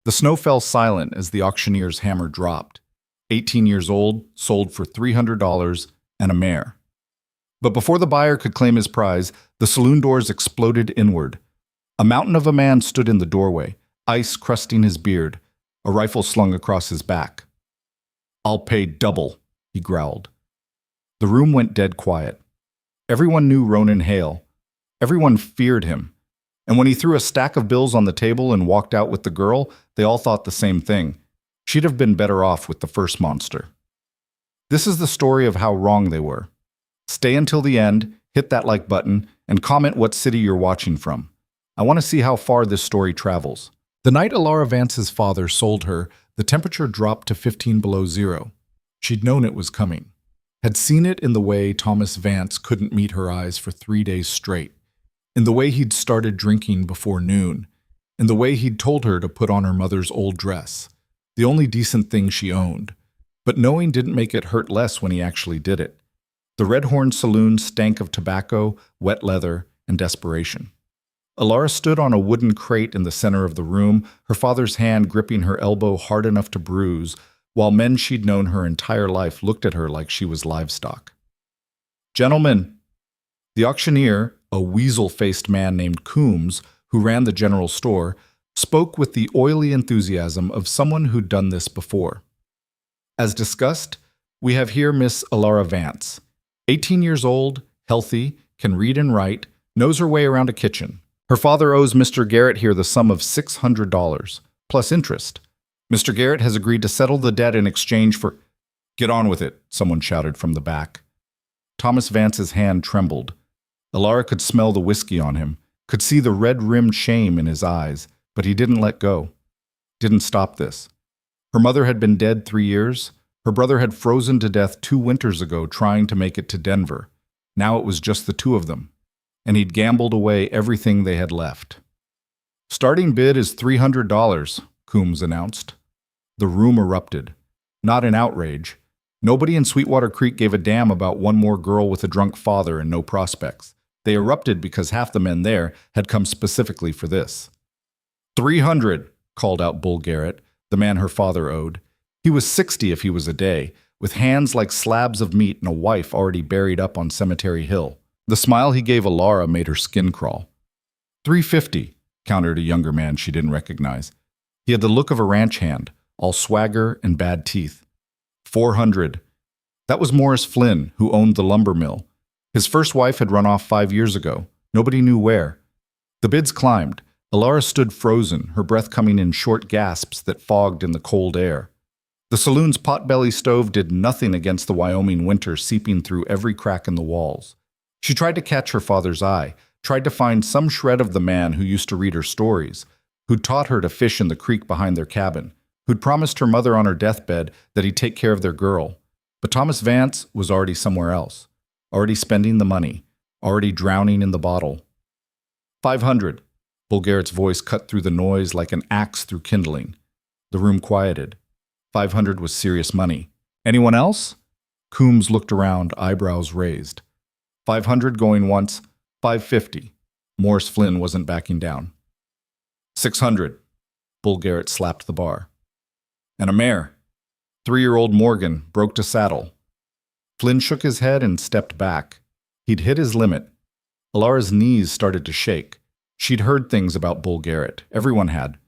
The snow fell silent as the auctioneer's hammer dropped. 18 years old, sold for $300 and a mare. But before the buyer could claim his prize, the saloon doors exploded inward. A mountain of a man stood in the doorway, ice crusting his beard, a rifle slung across his back. "I'll pay double," he growled. The room went dead quiet. Everyone knew Ronan Hale. Everyone feared him. And when he threw a stack of bills on the table and walked out with the girl, they all thought the same thing. She'd have been better off with the first monster. This is the story of how wrong they were. Stay until the end, hit that like button, and comment what city you're watching from. I want to see how far this story travels. The night Alara Vance's father sold her, the temperature dropped to 15 below zero. She'd known it was coming. Had seen it in the way Thomas Vance couldn't meet her eyes for 3 days straight. In the way he'd started drinking before noon. In the way he'd told her to put on her mother's old dress. The only decent thing she owned. But knowing didn't make it hurt less when he actually did it. The Red Horn Saloon stank of tobacco, wet leather, and desperation. Alara stood on a wooden crate in the center of the room, her father's hand gripping her elbow hard enough to bruise, while men she'd known her entire life looked at her like she was livestock. "Gentlemen," the auctioneer, a weasel-faced man named Coombs, who ran the general store, spoke with the oily enthusiasm of someone who'd done this before. "As discussed, we have here Miss Alara Vance. 18 years old, healthy, can read and write, knows her way around a kitchen. Her father owes Mr. Garrett here the sum of $600, plus interest. Mr. Garrett has agreed to settle the debt in exchange for—" "Get on with it," someone shouted from the back. Thomas Vance's hand trembled. Alara could smell the whiskey on him, could see the red-rimmed shame in his eyes, but he didn't let go. Didn't stop this. Her mother had been dead 3 years. Her brother had frozen to death 2 winters ago trying to make it to Denver. Now it was just the two of them, and he'd gambled away everything they had left. "Starting bid is $300, Coombs announced. The room erupted. Not in outrage. Nobody in Sweetwater Creek gave a damn about one more girl with a drunk father and no prospects. They erupted because half the men there had come specifically for this. "300, called out Bull Garrett, the man her father owed. He was 60 if he was a day, with hands like slabs of meat and a wife already buried up on Cemetery Hill. The smile he gave Alara made her skin crawl. "350, countered a younger man she didn't recognize. He had the look of a ranch hand, all swagger and bad teeth. 400. That was Morris Flynn, who owned the lumber mill. His first wife had run off 5 years ago. Nobody knew where. The bids climbed. Alara stood frozen, her breath coming in short gasps that fogged in the cold air. The saloon's potbelly stove did nothing against the Wyoming winter seeping through every crack in the walls. She tried to catch her father's eye, tried to find some shred of the man who used to read her stories, who'd taught her to fish in the creek behind their cabin, who'd promised her mother on her deathbed that he'd take care of their girl. But Thomas Vance was already somewhere else, already spending the money, already drowning in the bottle. 500. Bull Garrett's voice cut through the noise like an axe through kindling. The room quieted. 500 was serious money. Anyone else? Coombs looked around, eyebrows raised. 500 going once, 550. Morris Flynn wasn't backing down. 600. Bull Garrett slapped the bar. And a mare. 3-year-old Morgan broke to saddle. Flynn shook his head and stepped back. He'd hit his limit. Alara's knees started to shake. She'd heard things about Bull Garrett. Everyone had.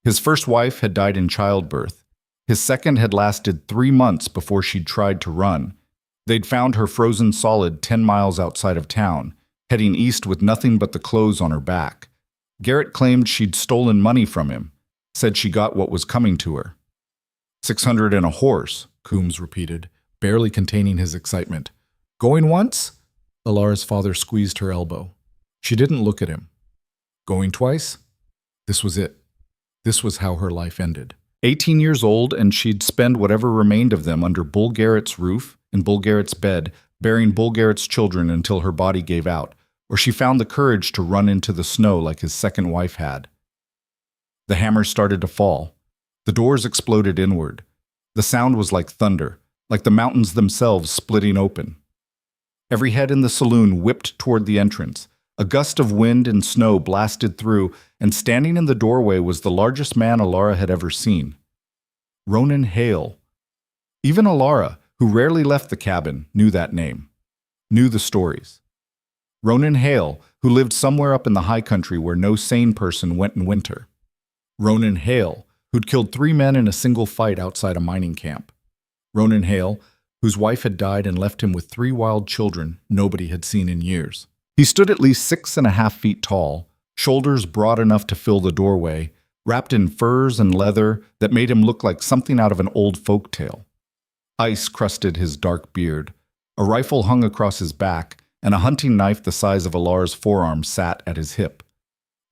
His first wife had died in childbirth. His second had lasted 3 months before she'd tried to run. They'd found her frozen solid 10 miles outside of town, heading east with nothing but the clothes on her back. Garrett claimed she'd stolen money from him, said she got what was coming to her. 600 and a horse, Coombs repeated, barely containing his excitement. Going once? Alara's father squeezed her elbow. She didn't look at him. Going twice? This was it. This was how her life ended. 18 years old, and she'd spend whatever remained of them under Bull Garrett's roof, in Bull Garrett's bed, bearing Bull Garrett's children until her body gave out, or she found the courage to run into the snow like his second wife had. The hammer started to fall. The doors exploded inward. The sound was like thunder, like the mountains themselves splitting open. Every head in the saloon whipped toward the entrance. A gust of wind and snow blasted through, and standing in the doorway was the largest man Alara had ever seen. Ronan Hale. Even Alara, who rarely left the cabin, knew that name, knew the stories. Ronan Hale, who lived somewhere up in the high country where no sane person went in winter. Ronan Hale, who'd killed 3 men in a single fight outside a mining camp. Ronan Hale, whose wife had died and left him with 3 wild children nobody had seen in years. He stood at least 6.5 feet tall, shoulders broad enough to fill the doorway, wrapped in furs and leather that made him look like something out of an old folk tale. Ice crusted his dark beard. A rifle hung across his back, and a hunting knife the size of Alar's forearm sat at his hip.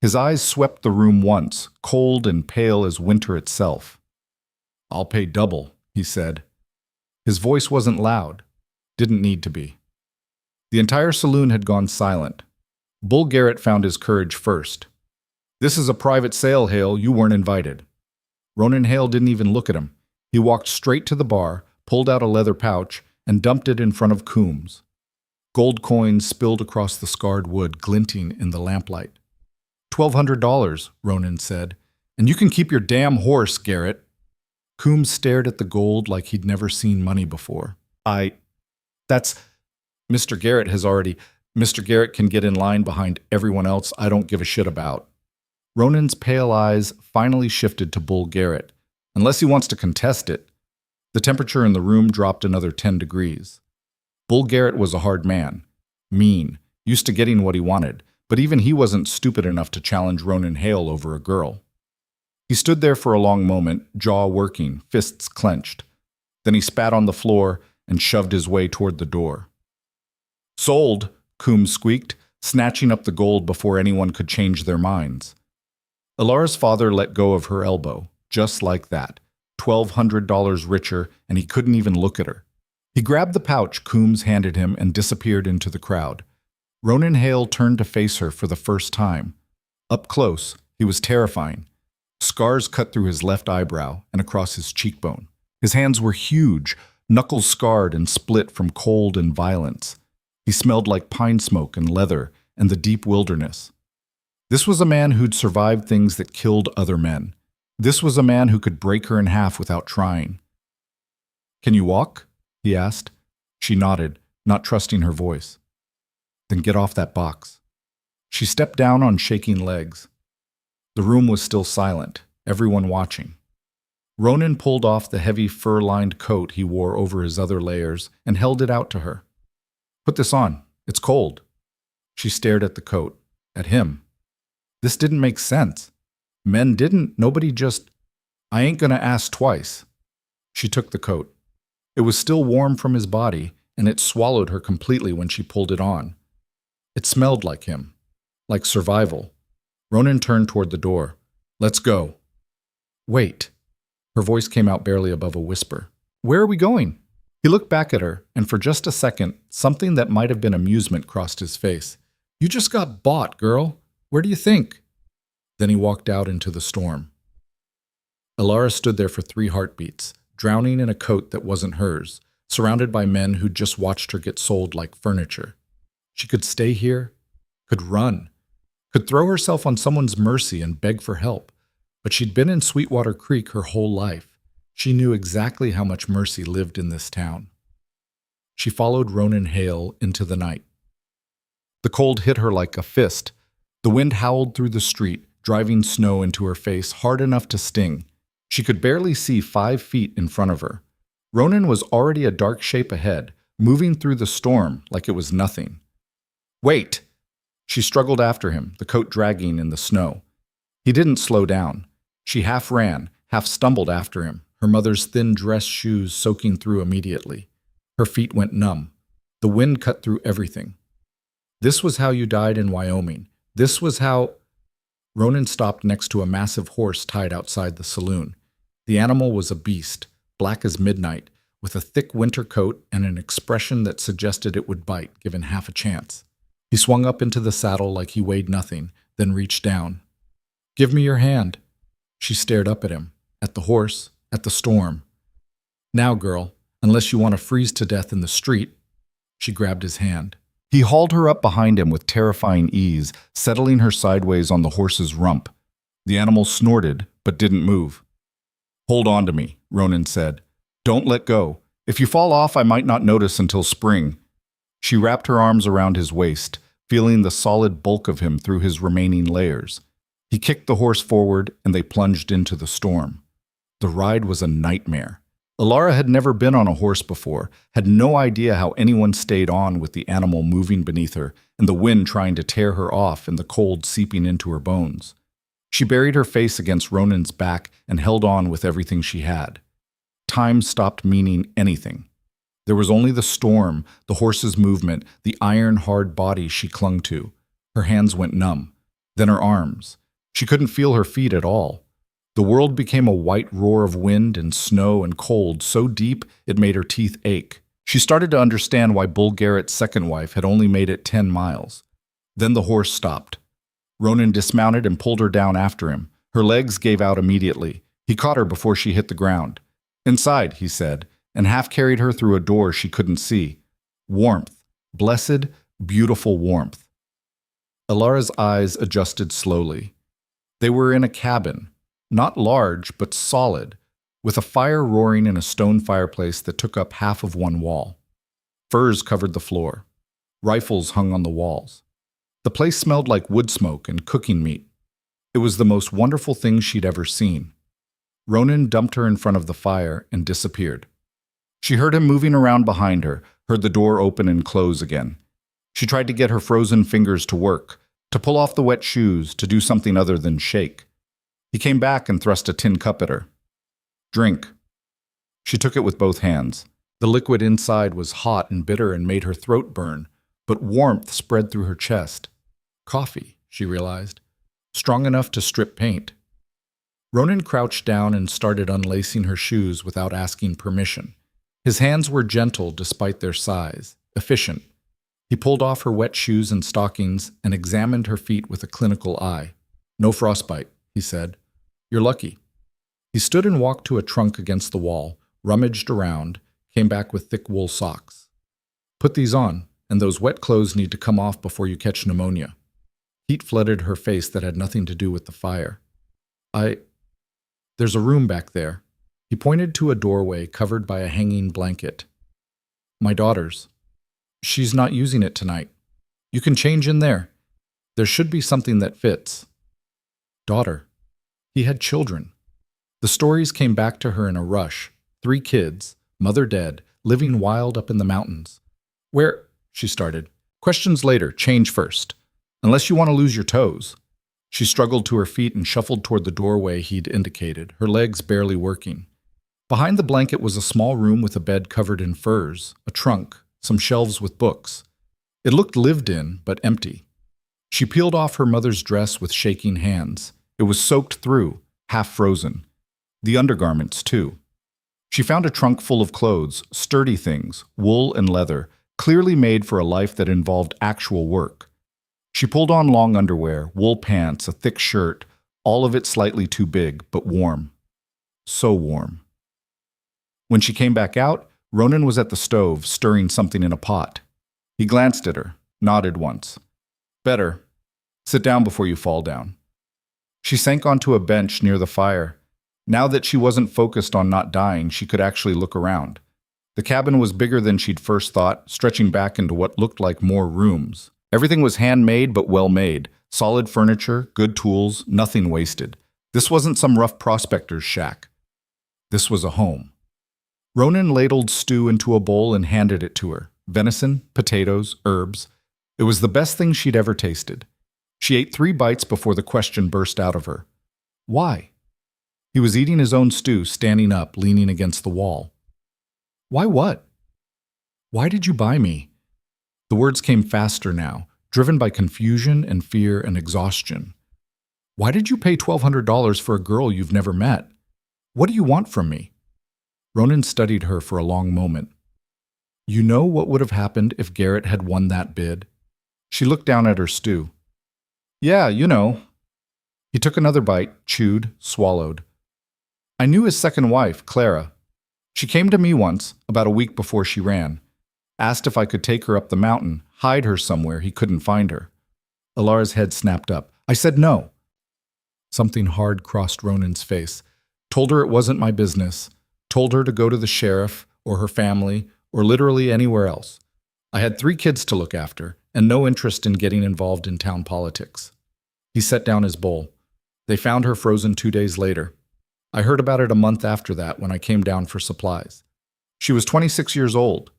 His eyes swept the room once, cold and pale as winter itself. "I'll pay double," he said. His voice wasn't loud. Didn't need to be. The entire saloon had gone silent. Bull Garrett found his courage first. "This is a private sale, Hale. You weren't invited." Ronan Hale didn't even look at him. He walked straight to the bar, pulled out a leather pouch, and dumped it in front of Coombs. Gold coins spilled across the scarred wood, glinting in the lamplight. $1,200, Ronan said. "And you can keep your damn horse, Garrett." Coombs stared at the gold like he'd never seen money before. That's... Mr. Garrett has already... Mr. Garrett can get in line behind everyone else I don't give a shit about." Ronan's pale eyes finally shifted to Bull Garrett. Unless he wants to contest it. The temperature in the room dropped another 10 degrees. Bull Garrett was a hard man. Mean. Used to getting what he wanted. But even he wasn't stupid enough to challenge Ronan Hale over a girl. He stood there for a long moment, jaw working, fists clenched. Then he spat on the floor and shoved his way toward the door. "Sold," Coombs squeaked, snatching up the gold before anyone could change their minds. Alara's father let go of her elbow, just like that, $1,200 richer, and he couldn't even look at her. He grabbed the pouch Coombs handed him and disappeared into the crowd. Ronan Hale turned to face her for the first time. Up close, he was terrifying. Scars cut through his left eyebrow and across his cheekbone. His hands were huge, knuckles scarred and split from cold and violence. He smelled like pine smoke and leather and the deep wilderness. This was a man who'd survived things that killed other men. This was a man who could break her in half without trying. "Can you walk?" he asked. She nodded, not trusting her voice. "Then get off that box." She stepped down on shaking legs. The room was still silent, everyone watching. Ronan pulled off the heavy fur-lined coat he wore over his other layers and held it out to her. "Put this on. It's cold." She stared at the coat, at him. This didn't make sense. Men didn't. Nobody just... "I ain't gonna ask twice." She took the coat. It was still warm from his body, and it swallowed her completely when she pulled it on. It smelled like him, like survival. Ronan turned toward the door. "Let's go." "Wait." Her voice came out barely above a whisper. "Where are we going?" He looked back at her, and for just a second, something that might have been amusement crossed his face. "You just got bought, girl. Where do you think?" Then he walked out into the storm. Alara stood there for 3 heartbeats, drowning in a coat that wasn't hers, surrounded by men who'd just watched her get sold like furniture. She could stay here, could run, could throw herself on someone's mercy and beg for help. But she'd been in Sweetwater Creek her whole life. She knew exactly how much mercy lived in this town. She followed Ronan Hale into the night. The cold hit her like a fist. The wind howled through the street, driving snow into her face hard enough to sting. She could barely see 5 feet in front of her. Ronan was already a dark shape ahead, moving through the storm like it was nothing. "Wait!" She struggled after him, the coat dragging in the snow. He didn't slow down. She half ran, half stumbled after him, her mother's thin dress shoes soaking through immediately. Her feet went numb. The wind cut through everything. This was how you died in Wyoming. This was how... Ronan stopped next to a massive horse tied outside the saloon. The animal was a beast, black as midnight, with a thick winter coat and an expression that suggested it would bite, given half a chance. He swung up into the saddle like he weighed nothing, then reached down. "Give me your hand." She stared up at him, at the horse, at the storm. "Now, girl, unless you want to freeze to death in the street." She grabbed his hand. He hauled her up behind him with terrifying ease, settling her sideways on the horse's rump. The animal snorted, but didn't move. "Hold on to me," Ronan said. "Don't let go. If you fall off, I might not notice until spring." She wrapped her arms around his waist, feeling the solid bulk of him through his remaining layers. He kicked the horse forward, and they plunged into the storm. The ride was a nightmare. Alara had never been on a horse before, had no idea how anyone stayed on with the animal moving beneath her and the wind trying to tear her off and the cold seeping into her bones. She buried her face against Ronan's back and held on with everything she had. Time stopped meaning anything. There was only the storm, the horse's movement, the iron-hard body she clung to. Her hands went numb. Then her arms. She couldn't feel her feet at all. The world became a white roar of wind and snow and cold so deep it made her teeth ache. She started to understand why Bull Garrett's second wife had only made it 10 miles. Then the horse stopped. Ronan dismounted and pulled her down after him. Her legs gave out immediately. He caught her before she hit the ground. "Inside," he said, and half carried her through a door she couldn't see. Warmth. Blessed, beautiful warmth. Alara's eyes adjusted slowly. They were in a cabin. Not large, but solid, with a fire roaring in a stone fireplace that took up half of one wall. Furs covered the floor. Rifles hung on the walls. The place smelled like wood smoke and cooking meat. It was the most wonderful thing she'd ever seen. Ronan dumped her in front of the fire and disappeared. She heard him moving around behind her, heard the door open and close again. She tried to get her frozen fingers to work, to pull off the wet shoes, to do something other than shake. He came back and thrust a tin cup at her. "Drink." She took it with both hands. The liquid inside was hot and bitter and made her throat burn, but warmth spread through her chest. Coffee, she realized. Strong enough to strip paint. Ronan crouched down and started unlacing her shoes without asking permission. His hands were gentle despite their size, efficient. He pulled off her wet shoes and stockings and examined her feet with a clinical eye. "No frostbite," he said. "You're lucky." He stood and walked to a trunk against the wall, rummaged around, came back with thick wool socks. "Put these on, and those wet clothes need to come off before you catch pneumonia." Heat flooded her face that had nothing to do with the fire. There's a room back there." He pointed to a doorway covered by a hanging blanket. "My daughter's. She's not using it tonight. You can change in there. There should be something that fits." Daughter. He had children. The stories came back to her in a rush. 3 kids, mother dead, living wild up in the mountains. "Where?" she started. "Questions later, change first. Unless you want to lose your toes." She struggled to her feet and shuffled toward the doorway he'd indicated, her legs barely working. Behind the blanket was a small room with a bed covered in furs, a trunk, some shelves with books. It looked lived in, but empty. She peeled off her mother's dress with shaking hands. It was soaked through, half frozen. The undergarments, too. She found a trunk full of clothes, sturdy things, wool and leather, clearly made for a life that involved actual work. She pulled on long underwear, wool pants, a thick shirt, all of it slightly too big, but warm. So warm. When she came back out, Ronan was at the stove, stirring something in a pot. He glanced at her, nodded once. "Better. Sit down before you fall down." She sank onto a bench near the fire. Now that she wasn't focused on not dying, she could actually look around. The cabin was bigger than she'd first thought, stretching back into what looked like more rooms. Everything was handmade but well made. Solid furniture, good tools, nothing wasted. This wasn't some rough prospector's shack. This was a home. Ronan ladled stew into a bowl and handed it to her. Venison, potatoes, herbs. It was the best thing she'd ever tasted. She ate 3 bites before the question burst out of her. "Why?" He was eating his own stew, standing up, leaning against the wall. "Why what?" "Why did you buy me?" The words came faster now, driven by confusion and fear and exhaustion. "Why did you pay $1,200 for a girl you've never met? What do you want from me?" Ronan studied her for a long moment. "You know what would have happened if Garrett had won that bid?" She looked down at her stew. "Yeah, you know." He took another bite, chewed, swallowed. "I knew his second wife, Clara. She came to me once, about a week before she ran. Asked if I could take her up the mountain, hide her somewhere he couldn't find her. Alara's head snapped up. I said no. Something hard crossed Ronan's face. Told her it wasn't my business. Told her to go to the sheriff or her family or literally anywhere else. I had 3 kids to look after and no interest in getting involved in town politics. He set down his bowl. They found her frozen 2 days later. I heard about it a month after that when I came down for supplies. She was 26 years old.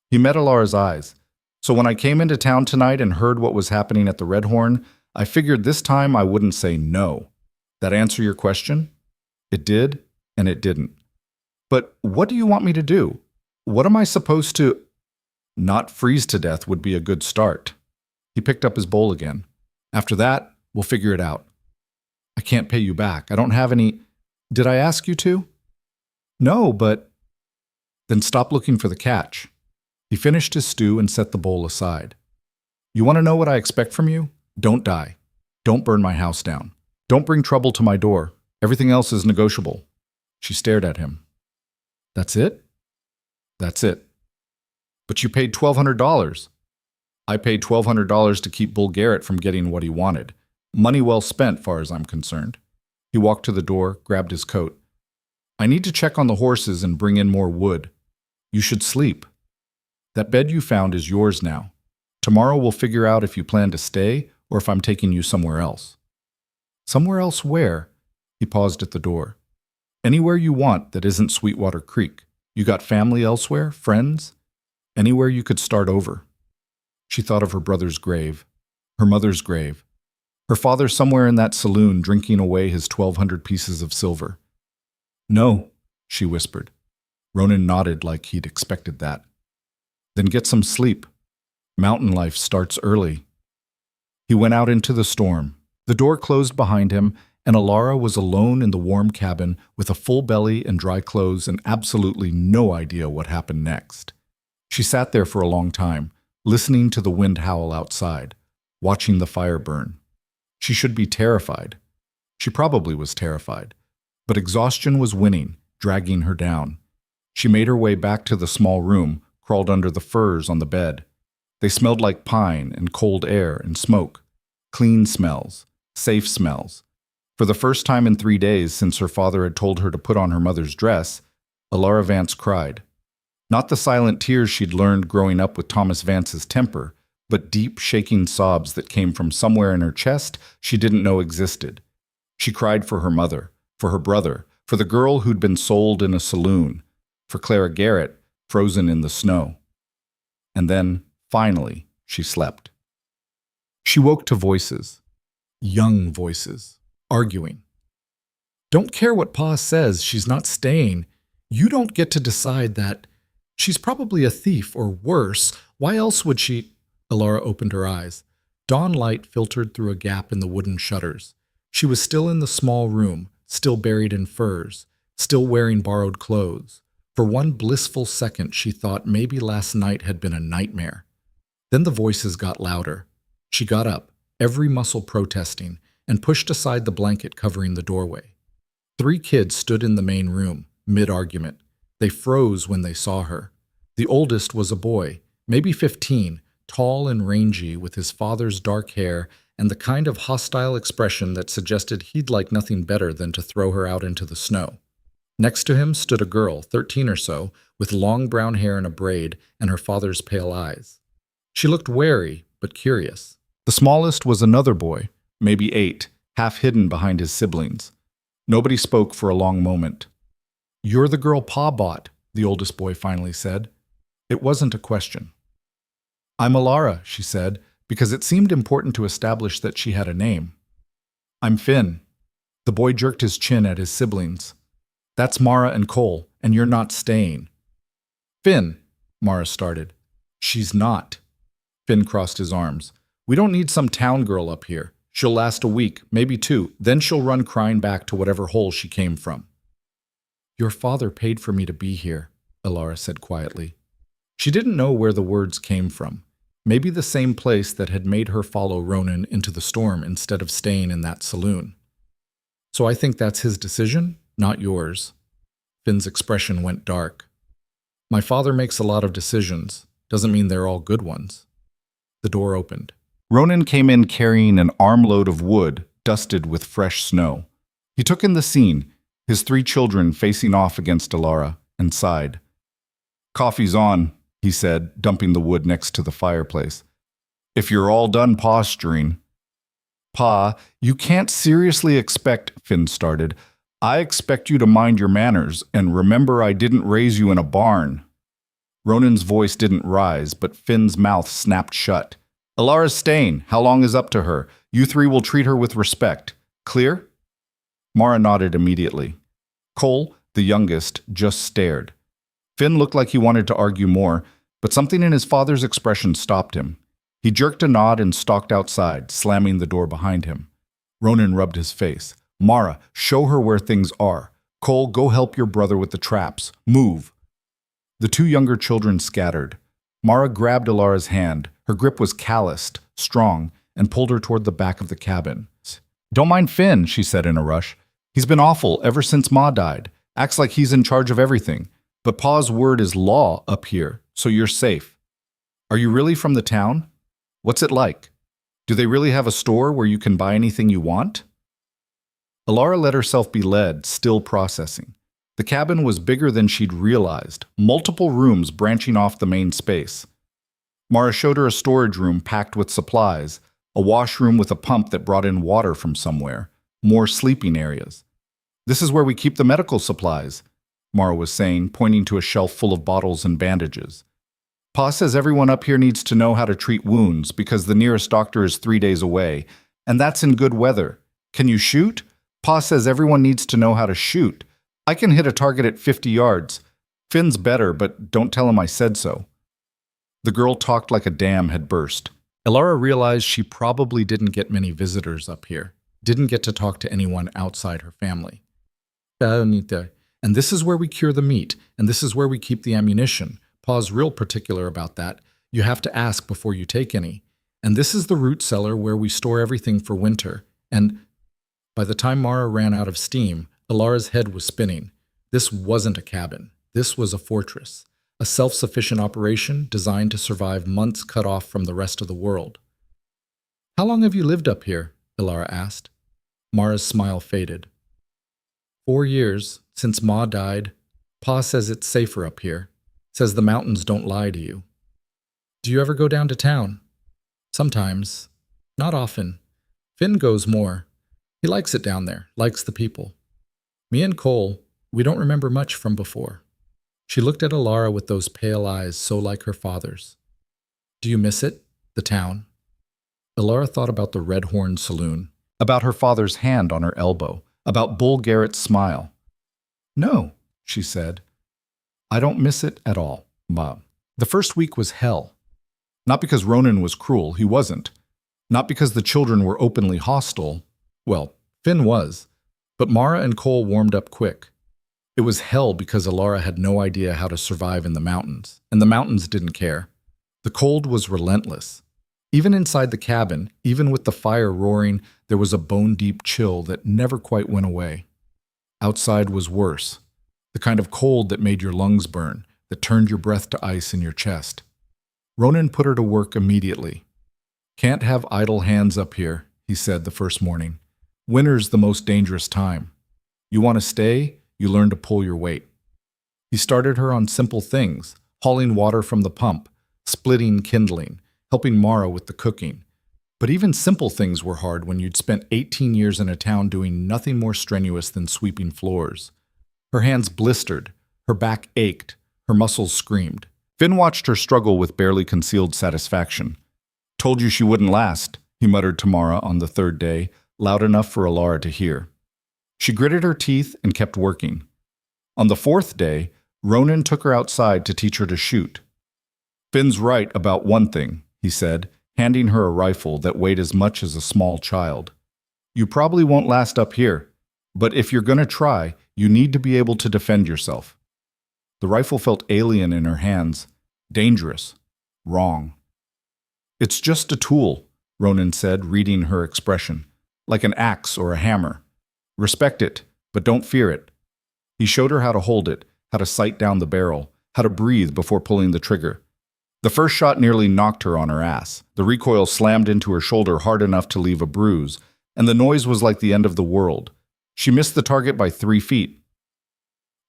He met Alara's eyes. So when I came into town tonight and heard what was happening at the Red Horn, I figured this time I wouldn't say no. That answer your question? It did, and it didn't. But what do you want me to do? What am I supposed to... Not freeze to death would be a good start. He picked up his bowl again. After that, we'll figure it out. I can't pay you back. I don't have any... Did I ask you to? No, but... Then stop looking for the catch. He finished his stew and set the bowl aside. You want to know what I expect from you? Don't die. Don't burn my house down. Don't bring trouble to my door. Everything else is negotiable. She stared at him. That's it? That's it. But you paid $1,200. I paid $1,200 to keep Bull Garrett from getting what he wanted. Money well spent, far as I'm concerned. He walked to the door, grabbed his coat. I need to check on the horses and bring in more wood. You should sleep. That bed you found is yours now. Tomorrow we'll figure out if you plan to stay or if I'm taking you somewhere else. Somewhere else where? He paused at the door. Anywhere you want that isn't Sweetwater Creek. You got family elsewhere? Friends? Anywhere you could start over. She thought of her brother's grave, her mother's grave, her father somewhere in that saloon drinking away his 1,200 pieces of silver. No, she whispered. Ronan nodded like he'd expected that. Then get some sleep. Mountain life starts early. He went out into the storm. The door closed behind him, and Alara was alone in the warm cabin with a full belly and dry clothes and absolutely no idea what happened next. She sat there for a long time, listening to the wind howl outside, watching the fire burn. She should be terrified. She probably was terrified, but exhaustion was winning, dragging her down. She made her way back to the small room, crawled under the furs on the bed. They smelled like pine and cold air and smoke. Clean smells, safe smells. For the first time in 3 days since her father had told her to put on her mother's dress, Alara Vance cried. Not the silent tears she'd learned growing up with Thomas Vance's temper, but deep, shaking sobs that came from somewhere in her chest she didn't know existed. She cried for her mother, for her brother, for the girl who'd been sold in a saloon, for Clara Garrett, frozen in the snow. And then, finally, she slept. She woke to voices, young voices, arguing. Don't care what Pa says, she's not staying. You don't get to decide that. She's probably a thief, or worse. Why else would she? Alara opened her eyes. Dawn light filtered through a gap in the wooden shutters. She was still in the small room, still buried in furs, still wearing borrowed clothes. For one blissful second, she thought maybe last night had been a nightmare. Then the voices got louder. She got up, every muscle protesting, and pushed aside the blanket covering the doorway. 3 kids stood in the main room, mid-argument. They froze when they saw her. The oldest was a boy, maybe 15, tall and rangy with his father's dark hair and the kind of hostile expression that suggested he'd like nothing better than to throw her out into the snow. Next to him stood a girl, 13 or so, with long brown hair in a braid and her father's pale eyes. She looked wary, but curious. The smallest was another boy, maybe 8, half hidden behind his siblings. Nobody spoke for a long moment. You're the girl Pa bought, the oldest boy finally said. It wasn't a question. I'm Alara, she said, because it seemed important to establish that she had a name. I'm Finn. The boy jerked his chin at his siblings. That's Mara and Cole, and you're not staying. Finn, Mara started. She's not. Finn crossed his arms. We don't need some town girl up here. She'll last a week, maybe 2, then she'll run crying back to whatever hole she came from. Your father paid for me to be here, Alara said quietly. She didn't know where the words came from. Maybe the same place that had made her follow Ronan into the storm instead of staying in that saloon. So I think that's his decision, not yours. Finn's expression went dark. My father makes a lot of decisions. doesn't mean they're all good ones. The door opened. Ronan came in carrying an armload of wood dusted with fresh snow. He took in the scene, his 3 children facing off against Alara, and sighed. "Coffee's on," he said, dumping the wood next to the fireplace. "If you're all done posturing." "Pa, you can't seriously expect," Finn started. "I expect you to mind your manners, and remember I didn't raise you in a barn." Ronan's voice didn't rise, but Finn's mouth snapped shut. "Alara's staying. How long is up to her? You 3 will treat her with respect. Clear?" Mara nodded immediately. Cole, the youngest, just stared. Finn looked like he wanted to argue more, but something in his father's expression stopped him. He jerked a nod and stalked outside, slamming the door behind him. Ronan rubbed his face. "Mara, show her where things are. Cole, go help your brother with the traps. Move." The 2 younger children scattered. Mara grabbed Alara's hand. Her grip was calloused, strong, and pulled her toward the back of the cabin. "Don't mind Finn," she said in a rush. "He's been awful ever since Ma died. Acts like he's in charge of everything. But Pa's word is law up here, so you're safe. Are you really from the town? What's it like? Do they really have a store where you can buy anything you want?" Alara let herself be led, still processing. The cabin was bigger than she'd realized, multiple rooms branching off the main space. Mara showed her a storage room packed with supplies, a washroom with a pump that brought in water from somewhere, more sleeping areas. "This is where we keep the medical supplies," Mara was saying, pointing to a shelf full of bottles and bandages. "Pa says everyone up here needs to know how to treat wounds because the nearest doctor is 3 days away, and that's in good weather. Can you shoot? Pa says everyone needs to know how to shoot. I can hit a target at 50 yards. Finn's better, but don't tell him I said so." The girl talked like a dam had burst. Alara realized she probably didn't get many visitors up here, didn't get to talk to anyone outside her family. "And this is where we cure the meat, and this is where we keep the ammunition. Pa's real particular about that. You have to ask before you take any. And this is the root cellar where we store everything for winter. And..." By the time Mara ran out of steam, Alara's head was spinning. This wasn't a cabin. This was a fortress, a self-sufficient operation designed to survive months cut off from the rest of the world. "How long have you lived up here?" Alara asked. Mara's smile faded. 4 years, since Ma died. Pa says it's safer up here. Says the mountains don't lie to you." "Do you ever go down to town?" "Sometimes. Not often. Finn goes more. He likes it down there, likes the people. Me and Cole, we don't remember much from before." She looked at Alara with those pale eyes so like her father's. "Do you miss it? The town?" Alara thought about the Red Horn Saloon, about her father's hand on her elbow, about Bull Garrett's smile. "No," she said. "I don't miss it at all, Mom." The first week was hell. Not because Ronan was cruel, he wasn't. Not because the children were openly hostile. Well, Finn was. But Mara and Cole warmed up quick. It was hell because Alara had no idea how to survive in the mountains, and the mountains didn't care. The cold was relentless. Even inside the cabin, even with the fire roaring, there was a bone-deep chill that never quite went away. Outside was worse. The kind of cold that made your lungs burn, that turned your breath to ice in your chest. Ronan put her to work immediately. "Can't have idle hands up here," he said the first morning. "Winter's the most dangerous time. You want to stay, you learn to pull your weight." He started her on simple things, hauling water from the pump, splitting kindling, helping Mara with the cooking. But even simple things were hard when you'd spent 18 years in a town doing nothing more strenuous than sweeping floors. Her hands blistered, her back ached, her muscles screamed. Finn watched her struggle with barely concealed satisfaction. "Told you she wouldn't last," he muttered to Mara on the 3rd day, loud enough for Alara to hear. She gritted her teeth and kept working. On the 4th day, Ronan took her outside to teach her to shoot. "Finn's right about one thing," he said, handing her a rifle that weighed as much as a small child. "You probably won't last up here, but if you're going to try, you need to be able to defend yourself." The rifle felt alien in her hands, dangerous, wrong. "It's just a tool," Ronan said, reading her expression, "like an axe or a hammer. Respect it, but don't fear it." He showed her how to hold it, how to sight down the barrel, how to breathe before pulling the trigger. The first shot nearly knocked her on her ass. The recoil slammed into her shoulder hard enough to leave a bruise, and the noise was like the end of the world. She missed the target by 3 feet.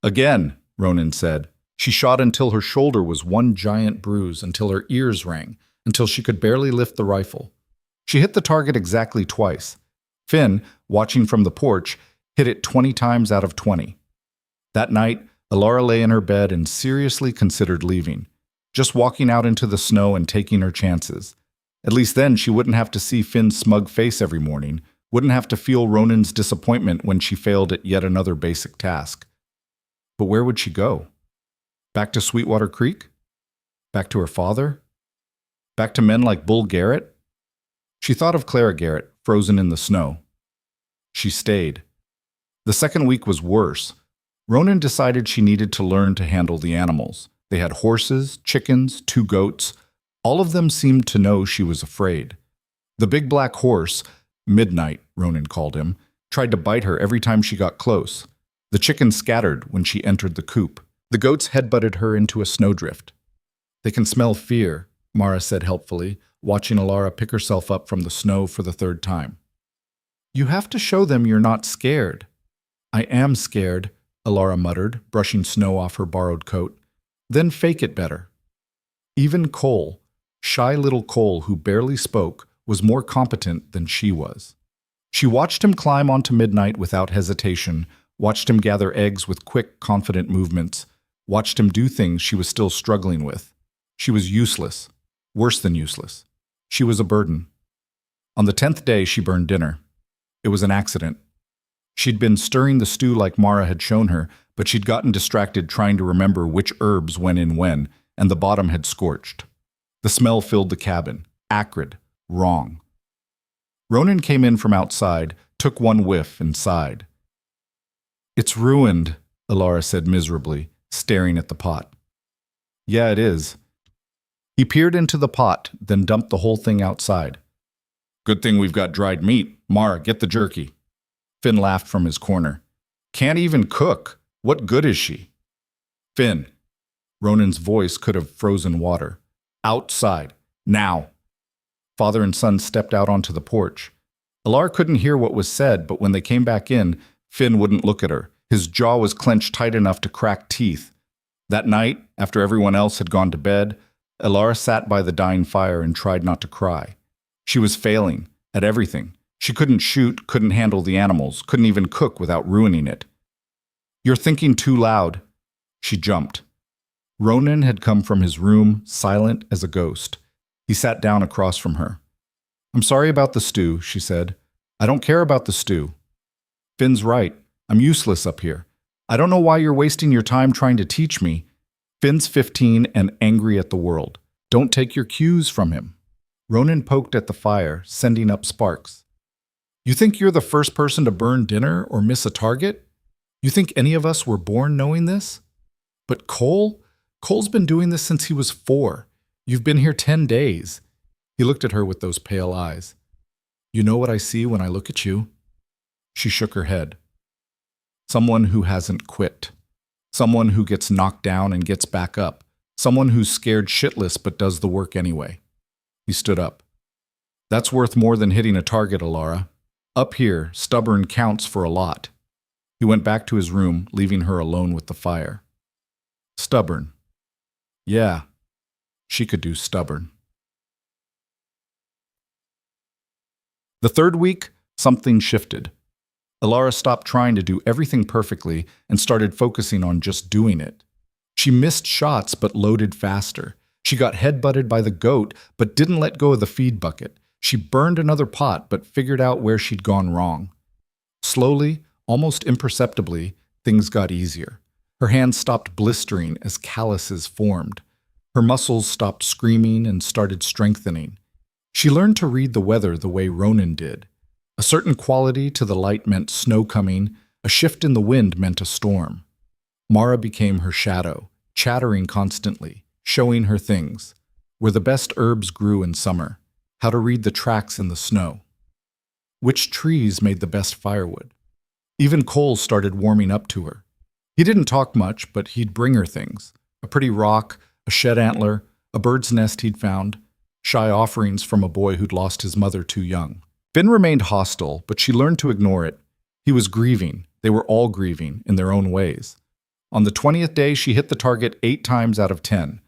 Again, Ronan said. She shot until her shoulder was one giant bruise, until her ears rang, until she could barely lift the rifle. She hit the target exactly twice. Finn, watching from the porch, hit it 20 times out of 20. That night, Alara lay in her bed and seriously considered leaving, just walking out into the snow and taking her chances. At least then she wouldn't have to see Finn's smug face every morning, wouldn't have to feel Ronan's disappointment when she failed at yet another basic task. But where would she go? Back to Sweetwater Creek? Back to her father? Back to men like Bull Garrett? She thought of Clara Garrett, frozen in the snow. She stayed. The second week was worse. Ronan decided she needed to learn to handle the animals. They had horses, chickens, 2 goats. All of them seemed to know she was afraid. The big black horse, Midnight, Ronan called him, tried to bite her every time she got close. The chickens scattered when she entered the coop. The goats headbutted her into a snowdrift. They can smell fear, Mara said helpfully, watching Alara pick herself up from the snow for the 3rd time. You have to show them you're not scared. I am scared, Alara muttered, brushing snow off her borrowed coat. Then fake it better. Even Cole, shy little Cole who barely spoke, was more competent than she was. She watched him climb onto Midnight without hesitation, watched him gather eggs with quick, confident movements, watched him do things she was still struggling with. She was useless, worse than useless. She was a burden. On the 10th day, she burned dinner. It was an accident. She'd been stirring the stew like Mara had shown her, but she'd gotten distracted trying to remember which herbs went in when, and the bottom had scorched. The smell filled the cabin. Acrid. Wrong. Ronan came in from outside, took one whiff, and sighed. It's ruined, Alara said miserably, staring at the pot. Yeah, it is. He peered into the pot, then dumped the whole thing outside. Good thing we've got dried meat. Mara, get the jerky. Finn laughed from his corner. Can't even cook. What good is she? Finn. Ronan's voice could have frozen water. Outside. Now. Father and son stepped out onto the porch. Alara couldn't hear what was said, but when they came back in, Finn wouldn't look at her. His jaw was clenched tight enough to crack teeth. That night, after everyone else had gone to bed, Alara sat by the dying fire and tried not to cry. She was failing at everything. She couldn't shoot, couldn't handle the animals, couldn't even cook without ruining it. You're thinking too loud. She jumped. Ronan had come from his room, silent as a ghost. He sat down across from her. I'm sorry about the stew, she said. I don't care about the stew. Finn's right. I'm useless up here. I don't know why you're wasting your time trying to teach me. Finn's 15 and angry at the world. Don't take your cues from him. Ronan poked at the fire, sending up sparks. You think you're the first person to burn dinner or miss a target? You think any of us were born knowing this? But Cole? Cole's been doing this since he was 4. You've been here 10 days. He looked at her with those pale eyes. You know what I see when I look at you? She shook her head. Someone who hasn't quit. Someone who gets knocked down and gets back up. Someone who's scared shitless but does the work anyway. He stood up. That's worth more than hitting a target, Alara. Up here, stubborn counts for a lot. He went back to his room, leaving her alone with the fire. Stubborn. Yeah, she could do stubborn. The 3rd week, something shifted. Alara stopped trying to do everything perfectly and started focusing on just doing it. She missed shots but loaded faster. She got headbutted by the goat but didn't let go of the feed bucket. She burned another pot but figured out where she'd gone wrong. Slowly, almost imperceptibly, things got easier. Her hands stopped blistering as calluses formed. Her muscles stopped screaming and started strengthening. She learned to read the weather the way Ronan did. A certain quality to the light meant snow coming, a shift in the wind meant a storm. Mara became her shadow, chattering constantly, showing her things, where the best herbs grew in summer, how to read the tracks in the snow, which trees made the best firewood. Even Cole started warming up to her. He didn't talk much, but he'd bring her things, a pretty rock, a shed antler, a bird's nest he'd found, shy offerings from a boy who'd lost his mother too young. Finn remained hostile, but she learned to ignore it. He was grieving. They were all grieving in their own ways. On the 20th day, she hit the target 8 times out of 10.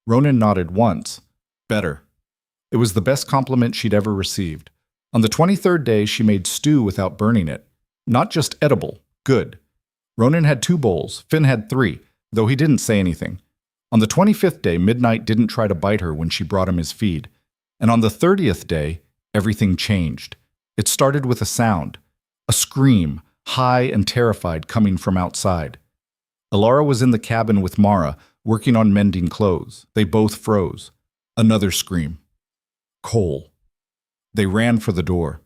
Ronan nodded once. Better. It was the best compliment she'd ever received. On the 23rd day, she made stew without burning it. Not just edible, good. Ronan had 2 bowls, Finn had 3, though he didn't say anything. On the 25th day, Midnight didn't try to bite her when she brought him his feed. And on the 30th day, everything changed. It started with a sound, a scream, high and terrified, coming from outside. Alara was in the cabin with Mara, working on mending clothes. They both froze. Another scream. Cole. They ran for the door.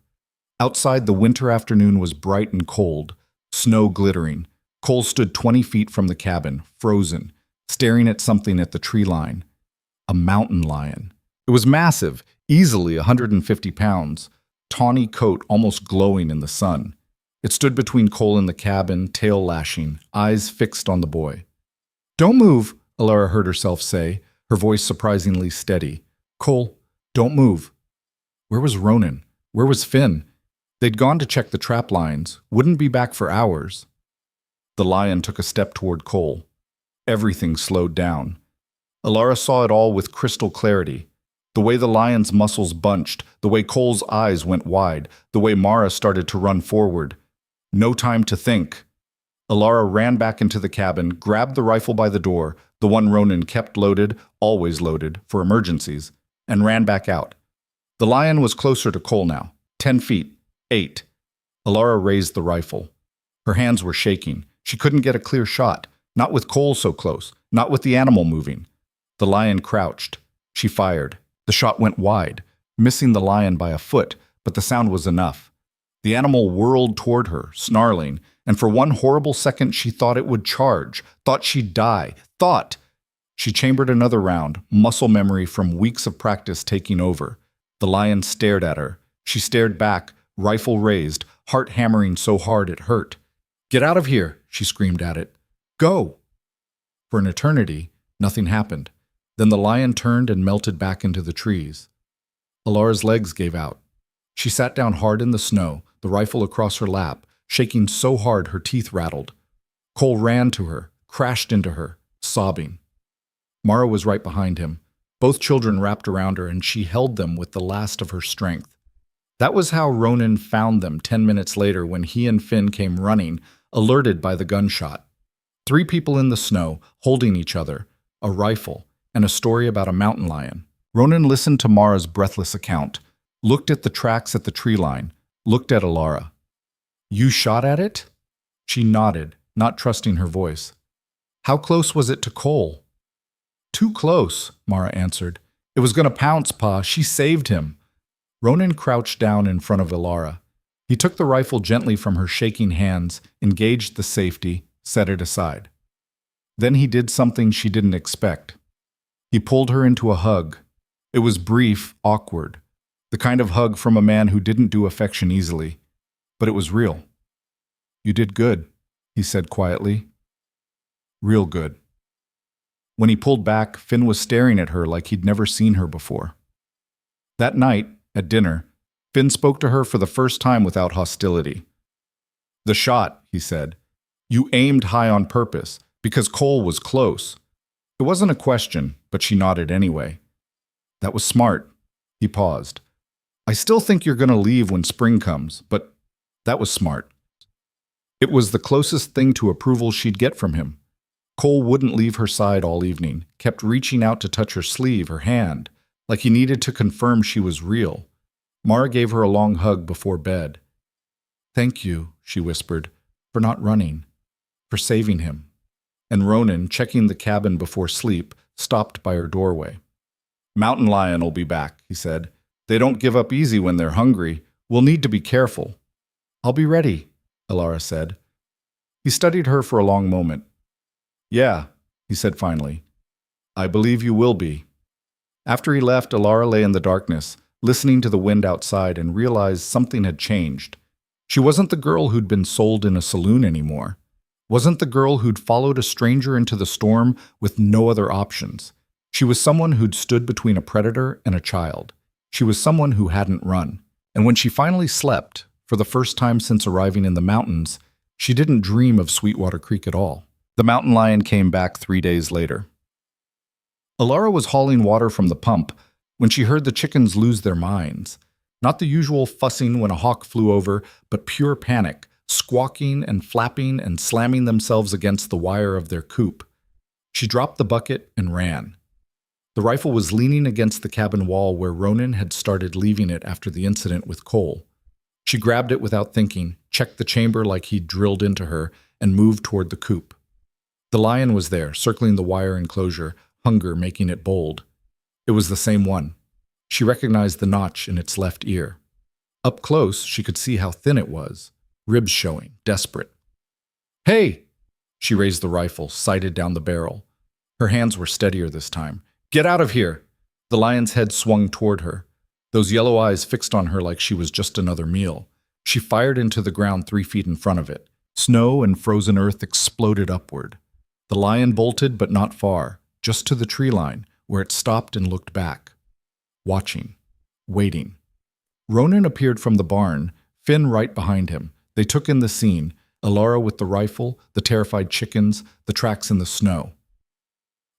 Outside, the winter afternoon was bright and cold, snow glittering. Cole stood 20 feet from the cabin, frozen, staring at something at the tree line. A mountain lion. It was massive, easily 150 pounds, tawny coat almost glowing in the sun. It stood between Cole and the cabin, tail lashing, eyes fixed on the boy. "Don't move," Alara heard herself say, her voice surprisingly steady. "Cole, don't move." Where was Ronan? Where was Finn? They'd gone to check the trap lines, wouldn't be back for hours. The lion took a step toward Cole. Everything slowed down. Alara saw it all with crystal clarity. The way the lion's muscles bunched, the way Cole's eyes went wide, the way Mara started to run forward. No time to think. Alara ran back into the cabin, grabbed the rifle by the door, the one Ronan kept loaded, always loaded, for emergencies, and ran back out. The lion was closer to Cole now, 10 feet, 8. Alara raised the rifle. Her hands were shaking. She couldn't get a clear shot, not with Cole so close, not with the animal moving. The lion crouched. She fired. The shot went wide, missing the lion by a foot, but the sound was enough. The animal whirled toward her, snarling, and for one horrible second she thought it would charge, thought she'd die, thought. She chambered another round, muscle memory from weeks of practice taking over. The lion stared at her. She stared back, rifle raised, heart hammering so hard it hurt. "Get out of here," she screamed at it. "Go!" For an eternity, nothing happened. Then the lion turned and melted back into the trees. Alara's legs gave out. She sat down hard in the snow, the rifle across her lap, shaking so hard her teeth rattled. Cole ran to her, crashed into her, sobbing. Mara was right behind him. Both children wrapped around her, and she held them with the last of her strength. That was how Ronan found them 10 minutes later when he and Finn came running, alerted by the gunshot. 3 people in the snow, holding each other, a rifle, and a story about a mountain lion. Ronan listened to Mara's breathless account, looked at the tracks at the tree line, looked at Alara. "You shot at it?" She nodded, not trusting her voice. "How close was it to Cole?" "Too close," Mara answered. "It was going to pounce, Pa. She saved him." Ronan crouched down in front of Alara. He took the rifle gently from her shaking hands, engaged the safety, set it aside. Then he did something she didn't expect. He pulled her into a hug. It was brief, awkward, the kind of hug from a man who didn't do affection easily, but it was real. "You did good," he said quietly. "Real good." When he pulled back, Finn was staring at her like he'd never seen her before. That night, at dinner, Finn spoke to her for the first time without hostility. "The shot," he said. "You aimed high on purpose, because Cole was close." It wasn't a question, but she nodded anyway. "That was smart." He paused. "I still think you're going to leave when spring comes, but that was smart." It was the closest thing to approval she'd get from him. Cole wouldn't leave her side all evening, kept reaching out to touch her sleeve, her hand, like he needed to confirm she was real. Mara gave her a long hug before bed. "Thank you," she whispered, "for not running, for saving him." And Ronan, checking the cabin before sleep, stopped by her doorway. "Mountain lion will be back," he said. "They don't give up easy when they're hungry. We'll need to be careful." "I'll be ready," Alara said. He studied her for a long moment. "Yeah," he said finally. "I believe you will be." After he left, Alara lay in the darkness, listening to the wind outside, and realized something had changed. She wasn't the girl who'd been sold in a saloon anymore. Wasn't the girl who'd followed a stranger into the storm with no other options. She was someone who'd stood between a predator and a child. She was someone who hadn't run. And when she finally slept, for the first time since arriving in the mountains, she didn't dream of Sweetwater Creek at all. The mountain lion came back 3 days later. Alara was hauling water from the pump when she heard the chickens lose their minds. Not the usual fussing when a hawk flew over, but pure panic, squawking and flapping and slamming themselves against the wire of their coop. She dropped the bucket and ran. The rifle was leaning against the cabin wall where Ronan had started leaving it after the incident with Cole. She grabbed it without thinking, checked the chamber like he'd drilled into her, and moved toward the coop. The lion was there, circling the wire enclosure, hunger making it bold. It was the same one. She recognized the notch in its left ear. Up close, she could see how thin it was, ribs showing, desperate. "Hey!" She raised the rifle, sighted down the barrel. Her hands were steadier this time. "Get out of here!" The lion's head swung toward her, those yellow eyes fixed on her like she was just another meal. She fired into the ground 3 feet in front of it. Snow and frozen earth exploded upward. The lion bolted, but not far, just to the tree line, where it stopped and looked back. Watching. Waiting. Ronan appeared from the barn, Finn right behind him. They took in the scene, Alara with the rifle, the terrified chickens, the tracks in the snow.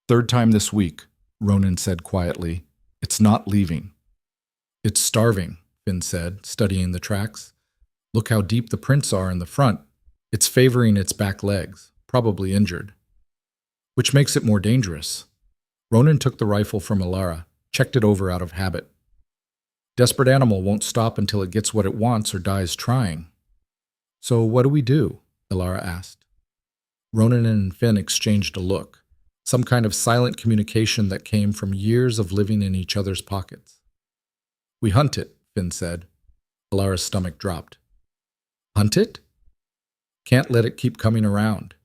"Third time this week," Ronan said quietly. "It's not leaving." "It's starving," Finn said, studying the tracks. "Look how deep the prints are in the front. It's favoring its back legs, probably injured." "Which makes it more dangerous." Ronan took the rifle from Alara, checked it over out of habit. "Desperate animal won't stop until it gets what it wants or dies trying." "So what do we do?" Alara asked. Ronan and Finn exchanged a look, some kind of silent communication that came from years of living in each other's pockets. "We hunt it," Finn said. Alara's stomach dropped. "Hunt it?" "Can't let it keep coming around."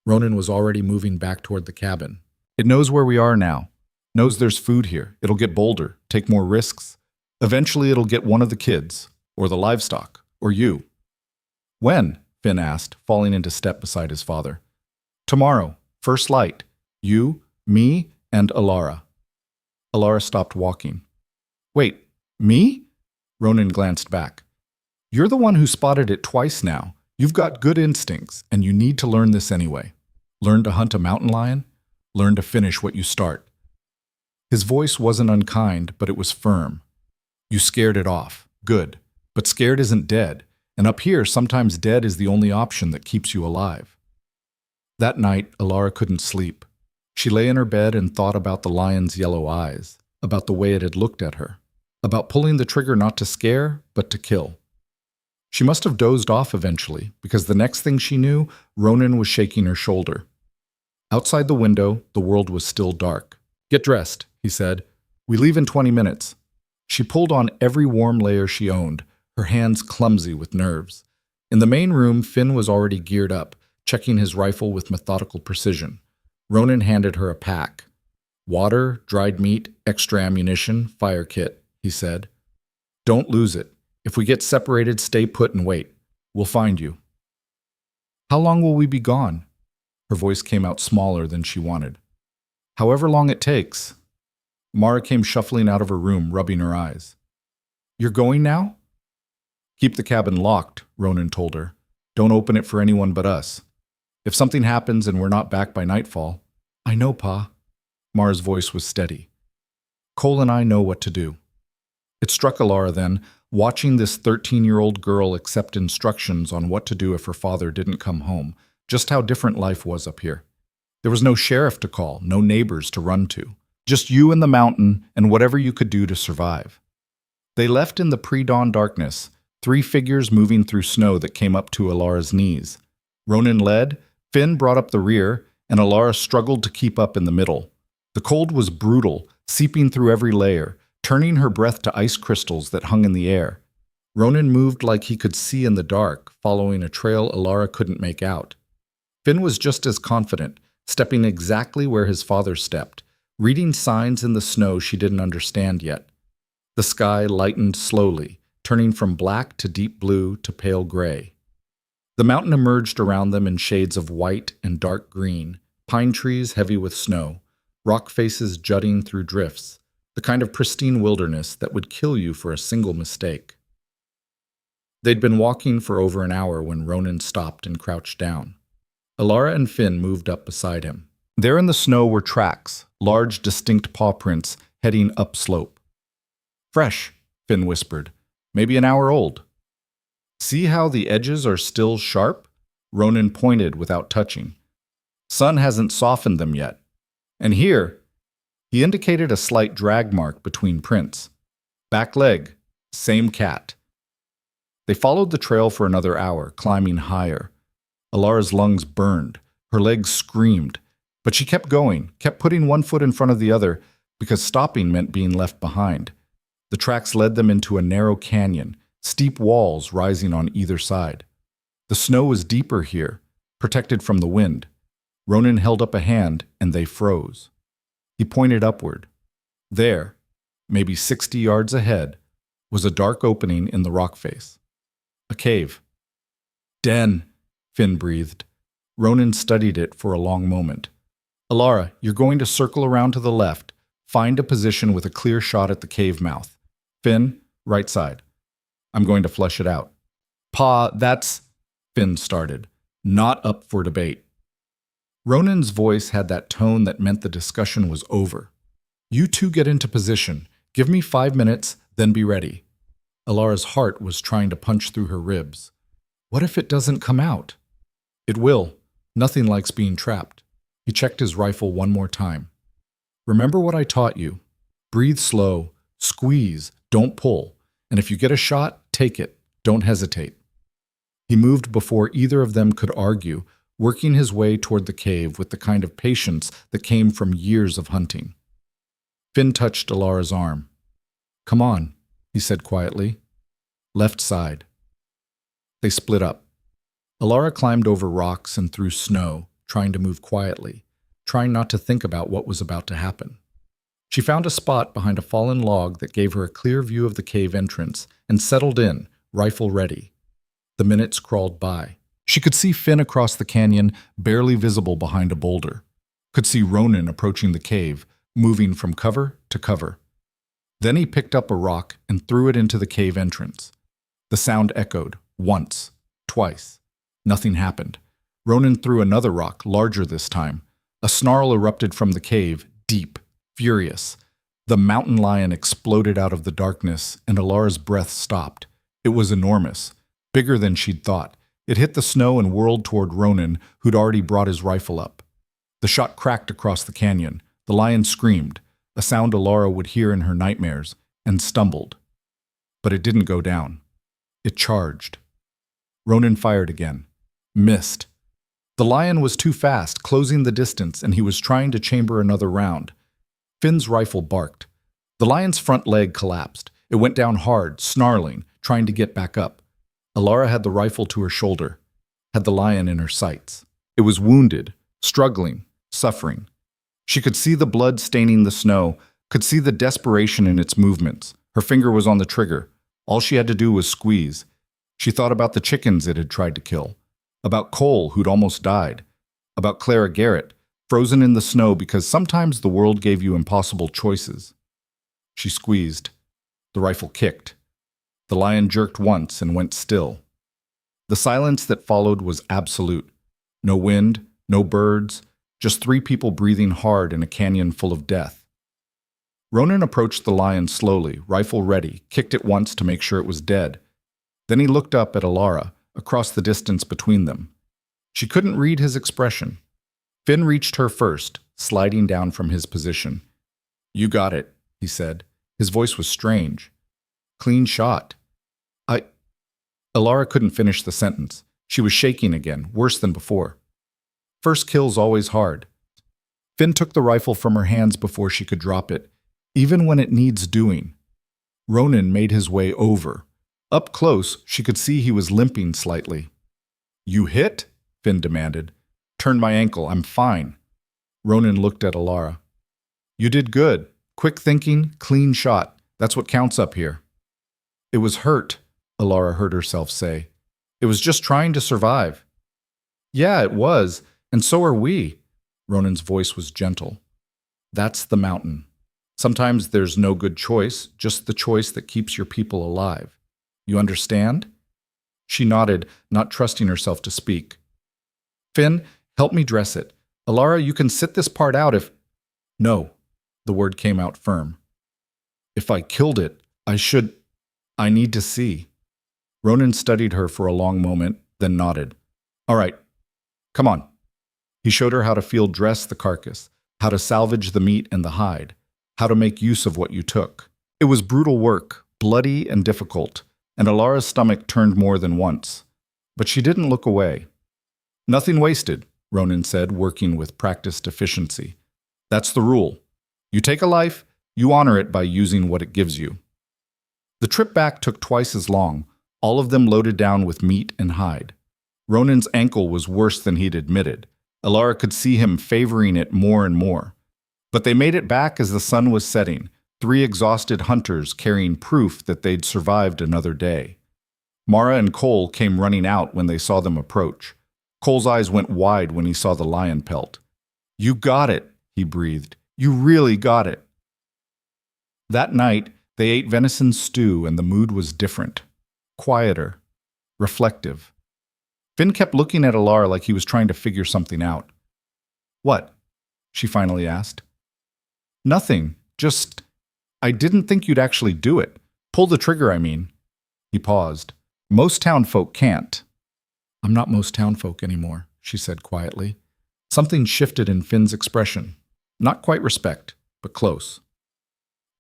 Ronan was already moving back toward the cabin. "It knows where we are now. Knows there's food here. It'll get bolder, take more risks. Eventually it'll get one of the kids, or the livestock, or you." "When?" Finn asked, falling into step beside his father. "Tomorrow, first light. You, me, and Alara." Alara stopped walking. "Wait, me?" Ronan glanced back. "You're the one who spotted it twice now. You've got good instincts, and you need to learn this anyway. Learn to hunt a mountain lion. Learn to finish what you start." His voice wasn't unkind, but it was firm. "You scared it off. Good. But scared isn't dead, and up here sometimes dead is the only option that keeps you alive." That night, Alara couldn't sleep. She lay in her bed and thought about the lion's yellow eyes, about the way it had looked at her, about pulling the trigger not to scare, but to kill. She must have dozed off eventually, because the next thing she knew, Ronan was shaking her shoulder. Outside the window, the world was still dark. "Get dressed," he said. "We leave in 20 minutes." She pulled on every warm layer she owned, her hands clumsy with nerves. In the main room, Finn was already geared up, checking his rifle with methodical precision. Ronan handed her a pack. "Water, dried meat, extra ammunition, fire kit," he said. "Don't lose it. If we get separated, stay put and wait. We'll find you." "How long will we be gone?" Her voice came out smaller than she wanted. "However long it takes." Mara came shuffling out of her room, rubbing her eyes. "You're going now?" "Keep the cabin locked," Ronan told her. "Don't open it for anyone but us. If something happens and we're not back by nightfall—" "I know, Pa." Mara's voice was steady. "Cole and I know what to do." It struck Alara then, watching this 13-year-old girl accept instructions on what to do if her father didn't come home, just how different life was up here. There was no sheriff to call, no neighbors to run to. Just you and the mountain and whatever you could do to survive. They left in the pre-dawn darkness, 3 figures moving through snow that came up to Alara's knees. Ronan led, Finn brought up the rear, and Alara struggled to keep up in the middle. The cold was brutal, seeping through every layer, turning her breath to ice crystals that hung in the air. Ronan moved like he could see in the dark, following a trail Alara couldn't make out. Finn was just as confident, stepping exactly where his father stepped, reading signs in the snow she didn't understand yet. The sky lightened slowly, turning from black to deep blue to pale gray. The mountain emerged around them in shades of white and dark green, pine trees heavy with snow. rock faces jutting through drifts, the kind of pristine wilderness that would kill you for a single mistake. They'd been walking for over an hour when Ronan stopped and crouched down. Alara and Finn moved up beside him. There in the snow were tracks, large, distinct paw prints heading upslope. Fresh, Finn whispered, maybe an hour old. See how the edges are still sharp? Ronan pointed without touching. Sun hasn't softened them yet. And here, he indicated a slight drag mark between prints. Back leg, same cat. They followed the trail for another hour, climbing higher. Alara's lungs burned. Her legs screamed. But she kept going, kept putting one foot in front of the other, because stopping meant being left behind. The tracks led them into a narrow canyon, steep walls rising on either side. The snow was deeper here, protected from the wind. Ronan held up a hand, and they froze. He pointed upward. There, maybe 60 yards ahead, was a dark opening in the rock face. A cave. Den, Finn breathed. Ronan studied it for a long moment. Alara, you're going to circle around to the left, find a position with a clear shot at the cave mouth. Finn, right side. I'm going to flush it out. Pa, that's... Finn started, not up for debate. Ronan's voice had that tone that meant the discussion was over. You two get into position. Give me 5 minutes, then be ready. Alara's heart was trying to punch through her ribs. What if it doesn't come out? It will. Nothing likes being trapped. He checked his rifle one more time. Remember what I taught you. Breathe slow, squeeze, don't pull, and if you get a shot, take it. Don't hesitate. He moved before either of them could argue, working his way toward the cave with the kind of patience that came from years of hunting. Finn touched Alara's arm. Come on, he said quietly. Left side. They split up. Alara climbed over rocks and through snow, trying to move quietly, trying not to think about what was about to happen. She found a spot behind a fallen log that gave her a clear view of the cave entrance and settled in, rifle ready. The minutes crawled by. She could see Finn across the canyon, barely visible behind a boulder. Could see Ronan approaching the cave, moving from cover to cover. Then he picked up a rock and threw it into the cave entrance. The sound echoed, once, twice. Nothing happened. Ronan threw another rock, larger this time. A snarl erupted from the cave, deep, furious. The mountain lion exploded out of the darkness, and Alara's breath stopped. It was enormous, bigger than she'd thought. It hit the snow and whirled toward Ronan, who'd already brought his rifle up. The shot cracked across the canyon. The lion screamed, a sound Alara would hear in her nightmares, and stumbled. But it didn't go down. It charged. Ronan fired again. Missed. The lion was too fast, closing the distance, and he was trying to chamber another round. Finn's rifle barked. The lion's front leg collapsed. It went down hard, snarling, trying to get back up. Alara had the rifle to her shoulder, had the lion in her sights. It was wounded, struggling, suffering. She could see the blood staining the snow, could see the desperation in its movements. Her finger was on the trigger. All she had to do was squeeze. She thought about the chickens it had tried to kill, about Cole, who'd almost died, about Clara Garrett, frozen in the snow because sometimes the world gave you impossible choices. She squeezed. The rifle kicked. The lion jerked once and went still. The silence that followed was absolute. No wind, no birds, just 3 people breathing hard in a canyon full of death. Ronan approached the lion slowly, rifle ready, kicked it once to make sure it was dead. Then he looked up at Alara, across the distance between them. She couldn't read his expression. Finn reached her first, sliding down from his position. You got it, he said. His voice was strange. Clean shot. Alara couldn't finish the sentence. She was shaking again, worse than before. First kill's always hard. Finn took the rifle from her hands before she could drop it, even when it needs doing. Ronan made his way over. Up close, she could see he was limping slightly. You hit? Finn demanded. Turned my ankle. I'm fine. Ronan looked at Alara. You did good. Quick thinking, clean shot. That's what counts up here. It was hurt, Alara heard herself say. It was just trying to survive. Yeah, it was, and so are we. Ronan's voice was gentle. That's the mountain. Sometimes there's no good choice, just the choice that keeps your people alive. You understand?" She nodded, not trusting herself to speak. "Finn, help me dress it. Alara, you can sit this part out if—" "No," the word came out firm. "If I killed it, I need to see." Ronan studied her for a long moment, then nodded. "All right, come on." He showed her how to field dress the carcass, how to salvage the meat and the hide, how to make use of what you took. It was brutal work, bloody and difficult, and Alara's stomach turned more than once. But she didn't look away. "Nothing wasted," Ronan said, working with practiced efficiency. "That's the rule. You take a life, you honor it by using what it gives you." The trip back took twice as long, all of them loaded down with meat and hide. Ronan's ankle was worse than he'd admitted. Alara could see him favoring it more and more. But they made it back as the sun was setting, 3 exhausted hunters carrying proof that they'd survived another day. Mara and Cole came running out when they saw them approach. Cole's eyes went wide when he saw the lion pelt. "You got it," he breathed. "You really got it." That night, they ate venison stew and the mood was different. Quieter. Reflective. Finn kept looking at Alara like he was trying to figure something out. "What?" she finally asked. "Nothing. Just, I didn't think you'd actually do it. Pull the trigger, I mean." He paused. "Most townfolk can't." "I'm not most townfolk anymore," she said quietly. Something shifted in Finn's expression. Not quite respect, but close.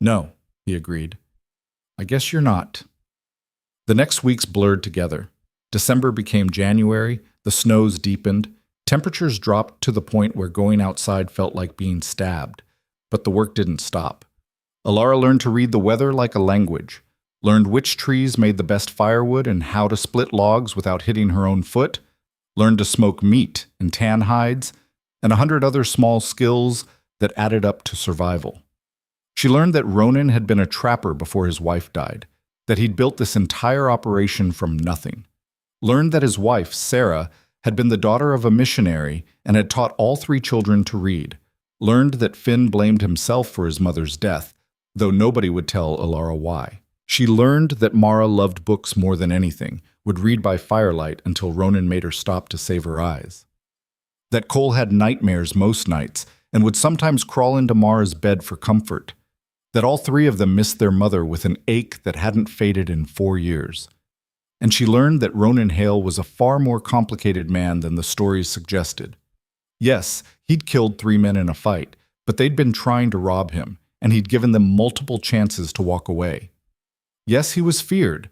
"No," he agreed. "I guess you're not." The next weeks blurred together. December became January, the snows deepened, temperatures dropped to the point where going outside felt like being stabbed, but the work didn't stop. Alara learned to read the weather like a language, learned which trees made the best firewood and how to split logs without hitting her own foot, learned to smoke meat and tan hides, and 100 other small skills that added up to survival. She learned that Ronan had been a trapper before his wife died, that he'd built this entire operation from nothing. Learned that his wife, Sarah, had been the daughter of a missionary and had taught all 3 children to read. Learned that Finn blamed himself for his mother's death, though nobody would tell Alara why. She learned that Mara loved books more than anything, would read by firelight until Ronan made her stop to save her eyes. That Cole had nightmares most nights and would sometimes crawl into Mara's bed for comfort. That all 3 of them missed their mother with an ache that hadn't faded in 4 years. And she learned that Ronan Hale was a far more complicated man than the stories suggested. Yes, he'd killed 3 men in a fight, but they'd been trying to rob him, and he'd given them multiple chances to walk away. Yes, he was feared,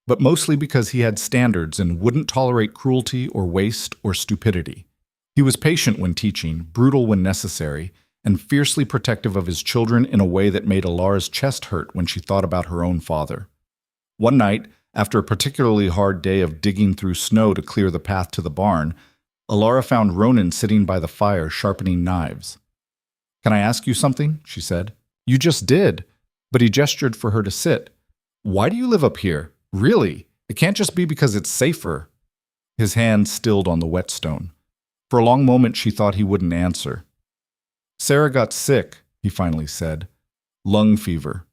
but mostly because he had standards and wouldn't tolerate cruelty or waste or stupidity. He was patient when teaching, brutal when necessary, and fiercely protective of his children in a way that made Alara's chest hurt when she thought about her own father. One night, after a particularly hard day of digging through snow to clear the path to the barn, Alara found Ronan sitting by the fire sharpening knives. "Can I ask you something?" she said. "You just did." But he gestured for her to sit. "Why do you live up here? Really? It can't just be because it's safer." His hand stilled on the whetstone. For a long moment she thought he wouldn't answer. "Sarah got sick," he finally said. "Lung fever.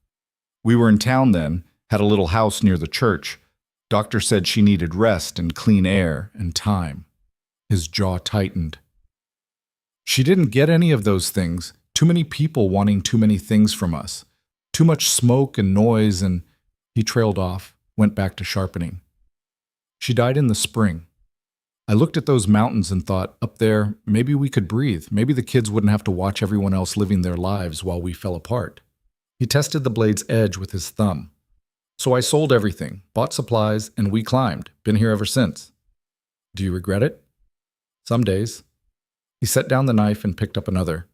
We were in town then, had a little house near the church. Doctor said she needed rest and clean air and time." His jaw tightened. "She didn't get any of those things. Too many people wanting too many things from us. Too much smoke and noise and—" He trailed off, went back to sharpening. "She died in the spring. I looked at those mountains and thought, up there, maybe we could breathe. Maybe the kids wouldn't have to watch everyone else living their lives while we fell apart." He tested the blade's edge with his thumb. "So I sold everything, bought supplies, and we climbed. Been here ever since." "Do you regret it?" "Some days." He set down the knife and picked up another.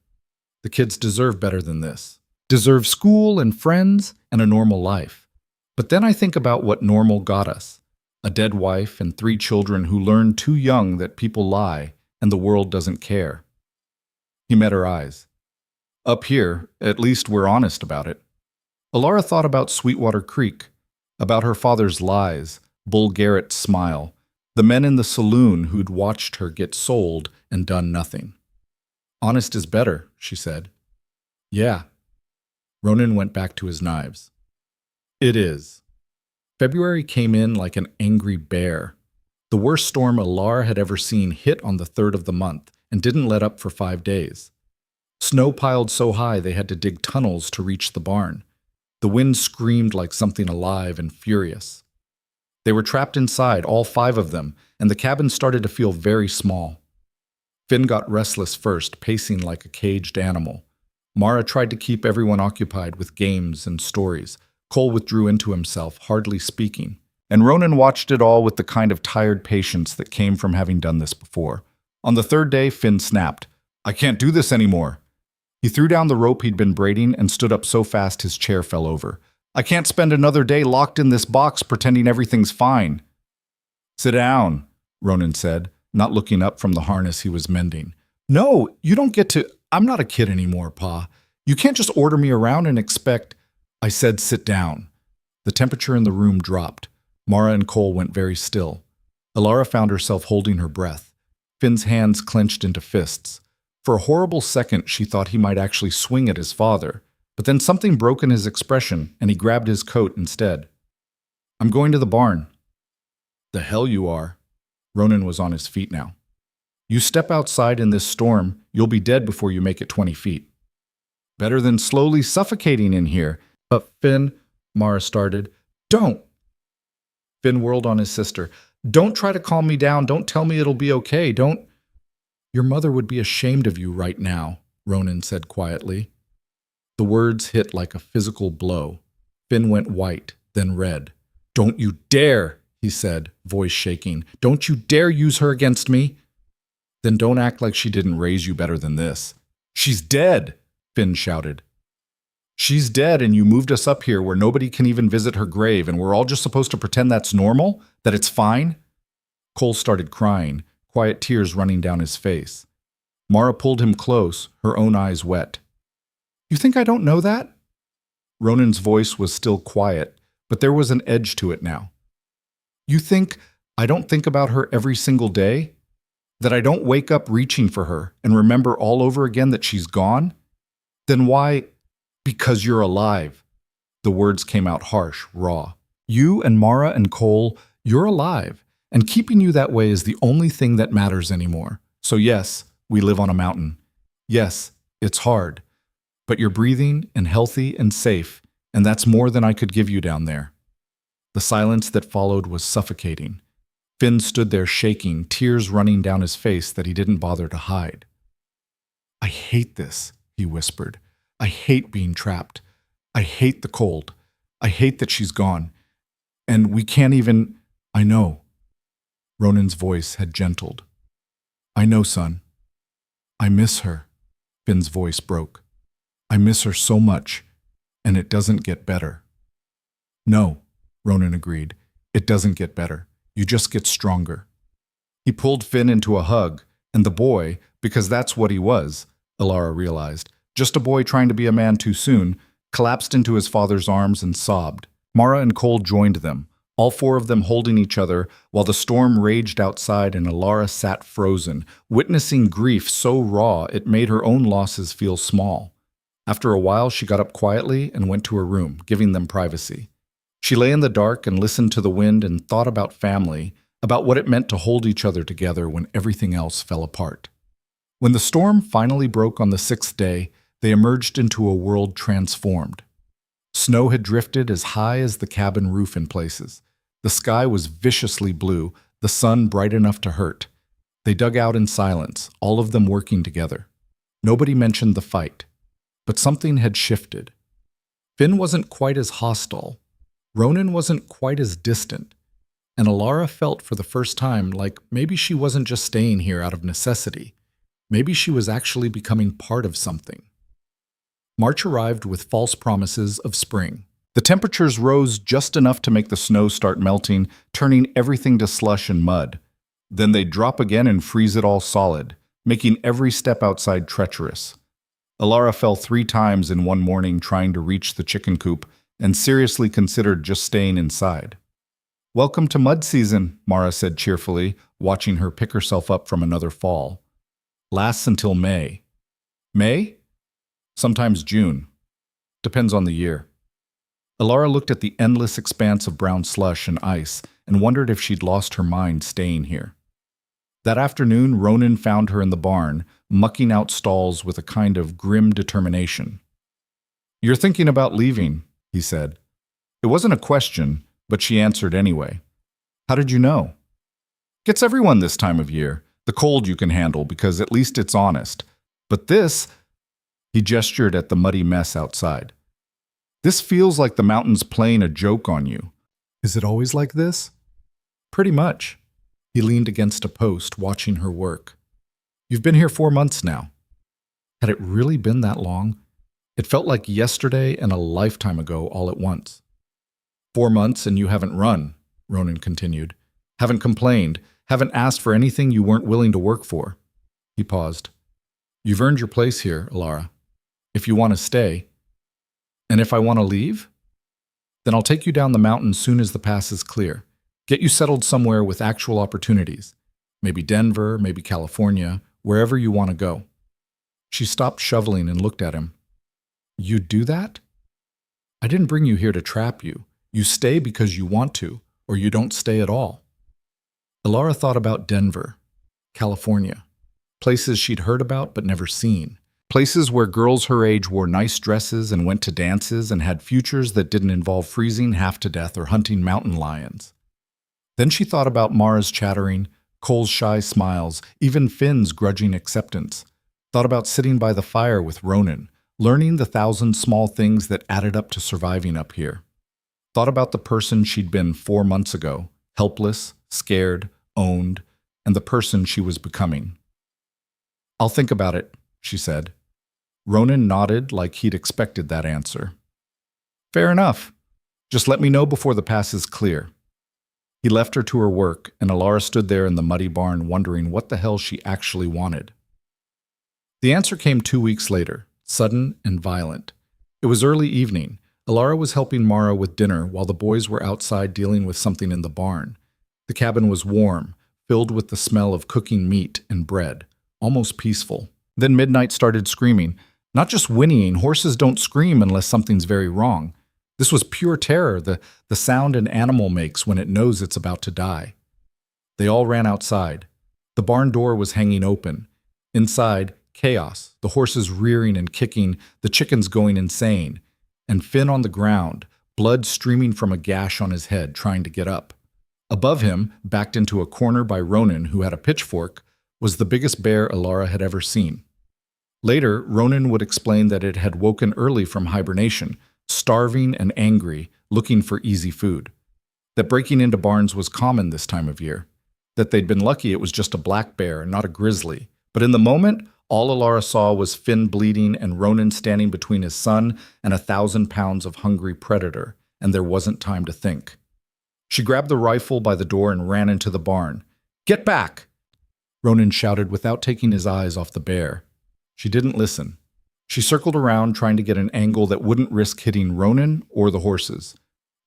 "The kids deserve better than this. Deserve school and friends and a normal life. But then I think about what normal got us. A dead wife and 3 children who learned too young that people lie and the world doesn't care." He met her eyes. "Up here, at least we're honest about it." Alara thought about Sweetwater Creek, about her father's lies, Bull Garrett's smile, the men in the saloon who'd watched her get sold and done nothing. "Honest is better," she said. Yeah. Ronan went back to his knives. It is. February came in like an angry bear. The worst storm Alar had ever seen hit on the 3rd of the month and didn't let up for 5 days. Snow piled so high they had to dig tunnels to reach the barn. The wind screamed like something alive and furious. They were trapped inside, all 5 of them, and the cabin started to feel very small. Finn got restless first, pacing like a caged animal. Mara tried to keep everyone occupied with games and stories. Cole withdrew into himself, hardly speaking. And Ronan watched it all with the kind of tired patience that came from having done this before. On the 3rd day, Finn snapped. "I can't do this anymore." He threw down the rope he'd been braiding and stood up so fast his chair fell over. "I can't spend another day locked in this box pretending everything's fine." "Sit down," Ronan said, not looking up from the harness he was mending. "No, you don't get to— I'm not a kid anymore, Pa. You can't just order me around and expect—" "I said sit down." The temperature in the room dropped. Mara and Cole went very still. Alara found herself holding her breath. Finn's hands clenched into fists. For a horrible second, she thought he might actually swing at his father, but then something broke in his expression, and he grabbed his coat instead. "I'm going to the barn." "The hell you are." Ronan was on his feet now. "You step outside in this storm, you'll be dead before you make it 20 feet. Better than slowly suffocating in here." "But Finn," Mara started. "Don't." Finn whirled on his sister. "Don't try to calm me down. Don't tell me it'll be okay. Don't—" "Your mother would be ashamed of you right now," Ronan said quietly. The words hit like a physical blow. Finn went white, then red. "Don't you dare," he said, voice shaking. "Don't you dare use her against me." "Then don't act like she didn't raise you better than this." "She's dead," Finn shouted. "She's dead, and you moved us up here where nobody can even visit her grave, and we're all just supposed to pretend that's normal? That it's fine?" Cole started crying, quiet tears running down his face. Mara pulled him close, her own eyes wet. "You think I don't know that?" Ronan's voice was still quiet, but there was an edge to it now. "You think I don't think about her every single day? That I don't wake up reaching for her and remember all over again that she's gone? Then why— Because you're alive." The words came out harsh, raw. "You and Mara and Cole, you're alive, and keeping you that way is the only thing that matters anymore. So yes, we live on a mountain. Yes, it's hard. But you're breathing and healthy and safe, and that's more than I could give you down there." The silence that followed was suffocating. Finn stood there shaking, tears running down his face that he didn't bother to hide. "I hate this," he whispered. "I hate being trapped. I hate the cold. I hate that she's gone. And we can't even— I know." Ronan's voice had gentled. "I know, son. I miss her." Finn's voice broke. "I miss her so much, and it doesn't get better." "No," Ronan agreed. "It doesn't get better. You just get stronger." He pulled Finn into a hug, and the boy, because that's what he was, Alara realized, just a boy trying to be a man too soon, collapsed into his father's arms and sobbed. Mara and Cole joined them, all 4 of them holding each other while the storm raged outside and Alara sat frozen, witnessing grief so raw it made her own losses feel small. After a while, she got up quietly and went to her room, giving them privacy. She lay in the dark and listened to the wind and thought about family, about what it meant to hold each other together when everything else fell apart. When the storm finally broke on the 6th day, they emerged into a world transformed. Snow had drifted as high as the cabin roof in places. The sky was viciously blue, the sun bright enough to hurt. They dug out in silence, all of them working together. Nobody mentioned the fight, but something had shifted. Finn wasn't quite as hostile. Ronan wasn't quite as distant. And Alara felt for the first time like maybe she wasn't just staying here out of necessity. Maybe she was actually becoming part of something. March arrived with false promises of spring. The temperatures rose just enough to make the snow start melting, turning everything to slush and mud. Then they'd drop again and freeze it all solid, making every step outside treacherous. Alara fell 3 times in one morning trying to reach the chicken coop and seriously considered just staying inside. "Welcome to mud season," Mara said cheerfully, watching her pick herself up from another fall. "Lasts until May." "May?" Sometimes June. Depends on the year. Alara looked at the endless expanse of brown slush and ice and wondered if she'd lost her mind staying here. That afternoon, Ronan found her in the barn, mucking out stalls with a kind of grim determination. "You're thinking about leaving," he said. It wasn't a question, but she answered anyway. "How did you know?" "Gets everyone this time of year. The cold you can handle because at least it's honest. But this," he gestured at the muddy mess outside. "This feels like the mountains playing a joke on you." "Is it always like this?" "Pretty much." He leaned against a post, watching her work. "You've been here 4 months now." Had it really been that long? It felt like yesterday and a lifetime ago all at once. "4 months and you haven't run," Ronan continued. "Haven't complained, haven't asked for anything you weren't willing to work for." He paused. "You've earned your place here, Alara. If you want to stay." "And if I want to leave?" "Then I'll take you down the mountain soon as the pass is clear. Get you settled somewhere with actual opportunities. Maybe Denver, maybe California, wherever you want to go." She stopped shoveling and looked at him. "You'd do that?" "I didn't bring you here to trap you. You stay because you want to, or you don't stay at all." Alara thought about Denver, California, places she'd heard about but never seen. Places where girls her age wore nice dresses and went to dances and had futures that didn't involve freezing half to death or hunting mountain lions. Then she thought about Mara's chattering, Cole's shy smiles, even Finn's grudging acceptance. Thought about sitting by the fire with Ronan, learning the 1,000 small things that added up to surviving up here. Thought about the person she'd been 4 months ago, helpless, scared, owned, and the person she was becoming. "I'll think about it," she said. Ronan nodded like he'd expected that answer. "Fair enough. Just let me know before the pass is clear." He left her to her work, and Alara stood there in the muddy barn wondering what the hell she actually wanted. The answer came 2 weeks later, sudden and violent. It was early evening. Alara was helping Mara with dinner while the boys were outside dealing with something in the barn. The cabin was warm, filled with the smell of cooking meat and bread, almost peaceful. Then Midnight started screaming. Not just whinnying, horses don't scream unless something's very wrong. This was pure terror, the sound an animal makes when it knows it's about to die. They all ran outside. The barn door was hanging open. Inside, chaos, the horses rearing and kicking, the chickens going insane, and Finn on the ground, blood streaming from a gash on his head, trying to get up. Above him, backed into a corner by Ronan, who had a pitchfork, was the biggest bear Alara had ever seen. Later, Ronan would explain that it had woken early from hibernation, starving and angry, looking for easy food. That breaking into barns was common this time of year. That they'd been lucky it was just a black bear, not a grizzly. But in the moment, all Alara saw was Finn bleeding and Ronan standing between his son and 1,000 pounds of hungry predator, and there wasn't time to think. She grabbed the rifle by the door and ran into the barn. "Get back!" Ronan shouted without taking his eyes off the bear. She didn't listen. She circled around, trying to get an angle that wouldn't risk hitting Ronan or the horses.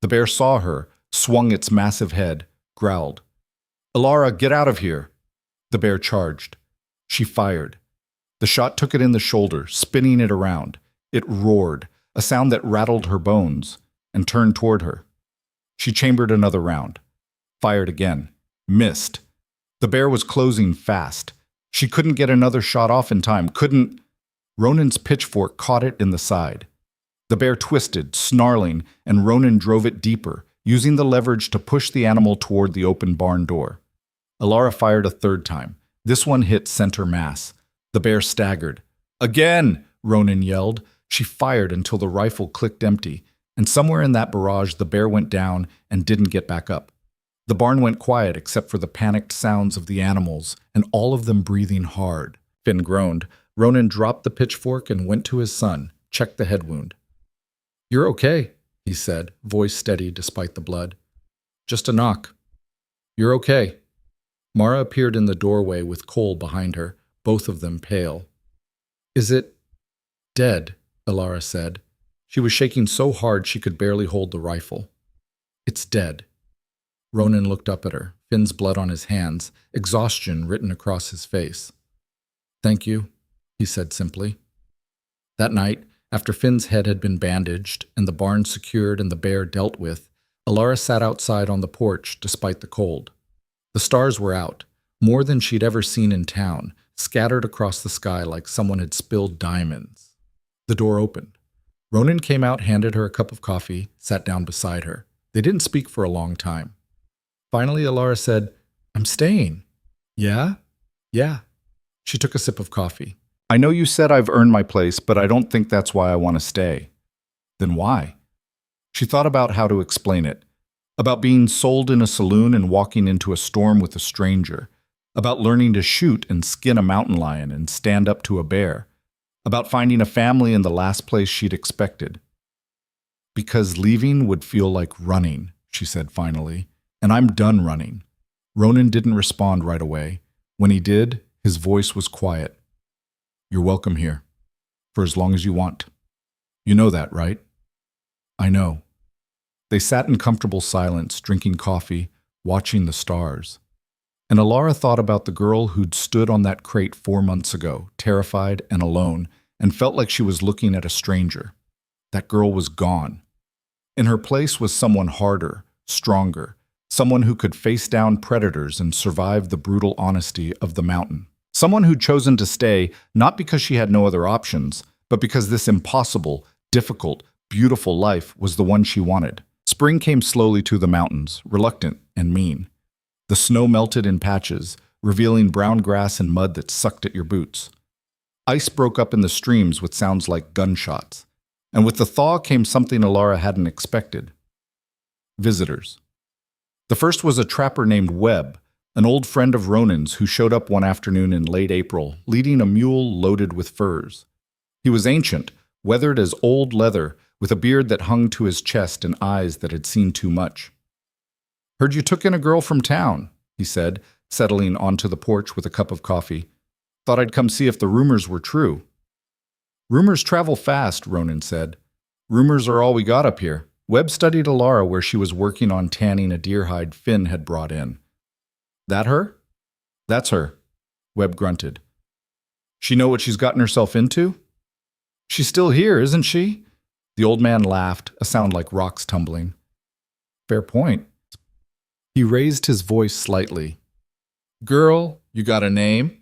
The bear saw her, swung its massive head, growled. "Alara, get out of here!" The bear charged. She fired. The shot took it in the shoulder, spinning it around. It roared, a sound that rattled her bones, and turned toward her. She chambered another round. Fired again. Missed. The bear was closing fast. She couldn't get another shot off in time, couldn't... Ronan's pitchfork caught it in the side. The bear twisted, snarling, and Ronan drove it deeper, using the leverage to push the animal toward the open barn door. Alara fired a third time. This one hit center mass. The bear staggered. "Again!" Ronan yelled. She fired until the rifle clicked empty, and somewhere in that barrage the bear went down and didn't get back up. The barn went quiet except for the panicked sounds of the animals, and all of them breathing hard. Finn groaned. Ronan dropped the pitchfork and went to his son, checked the head wound. "You're okay," he said, voice steady despite the blood. "Just a knock." "You're okay." Mara appeared in the doorway with Cole behind her, both of them pale. "Is it dead?" Alara said. She was shaking so hard she could barely hold the rifle. "It's dead." Ronan looked up at her, Finn's blood on his hands, exhaustion written across his face. "Thank you," he said simply. That night, after Finn's head had been bandaged and the barn secured and the bear dealt with, Alara sat outside on the porch despite the cold. The stars were out, more than she'd ever seen in town, scattered across the sky like someone had spilled diamonds. The door opened. Ronan came out, handed her a cup of coffee, sat down beside her. They didn't speak for a long time. Finally, Alara said, "I'm staying." "Yeah?" "Yeah." She took a sip of coffee. I know you said I've earned my place, but I don't think that's why I want to stay. Then why? She thought about how to explain it. About being sold in a saloon and walking into a storm with a stranger. About learning to shoot and skin a mountain lion and stand up to a bear. About finding a family in the last place she'd expected. Because leaving would feel like running, she said finally, and I'm done running. Ronan didn't respond right away. When he did, his voice was quiet. You're welcome here, for as long as you want. You know that, right? I know. They sat in comfortable silence, drinking coffee, watching the stars. And Alara thought about the girl who'd stood on that crate 4 months ago, terrified and alone, and felt like she was looking at a stranger. That girl was gone. In her place was someone harder, stronger, someone who could face down predators and survive the brutal honesty of the mountain. Someone who'd chosen to stay not because she had no other options, but because this impossible, difficult, beautiful life was the one she wanted. Spring came slowly to the mountains, reluctant and mean. The snow melted in patches, revealing brown grass and mud that sucked at your boots. Ice broke up in the streams with sounds like gunshots. And with the thaw came something Alara hadn't expected. Visitors. The first was a trapper named Webb, an old friend of Ronan's who showed up one afternoon in late April, leading a mule loaded with furs. He was ancient, weathered as old leather, with a beard that hung to his chest and eyes that had seen too much. Heard you took in a girl from town, he said, settling onto the porch with a cup of coffee. Thought I'd come see if the rumors were true. Rumors travel fast, Ronan said. Rumors are all we got up here. Webb studied Alara where she was working on tanning a deer hide Finn had brought in. That her? That's her, Webb grunted. She know what she's gotten herself into? She's still here, isn't she? The old man laughed, a sound like rocks tumbling. Fair point. He raised his voice slightly. Girl, you got a name?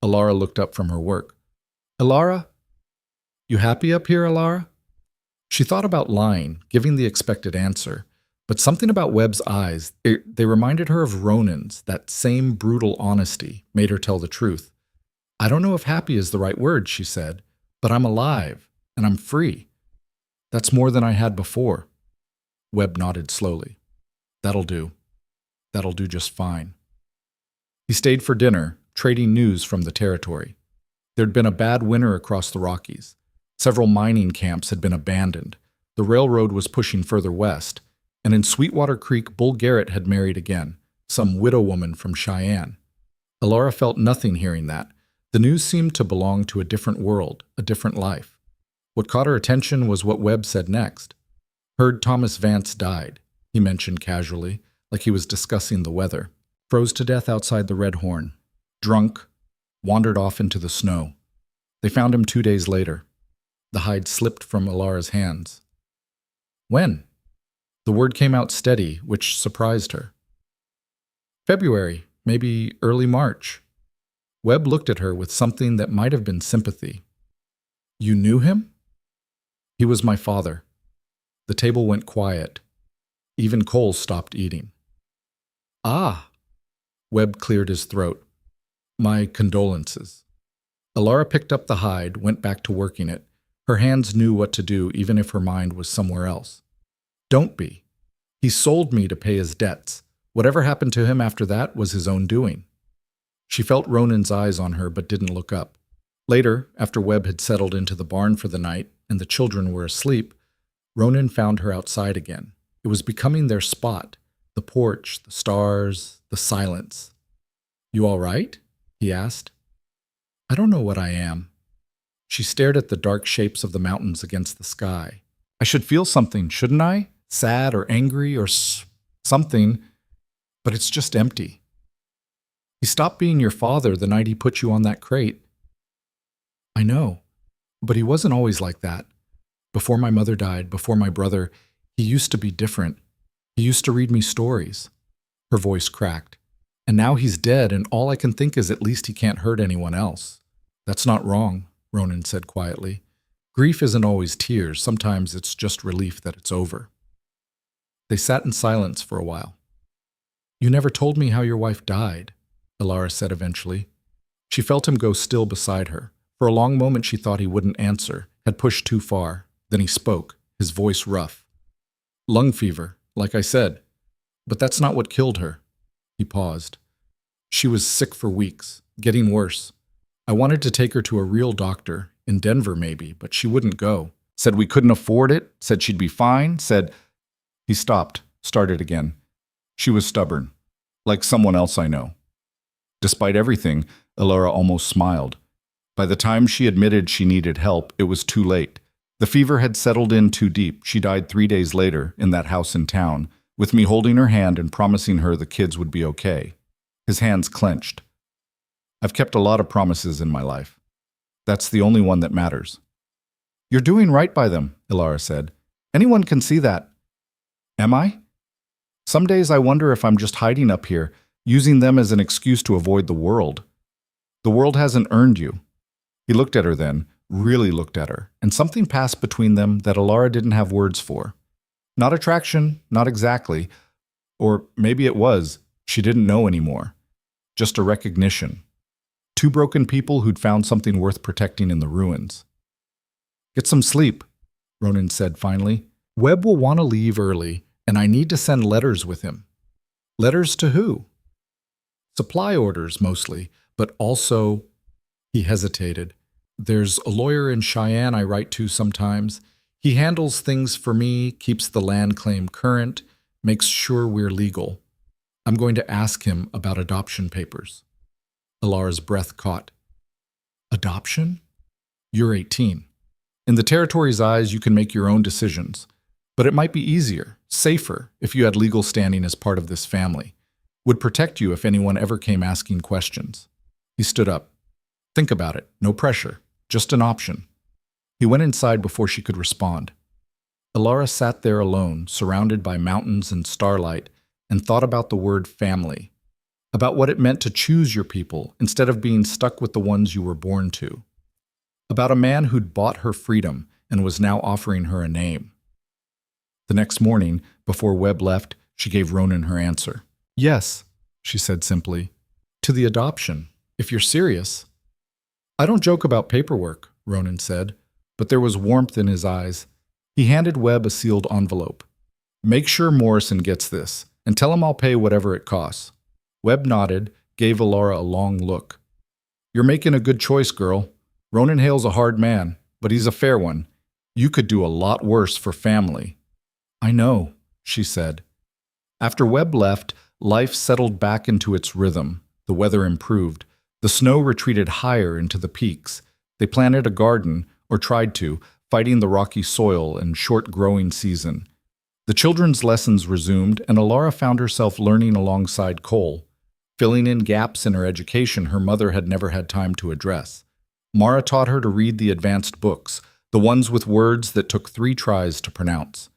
Alara looked up from her work. Alara? You happy up here, Alara? She thought about lying, giving the expected answer, but something about Webb's eyes, they reminded her of Ronan's, that same brutal honesty, made her tell the truth. I don't know if happy is the right word, she said, but I'm alive, and I'm free. That's more than I had before. Webb nodded slowly. That'll do. That'll do just fine. He stayed for dinner, trading news from the territory. There'd been a bad winter across the Rockies. Several mining camps had been abandoned. The railroad was pushing further west. And in Sweetwater Creek, Bull Garrett had married again, some widow woman from Cheyenne. Alara felt nothing hearing that. The news seemed to belong to a different world, a different life. What caught her attention was what Webb said next. Heard Thomas Vance died, he mentioned casually, like he was discussing the weather. Froze to death outside the Red Horn. Drunk, wandered off into the snow. They found him 2 days later. The hide slipped from Alara's hands. When? The word came out steady, which surprised her. February, maybe early March. Webb looked at her with something that might have been sympathy. You knew him? He was my father. The table went quiet. Even Cole stopped eating. Ah! Webb cleared his throat. My condolences. Alara picked up the hide, went back to working it. Her hands knew what to do even if her mind was somewhere else. Don't be. He sold me to pay his debts. Whatever happened to him after that was his own doing. She felt Ronan's eyes on her but didn't look up. Later, after Webb had settled into the barn for the night and the children were asleep, Ronan found her outside again. It was becoming their spot. The porch, the stars, the silence. You all right? He asked. I don't know what I am. She stared at the dark shapes of the mountains against the sky. I should feel something, shouldn't I? Sad or angry or something, but it's just empty. He stopped being your father the night he put you on that crate. I know. But he wasn't always like that. Before my mother died, before my brother, he used to be different. He used to read me stories. Her voice cracked. And now he's dead, and all I can think is at least he can't hurt anyone else. That's not wrong, Ronan said quietly. Grief isn't always tears. Sometimes it's just relief that it's over. They sat in silence for a while. You never told me how your wife died, Ilara said eventually. She felt him go still beside her. For a long moment she thought he wouldn't answer, had pushed too far. Then he spoke, his voice rough. Lung fever, like I said. But that's not what killed her. He paused. She was sick for weeks, getting worse. I wanted to take her to a real doctor, in Denver maybe, but she wouldn't go. Said we couldn't afford it, said she'd be fine, said... He stopped, started again. She was stubborn, like someone else I know. Despite everything, Ilara almost smiled. By the time she admitted she needed help, it was too late. The fever had settled in too deep. She died 3 days later, in that house in town, with me holding her hand and promising her the kids would be okay. His hands clenched. I've kept a lot of promises in my life. That's the only one that matters. You're doing right by them, Ilara said. Anyone can see that. Am I? Some days I wonder if I'm just hiding up here, using them as an excuse to avoid the world. The world hasn't earned you. He looked at her then, really looked at her, and something passed between them that Ilara didn't have words for. Not attraction, not exactly. Or maybe it was. She didn't know anymore. Just a recognition. Two broken people who'd found something worth protecting in the ruins. Get some sleep, Ronan said finally. Webb will want to leave early, and I need to send letters with him. Letters to who? Supply orders, mostly, but also... He hesitated. There's a lawyer in Cheyenne I write to sometimes. He handles things for me, keeps the land claim current, makes sure we're legal. I'm going to ask him about adoption papers. Ilara's breath caught. Adoption? You're 18. In the territory's eyes, you can make your own decisions. But it might be easier, safer, if you had legal standing as part of this family. Would protect you if anyone ever came asking questions. He stood up. Think about it. No pressure. Just an option. He went inside before she could respond. Ilara sat there alone, surrounded by mountains and starlight, and thought about the word family. About what it meant to choose your people instead of being stuck with the ones you were born to. About a man who'd bought her freedom and was now offering her a name. The next morning, before Webb left, she gave Ronan her answer. Yes, she said simply. To the adoption, if you're serious. I don't joke about paperwork, Ronan said, but there was warmth in his eyes. He handed Webb a sealed envelope. Make sure Morrison gets this, and tell him I'll pay whatever it costs. Webb nodded, gave Ilara a long look. You're making a good choice, girl. Ronan Hale's a hard man, but he's a fair one. You could do a lot worse for family. I know, she said. After Webb left, life settled back into its rhythm. The weather improved. The snow retreated higher into the peaks. They planted a garden, or tried to, fighting the rocky soil and short growing season. The children's lessons resumed, and Ilara found herself learning alongside Cole, filling in gaps in her education her mother had never had time to address. Mara taught her to read the advanced books, the ones with words that took 3 tries to pronounce.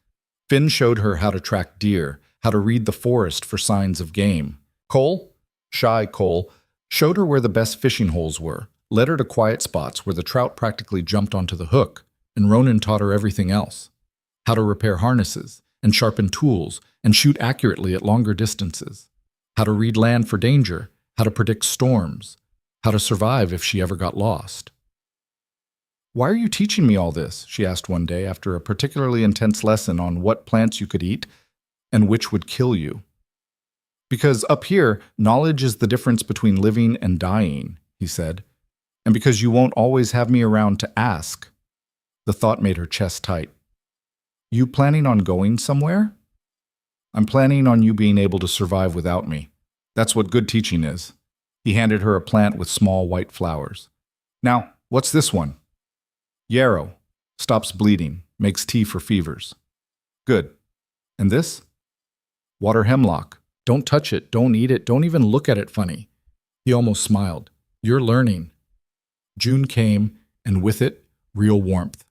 Finn showed her how to track deer, how to read the forest for signs of game. Cole, shy Cole, showed her where the best fishing holes were, led her to quiet spots where the trout practically jumped onto the hook, and Ronan taught her everything else. How to repair harnesses, and sharpen tools, and shoot accurately at longer distances. How to read land for danger, how to predict storms, how to survive if she ever got lost. Why are you teaching me all this? She asked one day after a particularly intense lesson on what plants you could eat and which would kill you. Because up here, knowledge is the difference between living and dying, he said. And because you won't always have me around to ask. The thought made her chest tight. You planning on going somewhere? I'm planning on you being able to survive without me. That's what good teaching is. He handed her a plant with small white flowers. Now, what's this one? Yarrow. Stops bleeding. Makes tea for fevers. Good. And this? Water hemlock. Don't touch it. Don't eat it. Don't even look at it funny. He almost smiled. You're learning. June came, and with it, real warmth.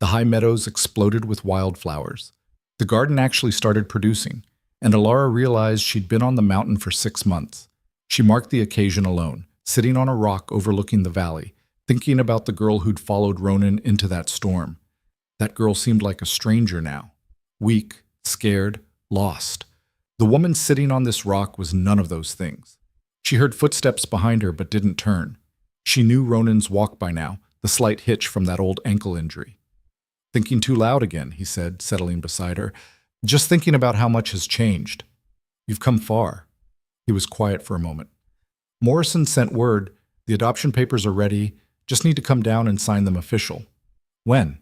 The high meadows exploded with wildflowers. The garden actually started producing, and Alara realized she'd been on the mountain for 6 months. She marked the occasion alone, sitting on a rock overlooking the valley, thinking about the girl who'd followed Ronan into that storm. That girl seemed like a stranger now, weak, scared, lost. The woman sitting on this rock was none of those things. She heard footsteps behind her but didn't turn. She knew Ronan's walk by now, the slight hitch from that old ankle injury. "Thinking too loud again," he said, settling beside her. "Just thinking about how much has changed. You've come far." He was quiet for a moment. "Morrison sent word. The adoption papers are ready. Just need to come down and sign them official." "When?"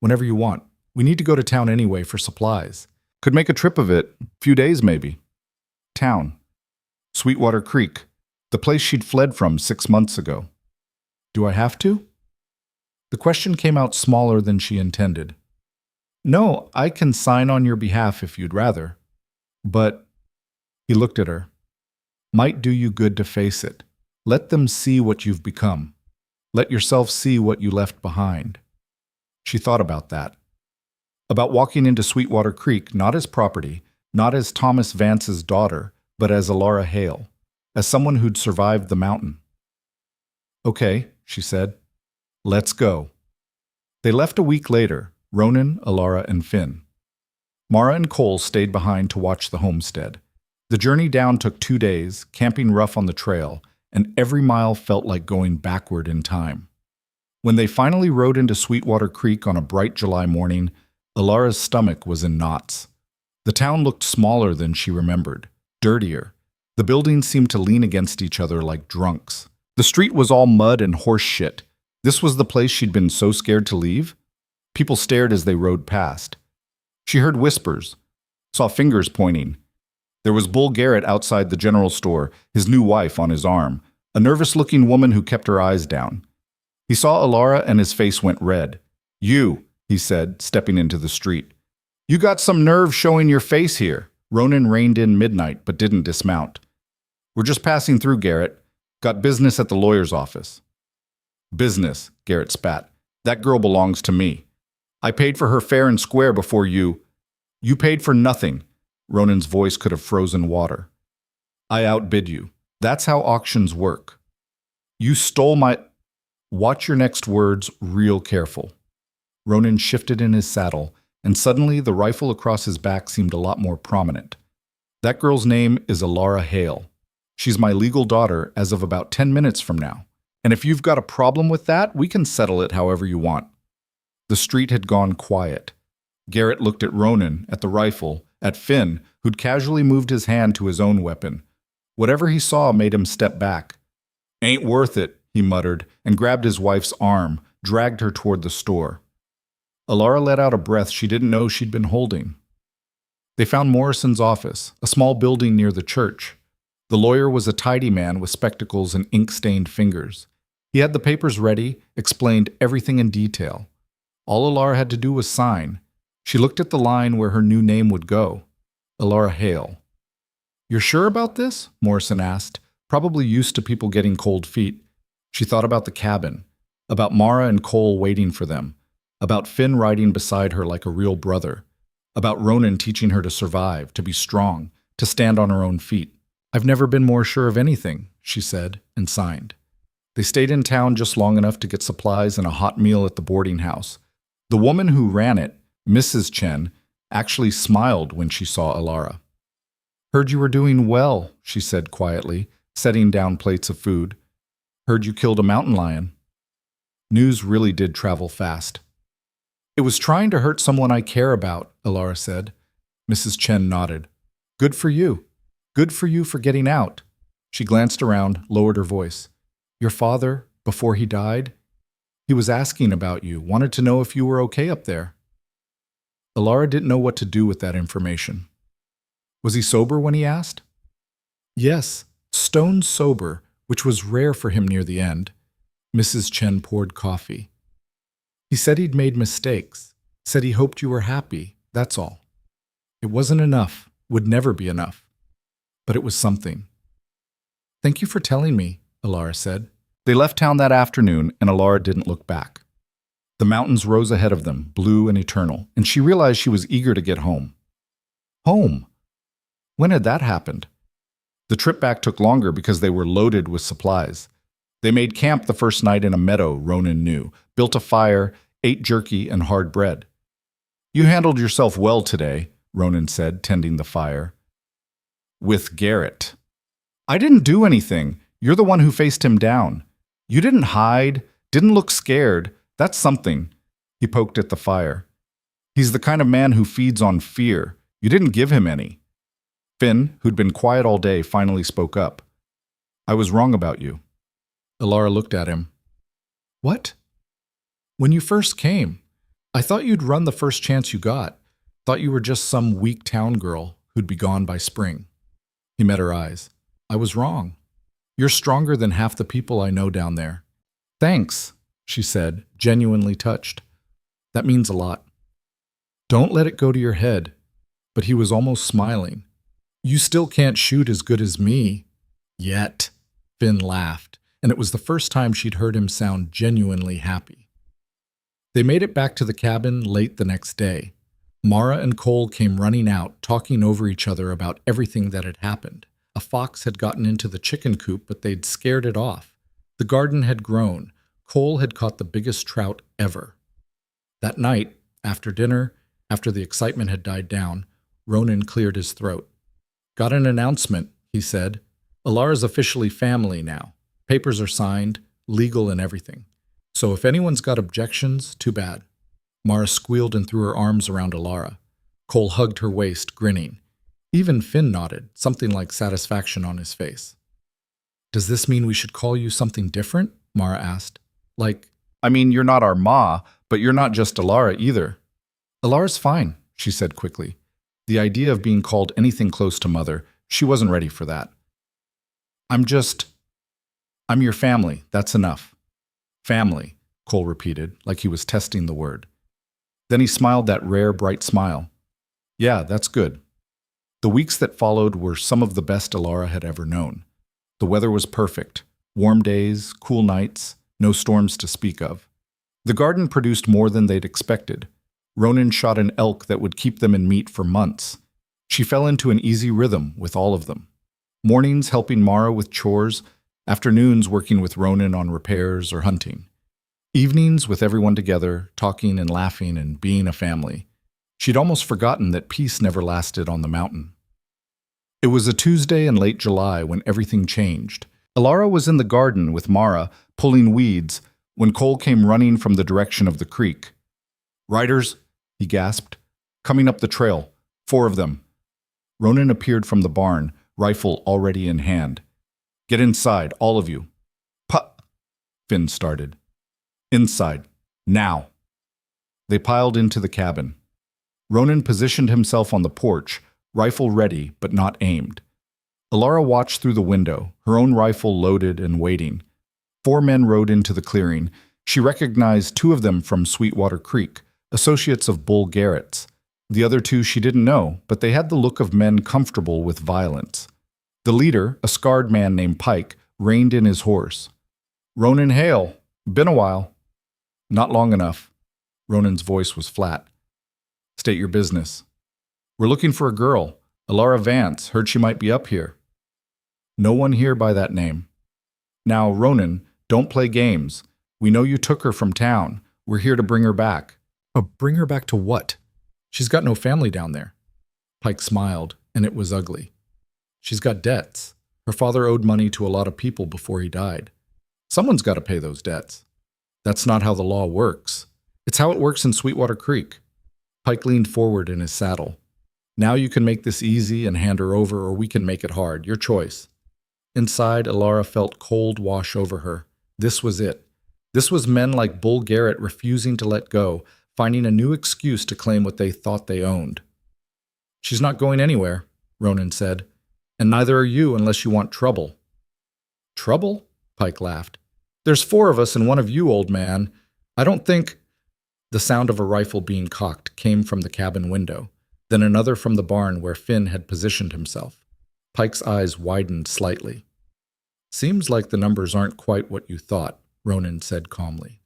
"Whenever you want. We need to go to town anyway for supplies." Could make a trip of it, few days maybe. Town. Sweetwater Creek, the place she'd fled from 6 months ago. "Do I have to?" The question came out smaller than she intended. "No, I can sign on your behalf if you'd rather. But," he looked at her, "might do you good to face it. Let them see what you've become. Let yourself see what you left behind." She thought about that. About walking into Sweetwater Creek not as property, not as Thomas Vance's daughter, but as Alara Hale, as someone who'd survived the mountain. "Okay," she said. "Let's go." They left a week later, Ronan, Alara, and Finn. Mara and Cole stayed behind to watch the homestead. The journey down took 2 days, camping rough on the trail, and every mile felt like going backward in time. When they finally rode into Sweetwater Creek on a bright July morning, Alara's stomach was in knots. The town looked smaller than she remembered, dirtier. The buildings seemed to lean against each other like drunks. The street was all mud and horse shit. This was the place she'd been so scared to leave? People stared as they rode past. She heard whispers, saw fingers pointing. There was Bull Garrett outside the general store, his new wife on his arm, a nervous-looking woman who kept her eyes down. He saw Alara and his face went red. "You," he said, stepping into the street. "You got some nerve showing your face here." Ronan reined in midnight but didn't dismount. "We're just passing through, Garrett. Got business at the lawyer's office." "Business," Garrett spat. "That girl belongs to me. I paid for her fair and square before you." "You paid for nothing." Ronan's voice could have frozen water. "I outbid you. That's how auctions work. You stole my—" "Watch your next words real careful." Ronan shifted in his saddle, and suddenly the rifle across his back seemed a lot more prominent. "That girl's name is Alara Hale. She's my legal daughter as of about 10 minutes from now. And if you've got a problem with that, we can settle it however you want." The street had gone quiet. Garrett looked at Ronan, at the rifle, at Finn, who'd casually moved his hand to his own weapon. Whatever he saw made him step back. "Ain't worth it," he muttered, and grabbed his wife's arm, dragged her toward the store. Alara let out a breath she didn't know she'd been holding. They found Morrison's office, a small building near the church. The lawyer was a tidy man with spectacles and ink-stained fingers. He had the papers ready, explained everything in detail. All Alara had to do was sign. She looked at the line where her new name would go. Alara Hale. "You're sure about this?" Morrison asked, probably used to people getting cold feet. She thought about the cabin, about Mara and Cole waiting for them, about Finn riding beside her like a real brother, about Ronan teaching her to survive, to be strong, to stand on her own feet. "I've never been more sure of anything," she said, and signed. They stayed in town just long enough to get supplies and a hot meal at the boarding house. The woman who ran it, Mrs. Chen, actually smiled when she saw Alara. "Heard you were doing well," she said quietly, setting down plates of food. "Heard you killed a mountain lion." News really did travel fast. "It was trying to hurt someone I care about," Alara said. Mrs. Chen nodded. "Good for you. Good for you for getting out." She glanced around, lowered her voice. "Your father, before he died, he was asking about you, wanted to know if you were okay up there." Alara didn't know what to do with that information. "Was he sober when he asked?" "Yes, stone sober, which was rare for him near the end." Mrs. Chen poured coffee. "He said he'd made mistakes, said he hoped you were happy, that's all. It wasn't enough, would never be enough. But it was something." "Thank you for telling me," Alara said. They left town that afternoon, and Alara didn't look back. The mountains rose ahead of them, blue and eternal, and she realized she was eager to get home. Home! When had that happened? The trip back took longer because they were loaded with supplies. They made camp the first night in a meadow Ronan knew, built a fire, ate jerky and hard bread. "You handled yourself well today," Ronan said, tending the fire. "With Garrett." "I didn't do anything. You're the one who faced him down. You didn't hide, didn't look scared. That's something." He poked at the fire. "He's the kind of man who feeds on fear. You didn't give him any." Finn, who'd been quiet all day, finally spoke up. "I was wrong about you." Alara looked at him. "What?" "When you first came, I thought you'd run the first chance you got. Thought you were just some weak town girl who'd be gone by spring." He met her eyes. "I was wrong. You're stronger than half the people I know down there." "Thanks," she said, genuinely touched. "That means a lot." "Don't let it go to your head." But he was almost smiling. "You still can't shoot as good as me. Yet." Finn laughed, and it was the first time she'd heard him sound genuinely happy. They made it back to the cabin late the next day. Mara and Cole came running out, talking over each other about everything that had happened. A fox had gotten into the chicken coop, but they'd scared it off. The garden had grown. Cole had caught the biggest trout ever. That night, after dinner, after the excitement had died down, Ronan cleared his throat. "Got an announcement," he said. "Alara's officially family now. Papers are signed, legal and everything. So if anyone's got objections, too bad." Mara squealed and threw her arms around Alara. Cole hugged her waist, grinning. Even Finn nodded, something like satisfaction on his face. "Does this mean we should call you something different?" Mara asked. "Like, I mean, you're not our ma, but you're not just Alara either." "Alara's fine," she said quickly. The idea of being called anything close to mother, she wasn't ready for that. I'm your family, that's enough." "Family," Cole repeated, like he was testing the word. Then he smiled that rare, bright smile. "Yeah, that's good." The weeks that followed were some of the best Alara had ever known. The weather was perfect. Warm days, cool nights, no storms to speak of. The garden produced more than they'd expected. Ronan shot an elk that would keep them in meat for months. She fell into an easy rhythm with all of them. Mornings helping Mara with chores, afternoons working with Ronan on repairs or hunting. Evenings with everyone together, talking and laughing and being a family. She'd almost forgotten that peace never lasted on the mountain. It was a Tuesday in late July when everything changed. Alara was in the garden with Mara, pulling weeds, when Cole came running from the direction of the creek. "Riders," he gasped. "Coming up the trail. 4 of them." Ronan appeared from the barn, rifle already in hand. "Get inside, all of you." "Puh," Finn started. "Inside. Now." They piled into the cabin. Ronan positioned himself on the porch, rifle ready but not aimed. Alara watched through the window, her own rifle loaded and waiting. 4 men rode into the clearing. She recognized 2 of them from Sweetwater Creek, associates of Bull Garrett's. The other 2 she didn't know, but they had the look of men comfortable with violence. The leader, a scarred man named Pike, reined in his horse. "Ronan Hale. Been a while." "Not long enough." Ronan's voice was flat. "State your business." "We're looking for a girl. Alara Vance. Heard she might be up here." "No one here by that name." "Now, Ronan, don't play games. We know you took her from town. We're here to bring her back." Bring her back to what? She's got no family down there." Pike smiled, and it was ugly. "She's got debts. Her father owed money to a lot of people before he died. Someone's got to pay those debts. That's not how the law works. It's how it works in Sweetwater Creek." Pike leaned forward in his saddle. "Now you can make this easy and hand her over, or we can make it hard. Your choice." Inside, Alara felt cold wash over her. This was it. This was men like Bull Garrett refusing to let go, finding a new excuse to claim what they thought they owned. "She's not going anywhere," Ronan said. "And neither are you unless you want trouble." "Trouble?" Pike laughed. "There's 4 of us and 1 of you, old man. I don't think—" The sound of a rifle being cocked came from the cabin window, then another from the barn where Finn had positioned himself. Pike's eyes widened slightly. "Seems like the numbers aren't quite what you thought," Ronan said calmly.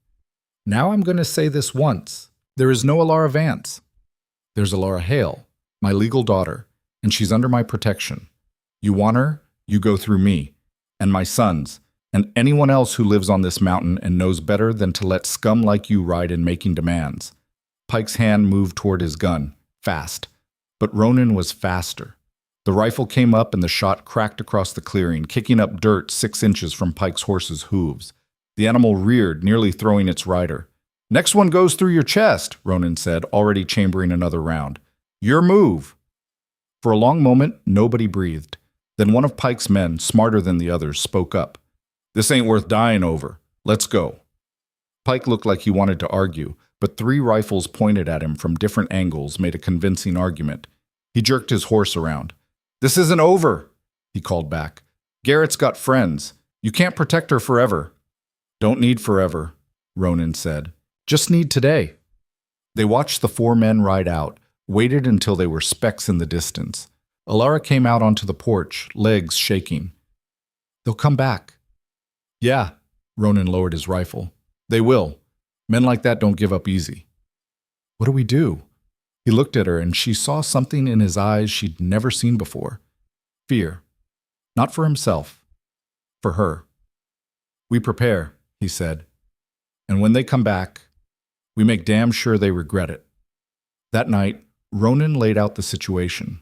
Now I'm going to say this once. There is no Alara Vance. There's Alara Hale, my legal daughter, and she's under my protection. You want her, you go through me, and my sons, and anyone else who lives on this mountain and knows better than to let scum like you ride in making demands. Pike's hand moved toward his gun, fast. But Ronan was faster. The rifle came up and the shot cracked across the clearing, kicking up dirt 6 inches from Pike's horse's hooves. The animal reared, nearly throwing its rider. "Next one goes through your chest," Ronan said, already chambering another round. "Your move." For a long moment, nobody breathed. Then one of Pike's men, smarter than the others, spoke up. "This ain't worth dying over. Let's go." Pike looked like he wanted to argue, but 3 rifles pointed at him from different angles made a convincing argument. He jerked his horse around. "This isn't over," he called back. "Garrett's got friends. You can't protect her forever." "Don't need forever," Ronan said. "Just need today." They watched the 4 men ride out, waited until they were specks in the distance. Alara came out onto the porch, legs shaking. "They'll come back." "Yeah," Ronan lowered his rifle. "They will. Men like that don't give up easy." "What do we do?" He looked at her, and she saw something in his eyes she'd never seen before. Fear. Not for himself. For her. "We prepare," he said. "And when they come back, we make damn sure they regret it." That night, Ronan laid out the situation.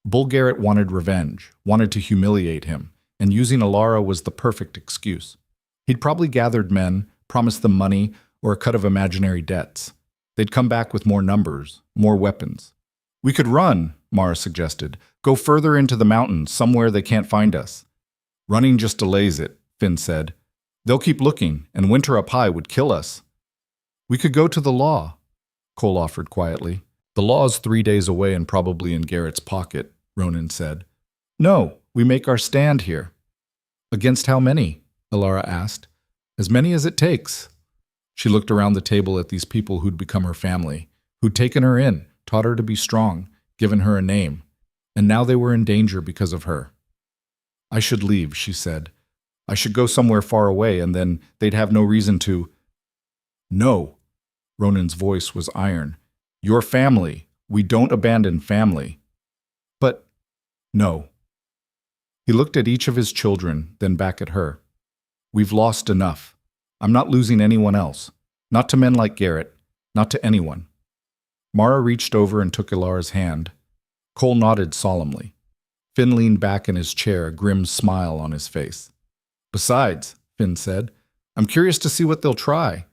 Bull Garrett wanted revenge, wanted to humiliate him, and using Alara was the perfect excuse. He'd probably gathered men, promised them money, or a cut of imaginary debts. They'd come back with more numbers, more weapons. "We could run," Mara suggested. "Go further into the mountains, somewhere they can't find us." "Running just delays it," Finn said. "They'll keep looking, and winter up high would kill us." "We could go to the law," Cole offered quietly. "The law's 3 days away and probably in Garrett's pocket," Ronan said. "No, we make our stand here." "Against how many?" Alara asked. "As many as it takes." She looked around the table at these people who'd become her family, who'd taken her in, taught her to be strong, given her a name, and now they were in danger because of her. "I should leave," she said. "I should go somewhere far away, and then they'd have no reason to—" "No," Ronan's voice was iron. "Your family. We don't abandon family." "But—" "No." He looked at each of his children, then back at her. "We've lost enough. I'm not losing anyone else. Not to men like Garrett. Not to anyone." Mara reached over and took Ilara's hand. Cole nodded solemnly. Finn leaned back in his chair, a grim smile on his face. "Besides," Finn said, "I'm curious to see what they'll try.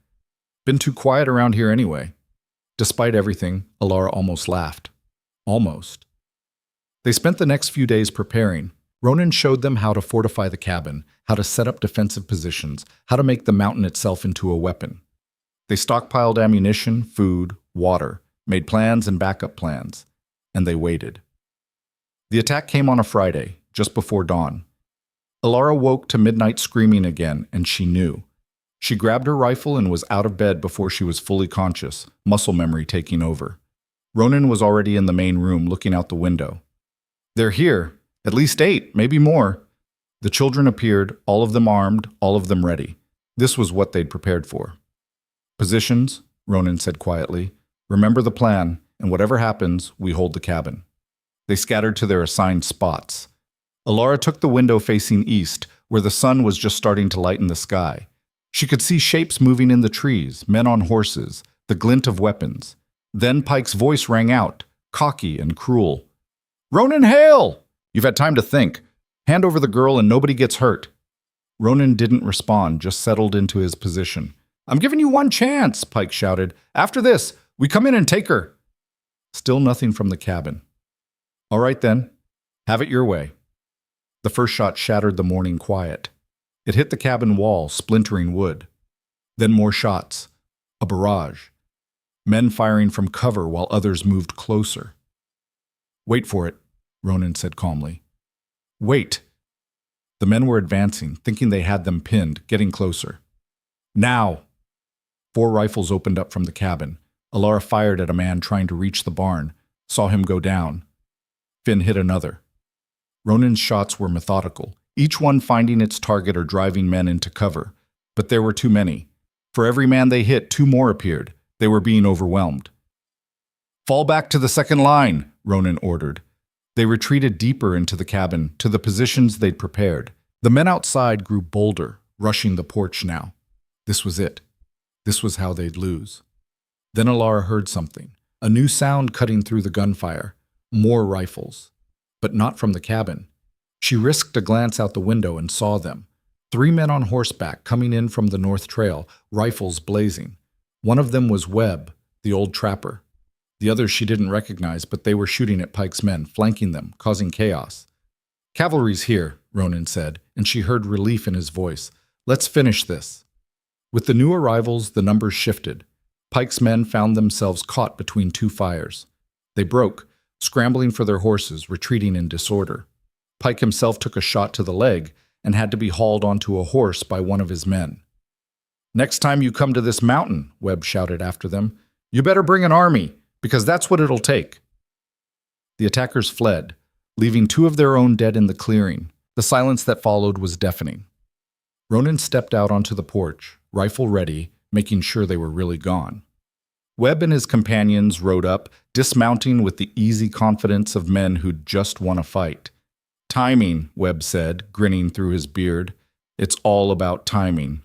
Been too quiet around here anyway." Despite everything, Alara almost laughed. Almost. They spent the next few days preparing. Ronan showed them how to fortify the cabin, how to set up defensive positions, how to make the mountain itself into a weapon. They stockpiled ammunition, food, water, made plans and backup plans, and they waited. The attack came on a Friday, just before dawn. Alara woke to midnight screaming again, and she knew. She grabbed her rifle and was out of bed before she was fully conscious, muscle memory taking over. Ronan was already in the main room, looking out the window. "They're here. At least 8, maybe more." The children appeared, all of them armed, all of them ready. This was what they'd prepared for. "Positions," Ronan said quietly. "Remember the plan, and whatever happens, we hold the cabin." They scattered to their assigned spots. Alara took the window facing east, where the sun was just starting to lighten the sky. She could see shapes moving in the trees, men on horses, the glint of weapons. Then Pike's voice rang out, cocky and cruel. "Ronan Hale! You've had time to think. Hand over the girl and nobody gets hurt." Ronan didn't respond, just settled into his position. "I'm giving you one chance," Pike shouted. "After this, we come in and take her." Still nothing from the cabin. "All right then, have it your way." The first shot shattered the morning quiet. It hit the cabin wall, splintering wood. Then more shots. A barrage. Men firing from cover while others moved closer. "Wait for it," Ronan said calmly. "Wait." The men were advancing, thinking they had them pinned, getting closer. "Now!" 4 rifles opened up from the cabin. Alara fired at a man trying to reach the barn, saw him go down. Finn hit another. Ronan's shots were methodical, each one finding its target or driving men into cover. But there were too many. For every man they hit, 2 more appeared. They were being overwhelmed. "Fall back to the second line," Ronan ordered. They retreated deeper into the cabin, to the positions they'd prepared. The men outside grew bolder, rushing the porch now. This was it. This was how they'd lose. Then Alara heard something, a new sound cutting through the gunfire. More rifles. But not from the cabin. She risked a glance out the window and saw them. 3 men on horseback coming in from the north trail, rifles blazing. One of them was Webb, the old trapper. The others she didn't recognize, but they were shooting at Pike's men, flanking them, causing chaos. "Cavalry's here," Ronan said, and she heard relief in his voice. "Let's finish this." With the new arrivals, the numbers shifted. Pike's men found themselves caught between 2 fires. They broke, scrambling for their horses, retreating in disorder. Pike himself took a shot to the leg and had to be hauled onto a horse by one of his men. "Next time you come to this mountain," Webb shouted after them, "you better bring an army, because that's what it'll take." The attackers fled, leaving 2 of their own dead in the clearing. The silence that followed was deafening. Ronan stepped out onto the porch, rifle ready, making sure they were really gone. Webb and his companions rode up, dismounting with the easy confidence of men who'd just won a fight. "Timing," Webb said, grinning through his beard. "It's all about timing."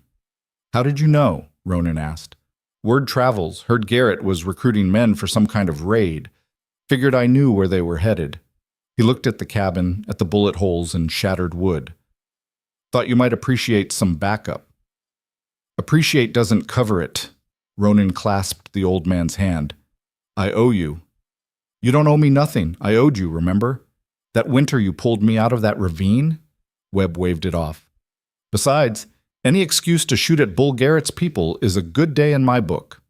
"How did you know?" Ronan asked. "Word travels. Heard Garrett was recruiting men for some kind of raid. Figured I knew where they were headed." He looked at the cabin, at the bullet holes and shattered wood. "Thought you might appreciate some backup." "Appreciate doesn't cover it." Ronan clasped the old man's hand. "I owe you." "You don't owe me nothing. I owed you, remember? That winter you pulled me out of that ravine?" Webb waved it off. "Besides, any excuse to shoot at Bull Garrett's people is a good day in my book."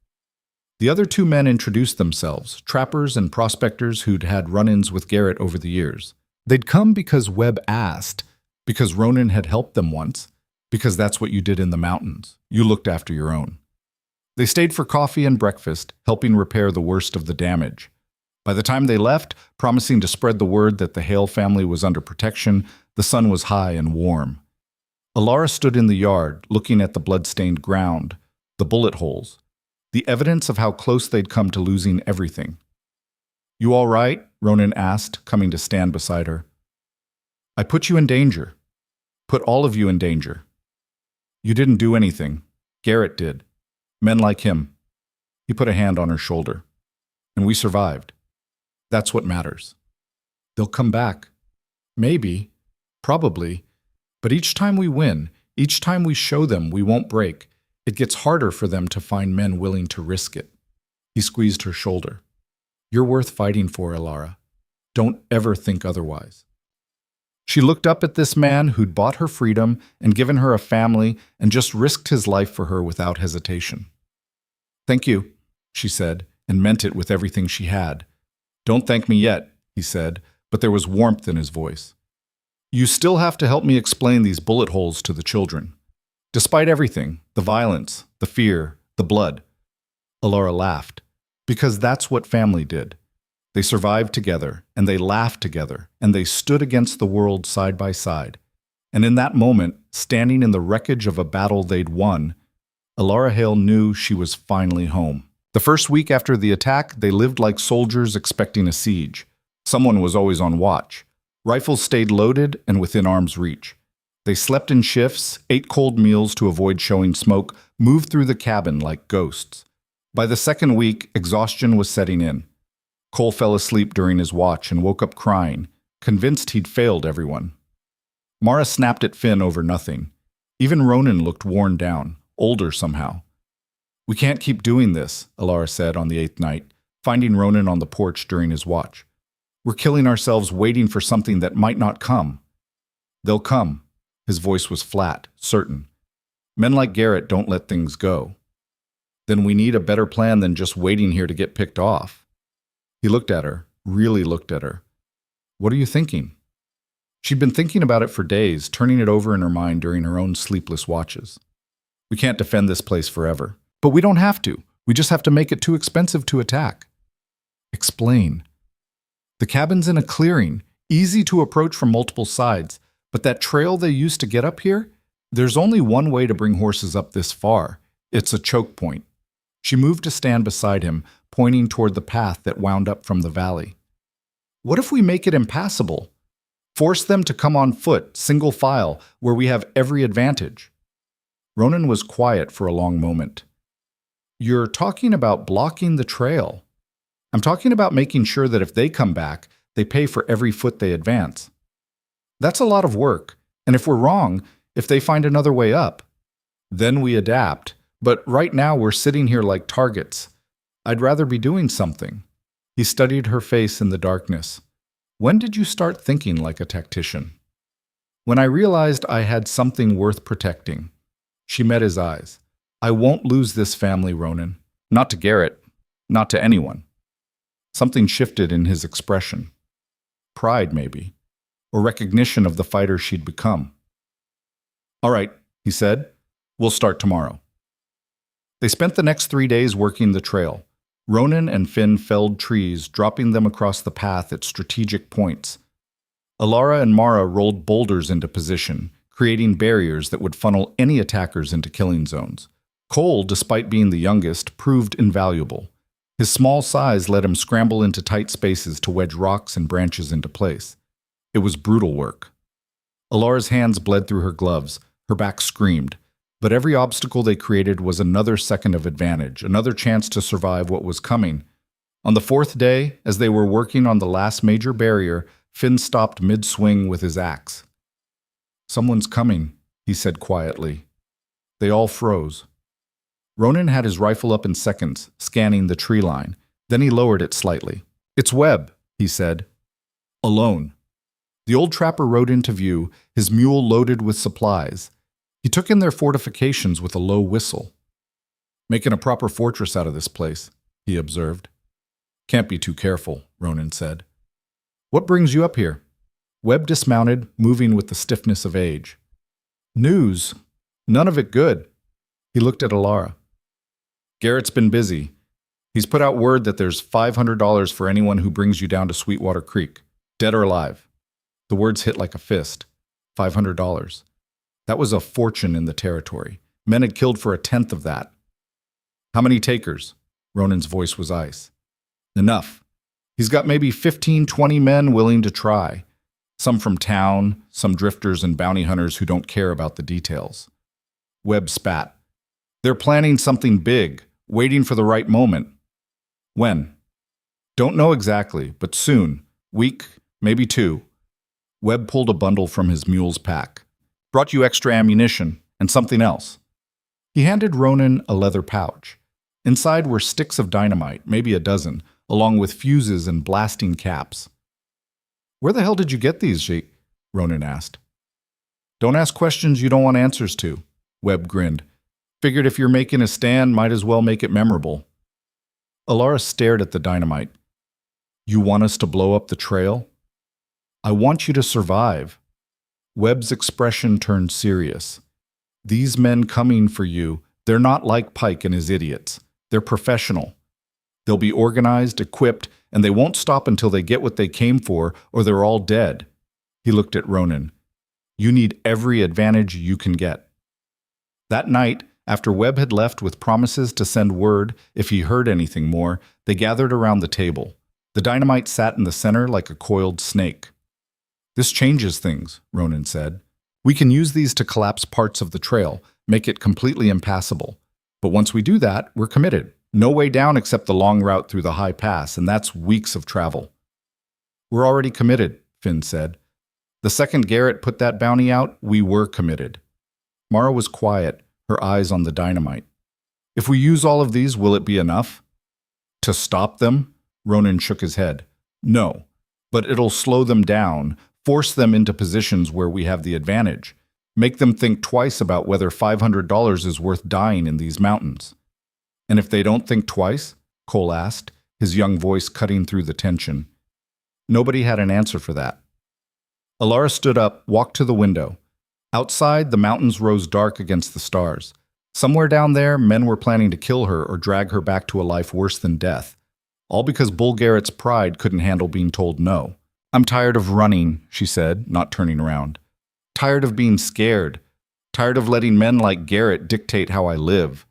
The other 2 men introduced themselves, trappers and prospectors who'd had run-ins with Garrett over the years. They'd come because Webb asked, because Ronan had helped them once, because that's what you did in the mountains. You looked after your own. They stayed for coffee and breakfast, helping repair the worst of the damage. By the time they left, promising to spread the word that the Hale family was under protection, the sun was high and warm. Alara stood in the yard, looking at the blood-stained ground, the bullet holes, the evidence of how close they'd come to losing everything. "You all right?" Ronan asked, coming to stand beside her. "I put you in danger. Put all of you in danger. You didn't do anything. Garrett did. Men like him." He put a hand on her shoulder. "And we survived. That's what matters. They'll come back. Maybe. Probably. But each time we win, each time we show them we won't break, it gets harder for them to find men willing to risk it." He squeezed her shoulder. "You're worth fighting for, Alara. Don't ever think otherwise." She looked up at this man who'd bought her freedom and given her a family and just risked his life for her without hesitation. "Thank you," she said, and meant it with everything she had. "Don't thank me yet," he said, but there was warmth in his voice. "You still have to help me explain these bullet holes to the children. Despite everything, the violence, the fear, the blood." Alara laughed, because that's what family did. They survived together, and they laughed together, and they stood against the world side by side. And in that moment, standing in the wreckage of a battle they'd won, Alara Hale knew she was finally home. The first week after the attack, they lived like soldiers expecting a siege. Someone was always on watch. Rifles stayed loaded and within arm's reach. They slept in shifts, ate cold meals to avoid showing smoke, moved through the cabin like ghosts. By the second week, exhaustion was setting in. Cole fell asleep during his watch and woke up crying, convinced he'd failed everyone. Mara snapped at Finn over nothing. Even Ronan looked worn down, older somehow. "We can't keep doing this," Alara said on the 8th night, finding Ronan on the porch during his watch. "We're killing ourselves waiting for something that might not come." "They'll come." His voice was flat, certain. "Men like Garrett don't let things go." "Then we need a better plan than just waiting here to get picked off." He looked at her, really looked at her. "What are you thinking?" She'd been thinking about it for days, turning it over in her mind during her own sleepless watches. "We can't defend this place forever. But we don't have to. We just have to make it too expensive to attack." "Explain." "The cabin's in a clearing, easy to approach from multiple sides, but that trail they used to get up here, there's only one way to bring horses up this far. It's a choke point. She moved to stand beside him, pointing toward the path that wound up from the valley. What if we make it impassable? Force them to come on foot, single file, where we have every advantage. Ronan was quiet for a long moment. You're talking about blocking the trail. I'm talking about making sure that if they come back, they pay for every foot they advance. That's a lot of work, and if we're wrong, if they find another way up, then we adapt. But right now we're sitting here like targets. I'd rather be doing something. He studied her face in the darkness. When did you start thinking like a tactician? When I realized I had something worth protecting. She met his eyes. I won't lose this family, Ronan. Not to Garrett. Not to anyone. Something shifted in his expression. Pride, maybe. Or recognition of the fighter she'd become. All right, he said. We'll start tomorrow. They spent the next 3 days working the trail. Ronan and Finn felled trees, dropping them across the path at strategic points. Alara and Mara rolled boulders into position, creating barriers that would funnel any attackers into killing zones. Cole, despite being the youngest, proved invaluable. His small size let him scramble into tight spaces to wedge rocks and branches into place. It was brutal work. Alara's hands bled through her gloves, her back screamed. But every obstacle they created was another second of advantage, another chance to survive what was coming. On the 4th day, as they were working on the last major barrier, Finn stopped mid-swing with his axe. Someone's coming, he said quietly. They all froze. Ronan had his rifle up in seconds, scanning the tree line. Then he lowered it slightly. It's Webb, he said. Alone. The old trapper rode into view, his mule loaded with supplies. He took in their fortifications with a low whistle. Making a proper fortress out of this place, he observed. Can't be too careful, Ronan said. What brings you up here? Webb dismounted, moving with the stiffness of age. News. None of it good. He looked at Alara. Garrett's been busy. He's put out word that there's $500 for anyone who brings you down to Sweetwater Creek, dead or alive. The words hit like a fist. $500. That was a fortune in the territory. Men had killed for 1/10 of that. How many takers? Ronan's voice was ice. Enough. He's got maybe 15, 20 men willing to try. Some from town, some drifters and bounty hunters who don't care about the details. Webb spat. They're planning something big, waiting for the right moment. When? Don't know exactly, but soon. Week, maybe 2. Webb pulled a bundle from his mule's pack. Brought you extra ammunition and something else. He handed Ronan a leather pouch. Inside were sticks of dynamite, maybe a dozen, along with fuses and blasting caps. Where the hell did you get these, Sheik? Ronan asked. Don't ask questions you don't want answers to, Webb grinned. Figured if you're making a stand, might as well make it memorable. Alara stared at the dynamite. You want us to blow up the trail? I want you to survive. Webb's expression turned serious. These men coming for you, they're not like Pike and his idiots. They're professional. They'll be organized, equipped, and they won't stop until they get what they came for, or they're all dead. He looked at Ronan. You need every advantage you can get. That night, after Webb had left with promises to send word if he heard anything more, they gathered around the table. The dynamite sat in the center like a coiled snake. This changes things, Ronan said. We can use these to collapse parts of the trail, make it completely impassable. But once we do that, we're committed. No way down except the long route through the high pass, and that's weeks of travel. We're already committed, Finn said. The second Garrett put that bounty out, we were committed. Mara was quiet, her eyes on the dynamite. If we use all of these, will it be enough? To stop them? Ronan shook his head. No, but it'll slow them down, force them into positions where we have the advantage, make them think twice about whether $500 is worth dying in these mountains. And if they don't think twice? Cole asked, his young voice cutting through the tension. Nobody had an answer for that. Alara stood up, walked to the window. Outside, the mountains rose dark against the stars. Somewhere down there, men were planning to kill her or drag her back to a life worse than death. All because Bull Garrett's pride couldn't handle being told no. I'm tired of running, she said, not turning around. Tired of being scared. Tired of letting men like Garrett dictate how I live.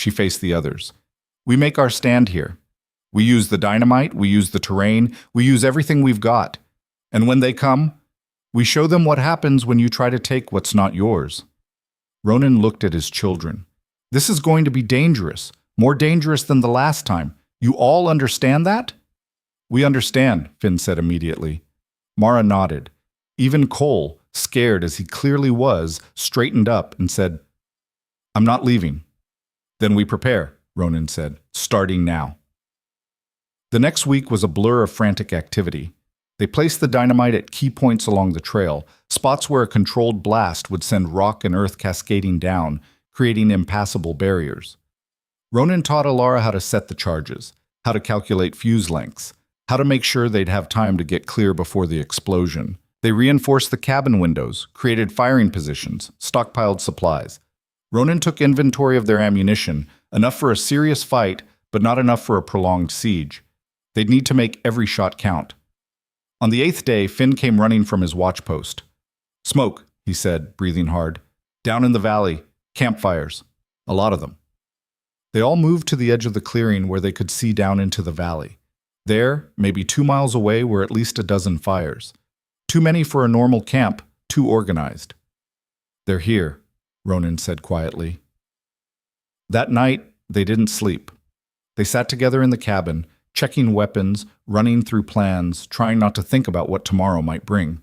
She faced the others. We make our stand here. We use the dynamite, we use the terrain, we use everything we've got. And when they come, we show them what happens when you try to take what's not yours. Ronan looked at his children. This is going to be dangerous, more dangerous than the last time. You all understand that? We understand, Finn said immediately. Mara nodded. Even Cole, scared as he clearly was, straightened up and said, I'm not leaving. Then we prepare, Ronan said, starting now. The next week was a blur of frantic activity. They placed the dynamite at key points along the trail, spots where a controlled blast would send rock and earth cascading down, creating impassable barriers. Ronan taught Alara how to set the charges, how to calculate fuse lengths, how to make sure they'd have time to get clear before the explosion. They reinforced the cabin windows, created firing positions, stockpiled supplies. Ronan took inventory of their ammunition, enough for a serious fight, but not enough for a prolonged siege. They'd need to make every shot count. On the 8th day, Finn came running from his watch post. Smoke, he said, breathing hard. Down in the valley, campfires. A lot of them. They all moved to the edge of the clearing where they could see down into the valley. There, maybe 2 miles away, were at least a dozen fires. Too many for a normal camp, too organized. They're here, Ronan said quietly. That night, they didn't sleep. They sat together in the cabin, checking weapons, running through plans, trying not to think about what tomorrow might bring.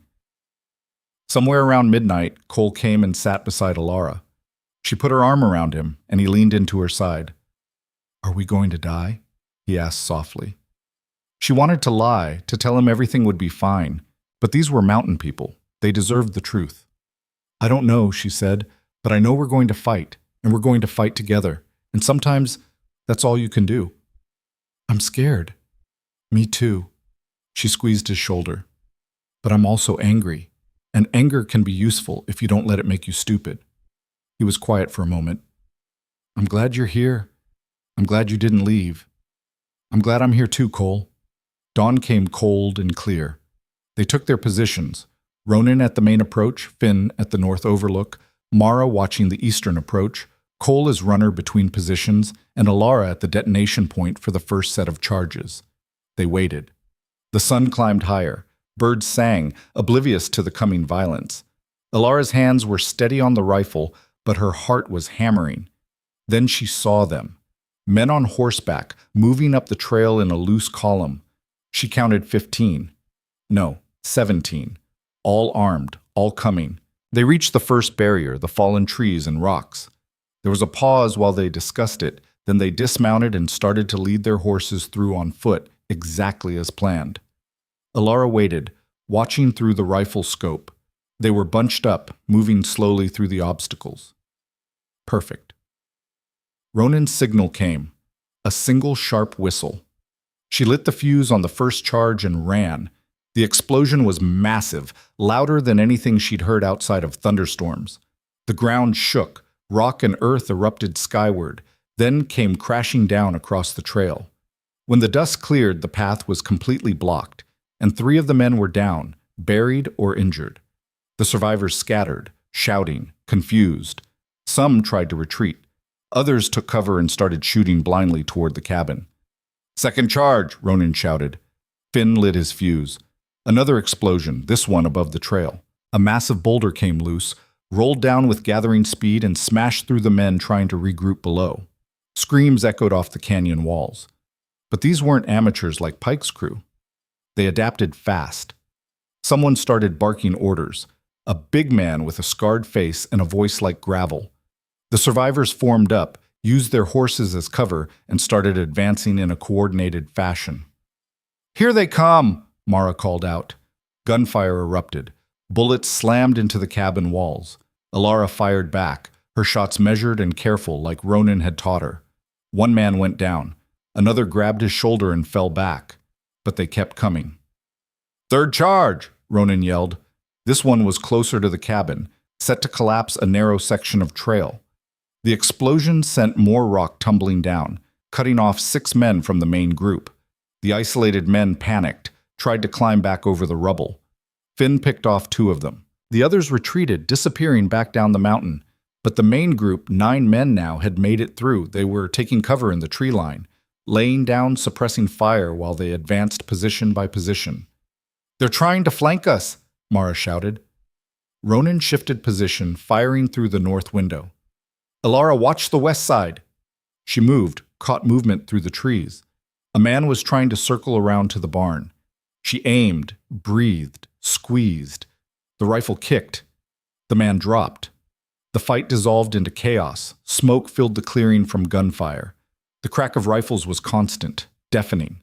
Somewhere around midnight, Cole came and sat beside Alara. She put her arm around him, and he leaned into her side. Are we going to die? He asked softly. She wanted to lie, to tell him everything would be fine, but these were mountain people. They deserved the truth. I don't know, she said, but I know we're going to fight, and we're going to fight together, and sometimes that's all you can do. I'm scared. Me too. She squeezed his shoulder. But I'm also angry, and anger can be useful if you don't let it make you stupid. He was quiet for a moment. I'm glad you're here. I'm glad you didn't leave. I'm glad I'm here too, Cole. Dawn came cold and clear. They took their positions, Ronan at the main approach, Finn at the north overlook, Mara watching the eastern approach, Cole as runner between positions, and Alara at the detonation point for the first set of charges. They waited. The sun climbed higher. Birds sang, oblivious to the coming violence. Alara's hands were steady on the rifle, but her heart was hammering. Then she saw them. Men on horseback, moving up the trail in a loose column. She counted 15. No, 17. All armed, all coming. They reached the first barrier, the fallen trees and rocks. There was a pause while they discussed it, then they dismounted and started to lead their horses through on foot, exactly as planned. Alara waited, watching through the rifle scope. They were bunched up, moving slowly through the obstacles. Perfect. Ronan's signal came, a single sharp whistle. She lit the fuse on the first charge and ran. The explosion was massive, louder than anything she'd heard outside of thunderstorms. The ground shook, rock and earth erupted skyward, then came crashing down across the trail. When the dust cleared, the path was completely blocked, and 3 of the men were down, buried or injured. The survivors scattered, shouting, confused. Some tried to retreat. Others took cover and started shooting blindly toward the cabin. Second charge, Ronan shouted. Finn lit his fuse. Another explosion, this one above the trail. A massive boulder came loose, rolled down with gathering speed and smashed through the men trying to regroup below. Screams echoed off the canyon walls. But these weren't amateurs like Pike's crew. They adapted fast. Someone started barking orders, a big man with a scarred face and a voice like gravel. The survivors formed up, used their horses as cover, and started advancing in a coordinated fashion. Here they come, Mara called out. Gunfire erupted. Bullets slammed into the cabin walls. Alara fired back, her shots measured and careful like Ronan had taught her. One man went down. Another grabbed his shoulder and fell back. But they kept coming. Third charge, Ronan yelled. This one was closer to the cabin, set to collapse a narrow section of trail. The explosion sent more rock tumbling down, cutting off 6 men from the main group. The isolated men panicked, tried to climb back over the rubble. Finn picked off 2 of them. The others retreated, disappearing back down the mountain. But the main group, 9 men now, had made it through. They were taking cover in the tree line, laying down, suppressing fire while they advanced position by position. "They're trying to flank us," Mara shouted. Ronan shifted position, firing through the north window. "Alara, watch the west side." She moved, caught movement through the trees. A man was trying to circle around to the barn. She aimed, breathed, squeezed. The rifle kicked. The man dropped. The fight dissolved into chaos. Smoke filled the clearing from gunfire. The crack of rifles was constant, deafening.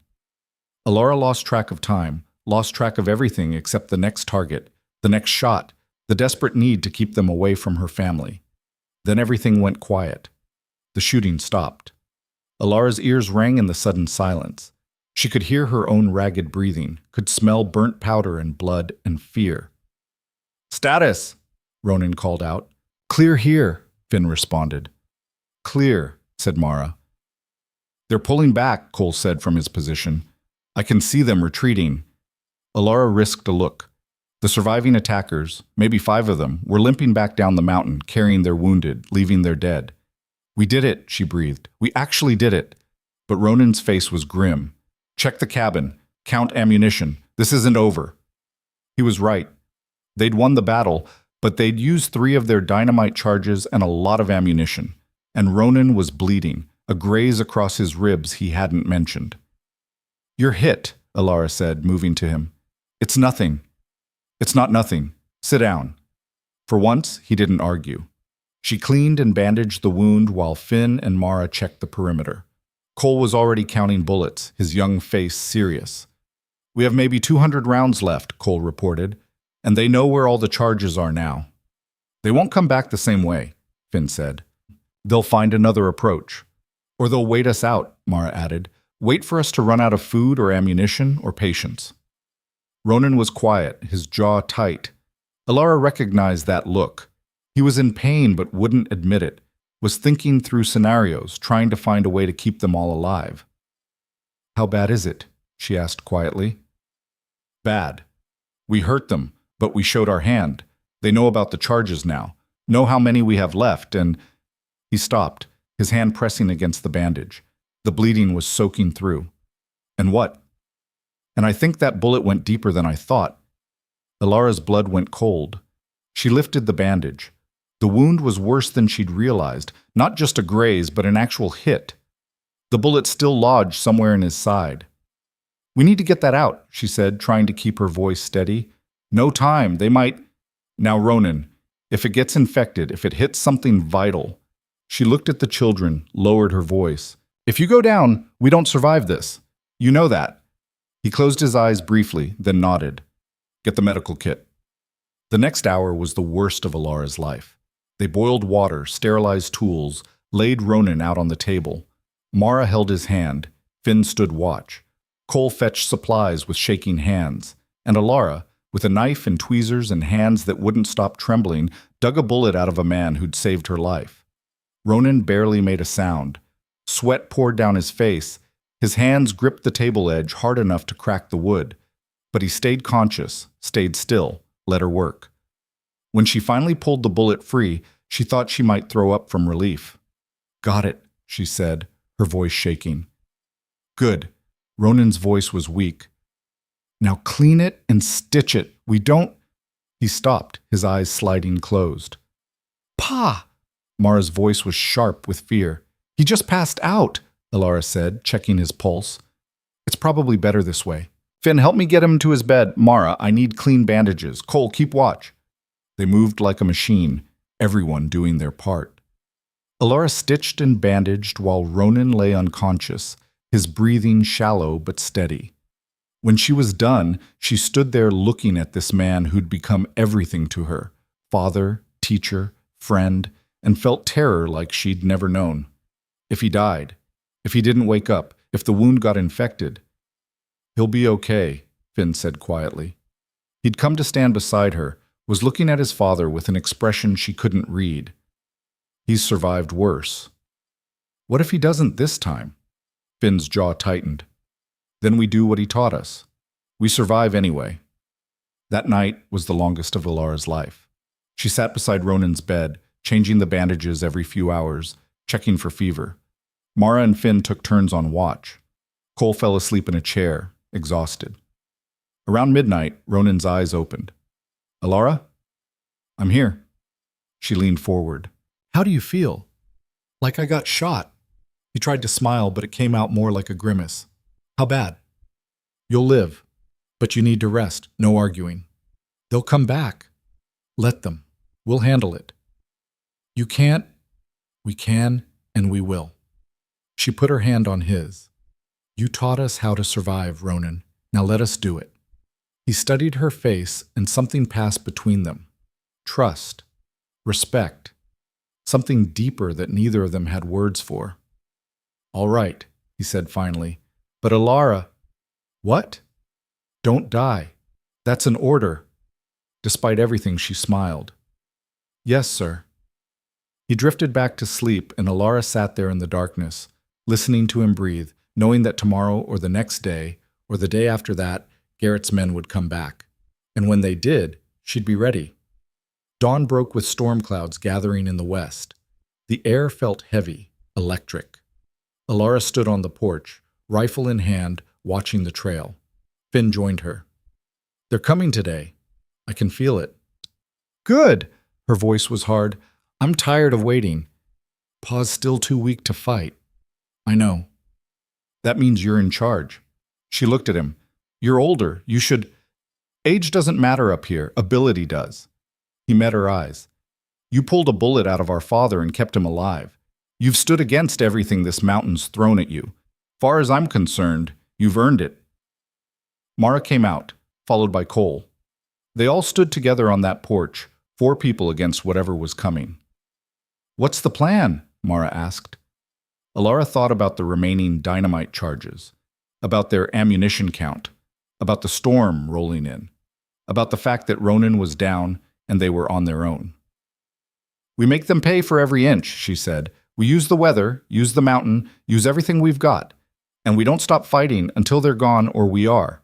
Alara lost track of time, lost track of everything except the next target, the next shot, the desperate need to keep them away from her family. Then everything went quiet. The shooting stopped. Alara's ears rang in the sudden silence. She could hear her own ragged breathing, could smell burnt powder and blood and fear. "Status!" Ronan called out. "Clear here," Finn responded. "Clear," said Mara. "They're pulling back," Cole said from his position. "I can see them retreating." Alara risked a look. The surviving attackers, maybe 5 of them, were limping back down the mountain, carrying their wounded, leaving their dead. "We did it," she breathed. "We actually did it." But Ronan's face was grim. "Check the cabin. Count ammunition. This isn't over." He was right. They'd won the battle, but they'd used 3 of their dynamite charges and a lot of ammunition. And Ronan was bleeding, a graze across his ribs he hadn't mentioned. "You're hit," Alara said, moving to him. "It's nothing." "It's not nothing. Sit down." For once, he didn't argue. She cleaned and bandaged the wound while Finn and Mara checked the perimeter. Cole was already counting bullets, his young face serious. "We have maybe 200 rounds left," Cole reported, "and they know where all the charges are now." "They won't come back the same way," Finn said. "They'll find another approach. Or they'll wait us out," Mara added. "Wait for us to run out of food or ammunition or patience." Ronan was quiet, his jaw tight. Alara recognized that look. He was in pain but wouldn't admit it, was thinking through scenarios, trying to find a way to keep them all alive. "How bad is it?" she asked quietly. "Bad. We hurt them, but we showed our hand. They know about the charges now, know how many we have left, and—" He stopped, his hand pressing against the bandage. The bleeding was soaking through. "And what?" "And I think that bullet went deeper than I thought." Alara's blood went cold. She lifted the bandage. The wound was worse than she'd realized, not just a graze, but an actual hit. The bullet still lodged somewhere in his side. "We need to get that out," she said, trying to keep her voice steady. "No time, they might—" "Now, Ronan, if it gets infected, if it hits something vital—" She looked at the children, lowered her voice. "If you go down, we don't survive this. You know that." He closed his eyes briefly, then nodded. "Get the medical kit." The next hour was the worst of Alara's life. They boiled water, sterilized tools, laid Ronan out on the table. Mara held his hand. Finn stood watch. Cole fetched supplies with shaking hands. And Alara, with a knife and tweezers and hands that wouldn't stop trembling, dug a bullet out of a man who'd saved her life. Ronan barely made a sound. Sweat poured down his face. His hands gripped the table edge hard enough to crack the wood. But he stayed conscious, stayed still, let her work. When she finally pulled the bullet free, she thought she might throw up from relief. "Got it," she said, her voice shaking. "Good." Ronan's voice was weak. "Now clean it and stitch it. We don't—" He stopped, his eyes sliding closed. "Pa!" Mara's voice was sharp with fear. "He just passed out," Alara said, checking his pulse. "It's probably better this way. Finn, help me get him to his bed. Mara, I need clean bandages. Cole, keep watch." They moved like a machine, everyone doing their part. Alara stitched and bandaged while Ronan lay unconscious, his breathing shallow but steady. When she was done, she stood there looking at this man who'd become everything to her, father, teacher, friend, and felt terror like she'd never known. If he died, if he didn't wake up, if the wound got infected. "He'll be okay," Finn said quietly. He'd come to stand beside her, was looking at his father with an expression she couldn't read. "He's survived worse." "What if he doesn't this time?" Finn's jaw tightened. "Then we do what he taught us. We survive anyway." That night was the longest of Alara's life. She sat beside Ronan's bed, changing the bandages every few hours, checking for fever. Mara and Finn took turns on watch. Cole fell asleep in a chair, exhausted. Around midnight, Ronan's eyes opened. "Alara? I'm here." She leaned forward. "How do you feel?" "Like I got shot." He tried to smile, but it came out more like a grimace. "How bad?" "You'll live, but you need to rest, no arguing." "They'll come back." "Let them. We'll handle it." "You can't." "We can, and we will." She put her hand on his. "You taught us how to survive, Ronan. Now let us do it." He studied her face, and something passed between them. Trust. Respect. Something deeper that neither of them had words for. "All right," he said finally. "But Alara..." "What?" "Don't die. That's an order." Despite everything, she smiled. "Yes, sir." He drifted back to sleep, and Alara sat there in the darkness, listening to him breathe, knowing that tomorrow or the next day, or the day after that, Garrett's men would come back. And when they did, she'd be ready. Dawn broke with storm clouds gathering in the west. The air felt heavy, electric. Alara stood on the porch, rifle in hand, watching the trail. Finn joined her. "They're coming today. I can feel it." "Good." Her voice was hard. "I'm tired of waiting. Pa's still too weak to fight." "I know." "That means you're in charge." She looked at him. "You're older. You should..." "Age doesn't matter up here. Ability does." He met her eyes. "You pulled a bullet out of our father and kept him alive. You've stood against everything this mountain's thrown at you. Far as I'm concerned, you've earned it." Mara came out, followed by Cole. They all stood together on that porch, 4 people against whatever was coming. "What's the plan?" Mara asked. Alara thought about the remaining dynamite charges, about their ammunition count, about the storm rolling in, about the fact that Ronan was down and they were on their own. "We make them pay for every inch," she said. "We use the weather, use the mountain, use everything we've got, and we don't stop fighting until they're gone or we are."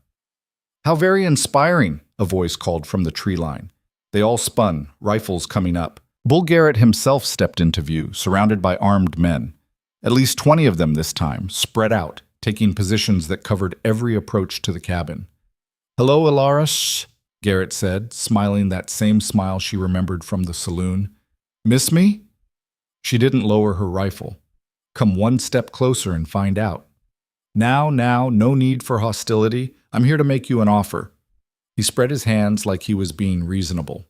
"How very inspiring," a voice called from the tree line. They all spun, rifles coming up. Bull Garrett himself stepped into view, surrounded by armed men. At least 20 of them this time, spread out, taking positions that covered every approach to the cabin. "Hello, Alara, shh," Garrett said, smiling that same smile she remembered from the saloon. "Miss me?" She didn't lower her rifle. "Come one step closer and find out." Now, no need for hostility. I'm here to make you an offer." He spread his hands like he was being reasonable.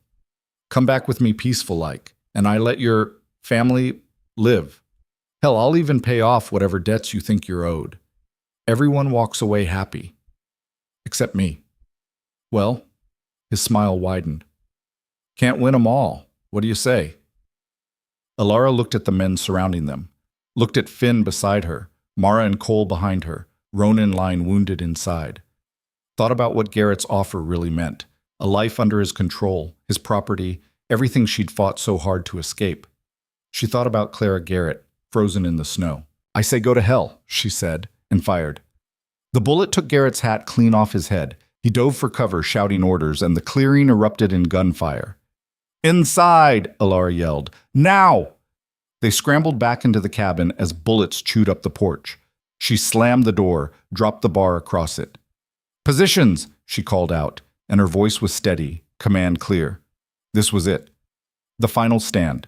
"Come back with me peaceful-like, and I let your family live. Hell, I'll even pay off whatever debts you think you're owed. Everyone walks away happy. Except me." "Well," his smile widened. "Can't win 'em all. What do you say?" Alara looked at the men surrounding them, looked at Finn beside her, Mara and Cole behind her, Ronan lying wounded inside. Thought about what Garrett's offer really meant, a life under his control, his property, everything she'd fought so hard to escape. She thought about Clara Garrett, frozen in the snow. "I say go to hell," she said, and fired. The bullet took Garrett's hat clean off his head. He dove for cover, shouting orders, and the clearing erupted in gunfire. "Inside!" Alara yelled. "Now!" They scrambled back into the cabin as bullets chewed up the porch. She slammed the door, dropped the bar across it. "Positions!" she called out, and her voice was steady, command clear. This was it. The final stand.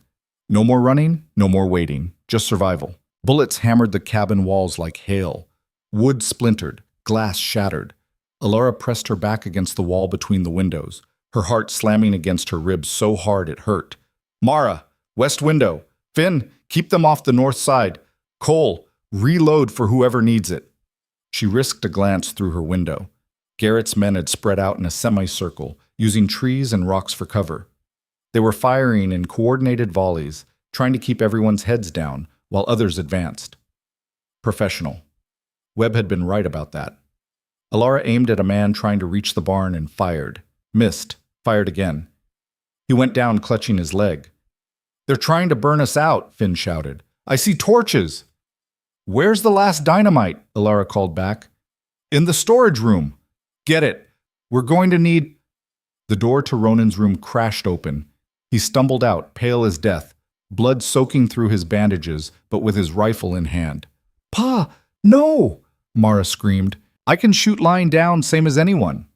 No more running, no more waiting, just survival. Bullets hammered the cabin walls like hail. Wood splintered, glass shattered. Alara pressed her back against the wall between the windows, her heart slamming against her ribs so hard it hurt. "Mara, west window. Finn, keep them off the north side. Cole, reload for whoever needs it." She risked a glance through her window. Garrett's men had spread out in a semicircle, using trees and rocks for cover. They were firing in coordinated volleys, trying to keep everyone's heads down, while others advanced. Professional. Webb had been right about that. Alara aimed at a man trying to reach the barn and fired. Missed. Fired again. He went down clutching his leg. "They're trying to burn us out," Finn shouted. "I see torches." "Where's the last dynamite?" Alara called back. "In the storage room." "Get it. We're going to need..." The door to Ronan's room crashed open. He stumbled out, pale as death, blood soaking through his bandages, but with his rifle in hand. "Pa, no!" Mara screamed. "I can shoot lying down, same as anyone."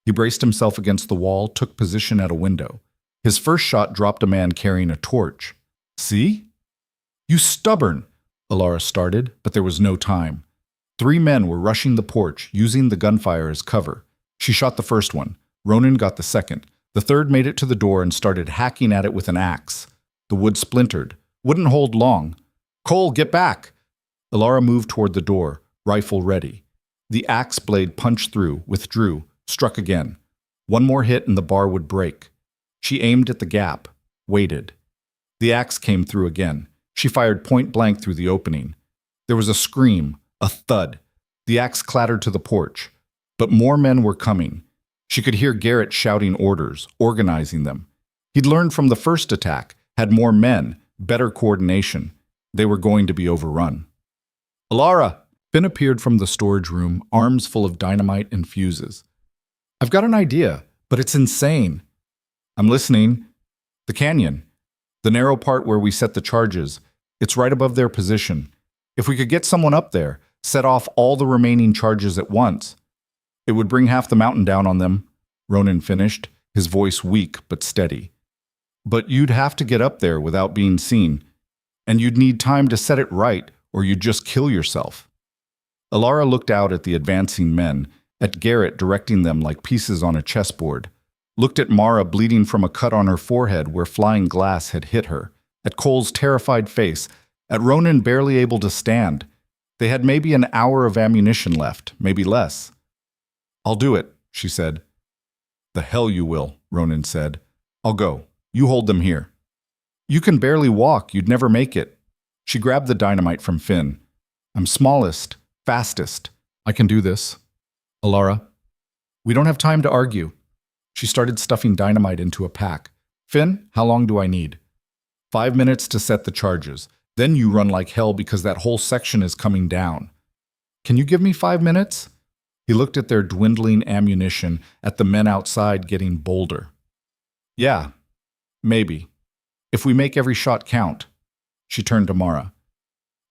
He braced himself against the wall, took position at a window. His first shot dropped a man carrying a torch. "See?" "You stubborn!" Alara started, but there was no time. 3 men were rushing the porch, using the gunfire as cover. She shot the first one. Ronan got the second. The third made it to the door and started hacking at it with an axe. The wood splintered. Wouldn't hold long. "Cole, get back!" Alara moved toward the door, rifle ready. The axe blade punched through, withdrew, struck again. One more hit and the bar would break. She aimed at the gap, waited. The axe came through again. She fired point blank through the opening. There was a scream, a thud. The axe clattered to the porch. But more men were coming. She could hear Garrett shouting orders, organizing them. He'd learned from the first attack, had more men, better coordination. They were going to be overrun. "Alara!" Finn appeared from the storage room, arms full of dynamite and fuses. "I've got an idea, but it's insane." "I'm listening." "The canyon. The narrow part where we set the charges. It's right above their position. If we could get someone up there, set off all the remaining charges at once. It would bring half the mountain down on them," Ronan finished, his voice weak but steady. "But you'd have to get up there without being seen. And you'd need time to set it right, or you'd just kill yourself." Alara looked out at the advancing men, at Garrett directing them like pieces on a chessboard, looked at Mara bleeding from a cut on her forehead where flying glass had hit her, at Cole's terrified face, at Ronan barely able to stand. They had maybe an hour of ammunition left, maybe less. "I'll do it," she said. "The hell you will," Ronan said. "I'll go. You hold them here." "You can barely walk. You'd never make it." She grabbed the dynamite from Finn. "I'm smallest, fastest. I can do this." "Alara." "We don't have time to argue." She started stuffing dynamite into a pack. "Finn, how long do I need?" 5 minutes to set the charges. Then you run like hell because that whole section is coming down." "Can you give me 5 minutes?" He looked at their dwindling ammunition, at the men outside getting bolder. "Yeah, maybe. If we make every shot count." She turned to Mara.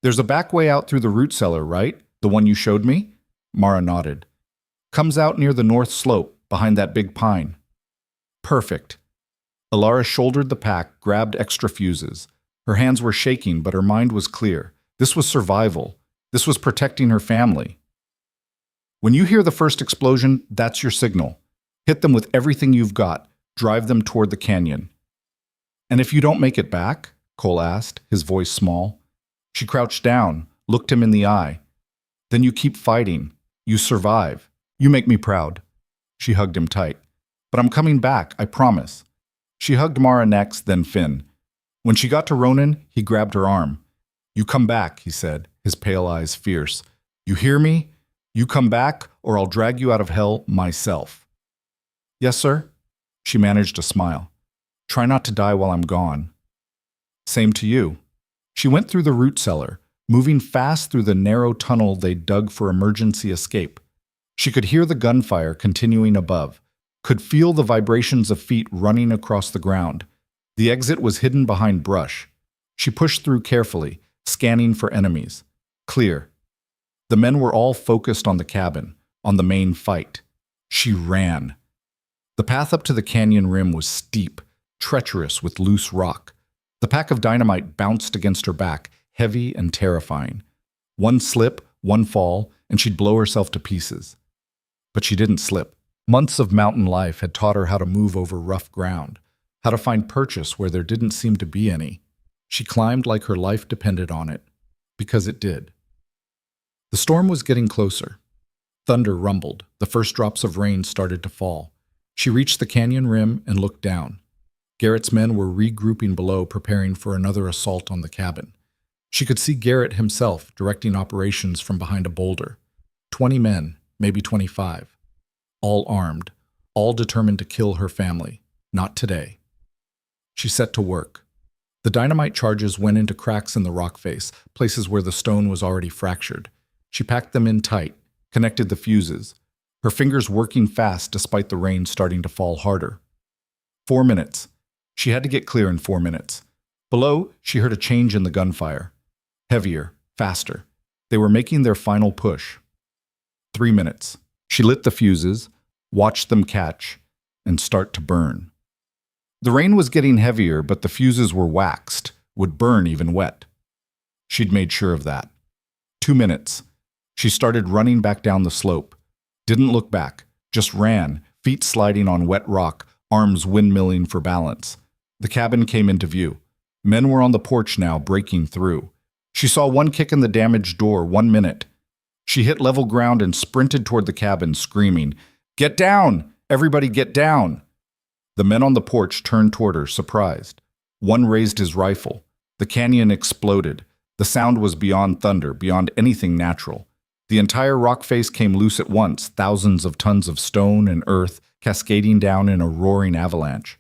"There's a back way out through the root cellar, right? The one you showed me?" Mara nodded. "Comes out near the north slope, behind that big pine." "Perfect." Alara shouldered the pack, grabbed extra fuses. Her hands were shaking, but her mind was clear. This was survival. This was protecting her family. "When you hear the first explosion, that's your signal. Hit them with everything you've got. Drive them toward the canyon." "And if you don't make it back?" Cole asked, his voice small. She crouched down, looked him in the eye. "Then you keep fighting. You survive. You make me proud." She hugged him tight. "But I'm coming back, I promise." She hugged Mara next, then Finn. When she got to Ronan, he grabbed her arm. "You come back," he said, his pale eyes fierce. "You hear me? You come back, or I'll drag you out of hell myself." "Yes, sir." She managed a smile. "Try not to die while I'm gone." "Same to you." She went through the root cellar, moving fast through the narrow tunnel they'd dug for emergency escape. She could hear the gunfire continuing above, could feel the vibrations of feet running across the ground. The exit was hidden behind brush. She pushed through carefully, scanning for enemies. Clear. The men were all focused on the cabin, on the main fight. She ran. The path up to the canyon rim was steep, treacherous with loose rock. The pack of dynamite bounced against her back, heavy and terrifying. One slip, one fall, and she'd blow herself to pieces. But she didn't slip. Months of mountain life had taught her how to move over rough ground, how to find purchase where there didn't seem to be any. She climbed like her life depended on it, because it did. The storm was getting closer. Thunder rumbled. The first drops of rain started to fall. She reached the canyon rim and looked down. Garrett's men were regrouping below, preparing for another assault on the cabin. She could see Garrett himself directing operations from behind a boulder. 20 men, maybe 25. All armed, all determined to kill her family. Not today. She set to work. The dynamite charges went into cracks in the rock face, places where the stone was already fractured. She packed them in tight, connected the fuses, her fingers working fast despite the rain starting to fall harder. 4 minutes. She had to get clear in 4 minutes. Below, she heard a change in the gunfire. Heavier, faster. They were making their final push. 3 minutes. She lit the fuses, watched them catch, and start to burn. The rain was getting heavier, but the fuses were waxed, would burn even wet. She'd made sure of that. 2 minutes. She started running back down the slope. Didn't look back, just ran, feet sliding on wet rock, arms windmilling for balance. The cabin came into view. Men were on the porch now, breaking through. She saw one kick in the damaged door. 1 minute. She hit level ground and sprinted toward the cabin, screaming, "Get down! Everybody get down!" The men on the porch turned toward her, surprised. One raised his rifle. The canyon exploded. The sound was beyond thunder, beyond anything natural. The entire rock face came loose at once, thousands of tons of stone and earth cascading down in a roaring avalanche.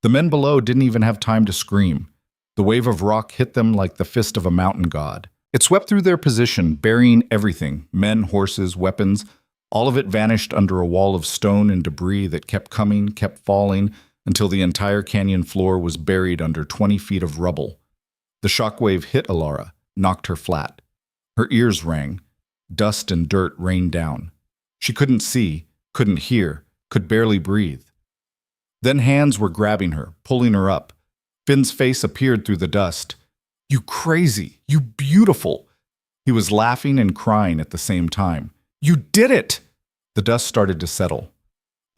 The men below didn't even have time to scream. The wave of rock hit them like the fist of a mountain god. It swept through their position, burying everything, men, horses, weapons. All of it vanished under a wall of stone and debris that kept coming, kept falling, until the entire canyon floor was buried under 20 feet of rubble. The shockwave hit Alara, knocked her flat. Her ears rang. Dust and dirt rained down. She couldn't see, couldn't hear, could barely breathe. Then hands were grabbing her, pulling her up. Finn's face appeared through the dust. "You crazy! You beautiful!" He was laughing and crying at the same time. "You did it!" The dust started to settle.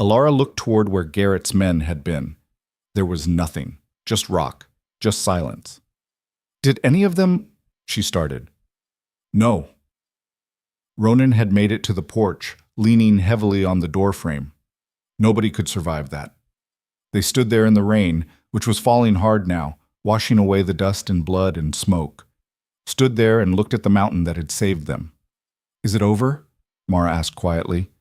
Alara looked toward where Garrett's men had been. There was nothing, just rock, just silence. "Did any of them—" she started. "No." Ronan had made it to the porch, leaning heavily on the doorframe. Nobody could survive that. They stood there in the rain, which was falling hard now, washing away the dust and blood and smoke. Stood there and looked at the mountain that had saved them. "Is it over?" Mara asked quietly.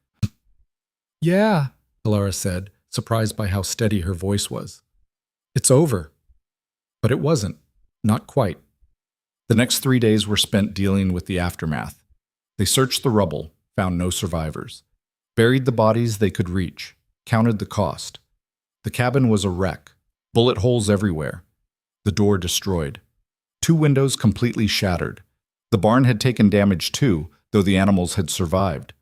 "Yeah," Alara said, surprised by how steady her voice was. "It's over." But it wasn't. Not quite. The next 3 days were spent dealing with the aftermath. They searched the rubble, found no survivors. Buried the bodies they could reach, counted the cost. The cabin was a wreck, bullet holes everywhere. The door destroyed. 2 windows completely shattered. The barn had taken damage too, though the animals had survived.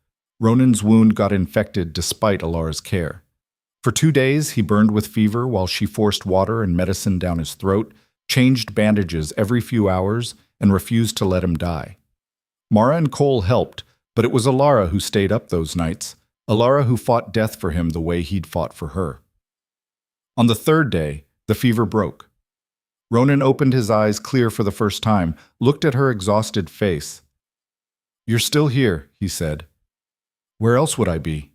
Ronan's wound got infected despite Alara's care. For 2 days, he burned with fever while she forced water and medicine down his throat, changed bandages every few hours, and refused to let him die. Mara and Cole helped, but it was Alara who stayed up those nights, Alara who fought death for him the way he'd fought for her. On the 3rd day, the fever broke. Ronan opened his eyes clear for the first time, looked at her exhausted face. "You're still here," he said. "Where else would I be?"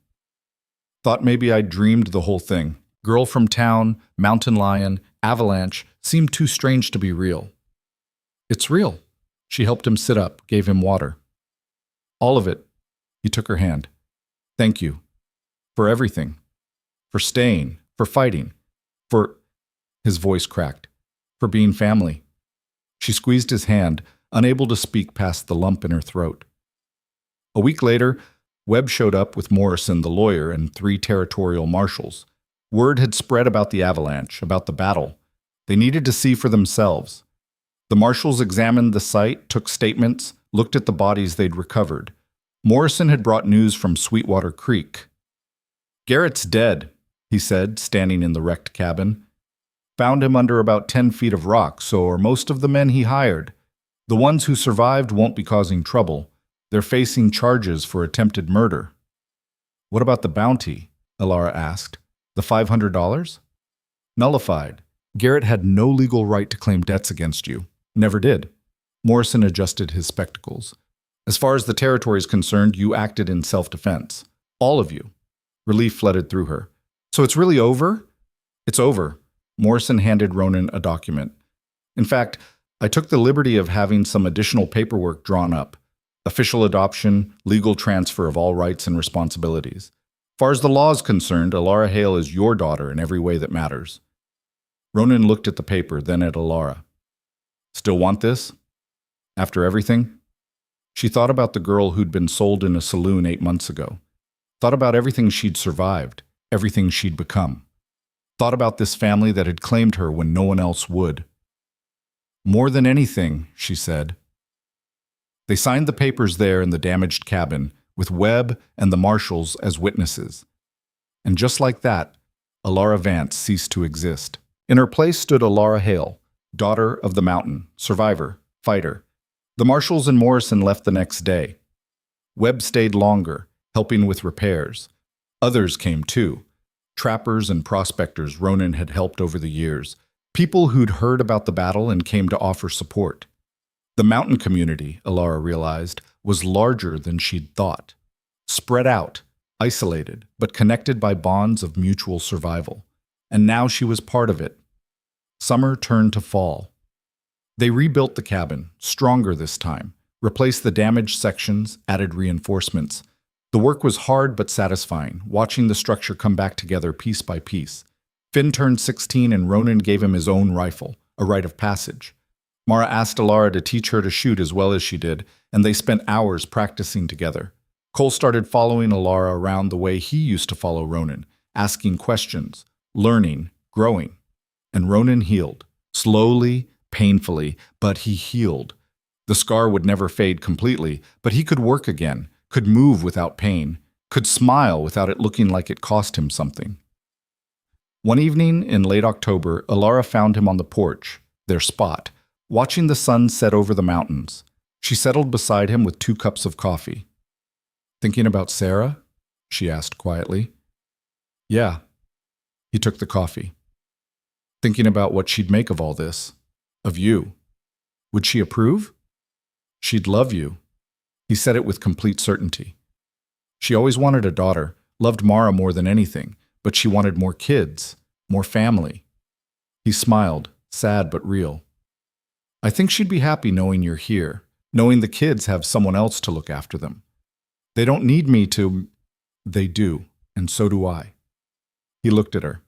Thought maybe I'd dreamed the whole thing. Girl from town, mountain lion, avalanche, seemed too strange to be real. "It's real." She helped him sit up, gave him water. "All of it." He took her hand. "Thank you. For everything. For staying. For fighting. For—" His voice cracked. "For being family." She squeezed his hand, unable to speak past the lump in her throat. A week later, Webb showed up with Morrison, the lawyer, and 3 territorial marshals. Word had spread about the avalanche, about the battle. They needed to see for themselves. The marshals examined the site, took statements, looked at the bodies they'd recovered. Morrison had brought news from Sweetwater Creek. "Garrett's dead," he said, standing in the wrecked cabin. "Found him under about 10 feet of rock, so are most of the men he hired. The ones who survived won't be causing trouble. They're facing charges for attempted murder." "What about the bounty?" Alara asked. "The $500? "Nullified. Garrett had no legal right to claim debts against you. Never did." Morrison adjusted his spectacles. "As far as the territory is concerned, you acted in self-defense. All of you." Relief flooded through her. "So it's really over?" "It's over." Morrison handed Ronan a document. "In fact, I took the liberty of having some additional paperwork drawn up. Official adoption, legal transfer of all rights and responsibilities. Far as the law is concerned, Alara Hale is your daughter in every way that matters." Ronan looked at the paper, then at Alara. "Still want this? After everything?" She thought about the girl who'd been sold in a saloon 8 months ago. Thought about everything she'd survived, everything she'd become. Thought about this family that had claimed her when no one else would. More than anything, she said. They signed the papers there in the damaged cabin, with Webb and the marshals as witnesses. And just like that, Alara Vance ceased to exist. In her place stood Alara Hale, daughter of the mountain, survivor, fighter. The marshals and Morrison left the next day. Webb stayed longer, helping with repairs. Others came too. Trappers and prospectors Ronan had helped over the years. People who'd heard about the battle and came to offer support. The mountain community, Alara realized, was larger than she'd thought. Spread out, isolated, but connected by bonds of mutual survival. And now she was part of it. Summer turned to fall. They rebuilt the cabin, stronger this time, replaced the damaged sections, added reinforcements. The work was hard but satisfying, watching the structure come back together piece by piece. Finn turned 16 and Ronan gave him his own rifle, a rite of passage. Mara asked Alara to teach her to shoot as well as she did, and they spent hours practicing together. Cole started following Alara around the way he used to follow Ronan, asking questions, learning, growing. And Ronan healed, slowly, painfully, but he healed. The scar would never fade completely, but he could work again, could move without pain, could smile without it looking like it cost him something. One evening in late October, Alara found him on the porch, their spot, watching the sun set over the mountains. She settled beside him with 2 cups of coffee. "Thinking about Sarah?" she asked quietly. "Yeah." He took the coffee. "Thinking about what she'd make of all this? Of you? Would she approve?" "She'd love you." He said it with complete certainty. She always wanted a daughter, loved Mara more than anything, but she wanted more kids, more family. He smiled, sad but real. "I think she'd be happy knowing you're here, knowing the kids have someone else to look after them. They don't need me to—" "They do, and so do I." He looked at her.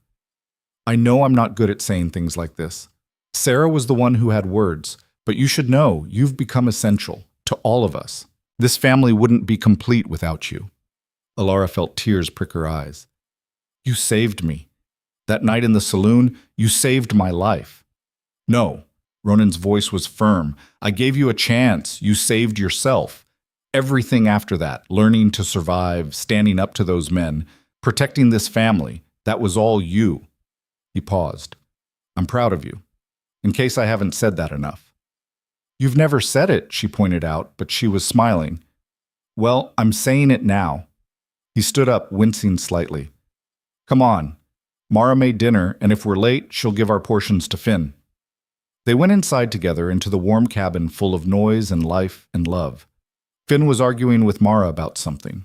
"I know I'm not good at saying things like this. Sarah was the one who had words, but you should know you've become essential to all of us. This family wouldn't be complete without you." Alara felt tears prick her eyes. "You saved me. That night in the saloon, you saved my life." "No." Ronan's voice was firm. "I gave you a chance. You saved yourself. Everything after that, learning to survive, standing up to those men, protecting this family, that was all you." He paused. "I'm proud of you. In case I haven't said that enough." "You've never said it," she pointed out, but she was smiling. "Well, I'm saying it now." He stood up, wincing slightly. "Come on. Mara made dinner, and if we're late, she'll give our portions to Finn." They went inside together into the warm cabin full of noise and life and love. Finn was arguing with Mara about something.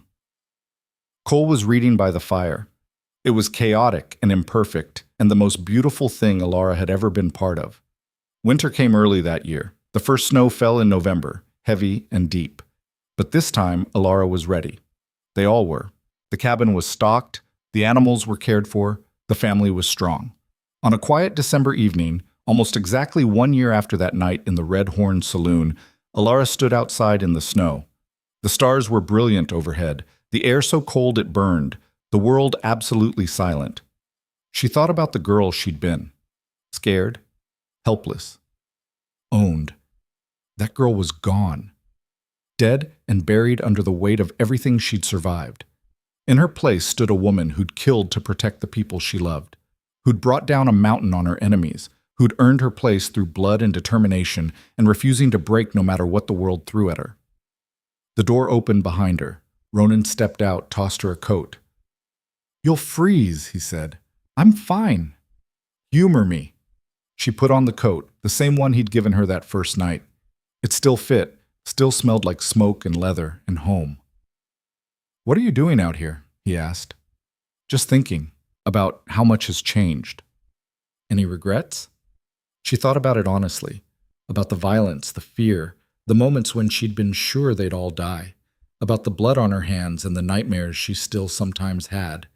Cole was reading by the fire. It was chaotic and imperfect, and the most beautiful thing Alara had ever been part of. Winter came early that year. The first snow fell in November, heavy and deep. But this time, Alara was ready. They all were. The cabin was stocked, the animals were cared for, the family was strong. On a quiet December evening, almost exactly 1 year after that night in the Red Horn Saloon, Alara stood outside in the snow. The stars were brilliant overhead, the air so cold it burned, the world absolutely silent. She thought about the girl she'd been. Scared, helpless, owned. That girl was gone. Dead and buried under the weight of everything she'd survived. In her place stood a woman who'd killed to protect the people she loved, who'd brought down a mountain on her enemies, who'd earned her place through blood and determination and refusing to break no matter what the world threw at her. The door opened behind her. Ronan stepped out, tossed her a coat. "You'll freeze," he said. "I'm fine. Humor me." She put on the coat, the same one he'd given her that first night. It still fit, still smelled like smoke and leather and home. "What are you doing out here?" he asked. "Just thinking about how much has changed." "Any regrets?" She thought about it honestly, about the violence, the fear, the moments when she'd been sure they'd all die, about the blood on her hands and the nightmares she still sometimes had.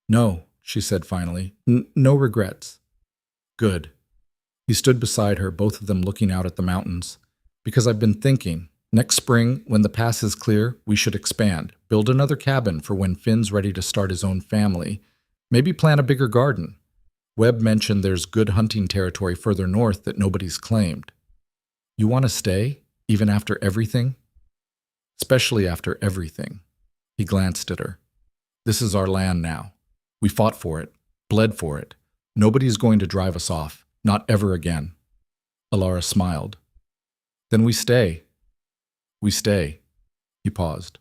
"No," she said finally, "no regrets." "Good." He stood beside her, both of them looking out at the mountains. "Because I've been thinking, next spring, when the pass is clear, we should expand, build another cabin for when Finn's ready to start his own family, maybe plant a bigger garden. Webb mentioned there's good hunting territory further north that nobody's claimed." You want to stay, even after everything? Especially after everything. He glanced at her. This is our land now. We fought for it, bled for it. Nobody's going to drive us off, not ever again. Alara smiled. Then we stay. We stay. He paused.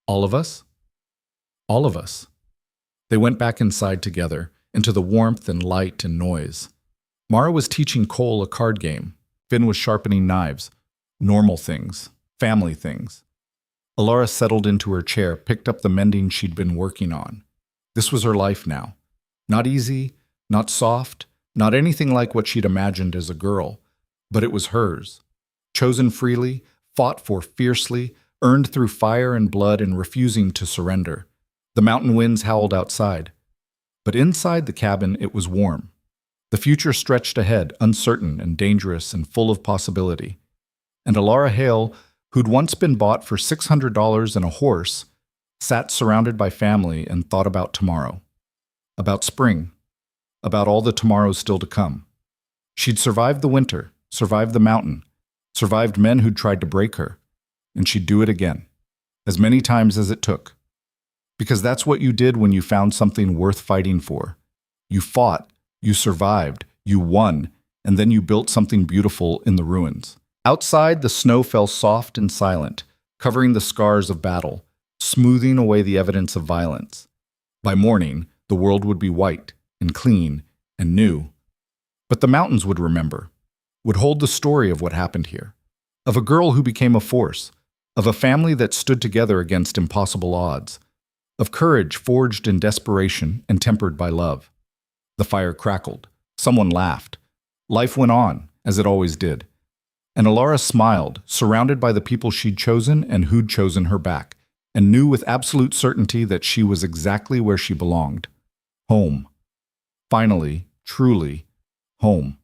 All of us? All of us. They went back inside together, into the warmth and light and noise. Mara was teaching Cole a card game. Finn was sharpening knives. Normal things. Family things. Alara settled into her chair, picked up the mending she'd been working on. This was her life now. Not easy, not soft, not anything like what she'd imagined as a girl, but it was hers. Chosen freely, fought for fiercely, earned through fire and blood and refusing to surrender. The mountain winds howled outside. But inside the cabin, it was warm. The future stretched ahead, uncertain and dangerous and full of possibility. And Alara Hale, who'd once been bought for $600 and a horse, sat surrounded by family and thought about tomorrow. About spring. About all the tomorrows still to come. She'd survived the winter, survived the mountain, survived men who'd tried to break her, and she'd do it again, as many times as it took. Because that's what you did when you found something worth fighting for. You fought, you survived, you won, and then you built something beautiful in the ruins. Outside, the snow fell soft and silent, covering the scars of battle, smoothing away the evidence of violence. By morning, the world would be white and clean and new. But the mountains would remember, would hold the story of what happened here, of a girl who became a force, of a family that stood together against impossible odds, of courage forged in desperation and tempered by love. The fire crackled. Someone laughed. Life went on, as it always did. And Alara smiled, surrounded by the people she'd chosen and who'd chosen her back, and knew with absolute certainty that she was exactly where she belonged. Home. Finally, truly, home.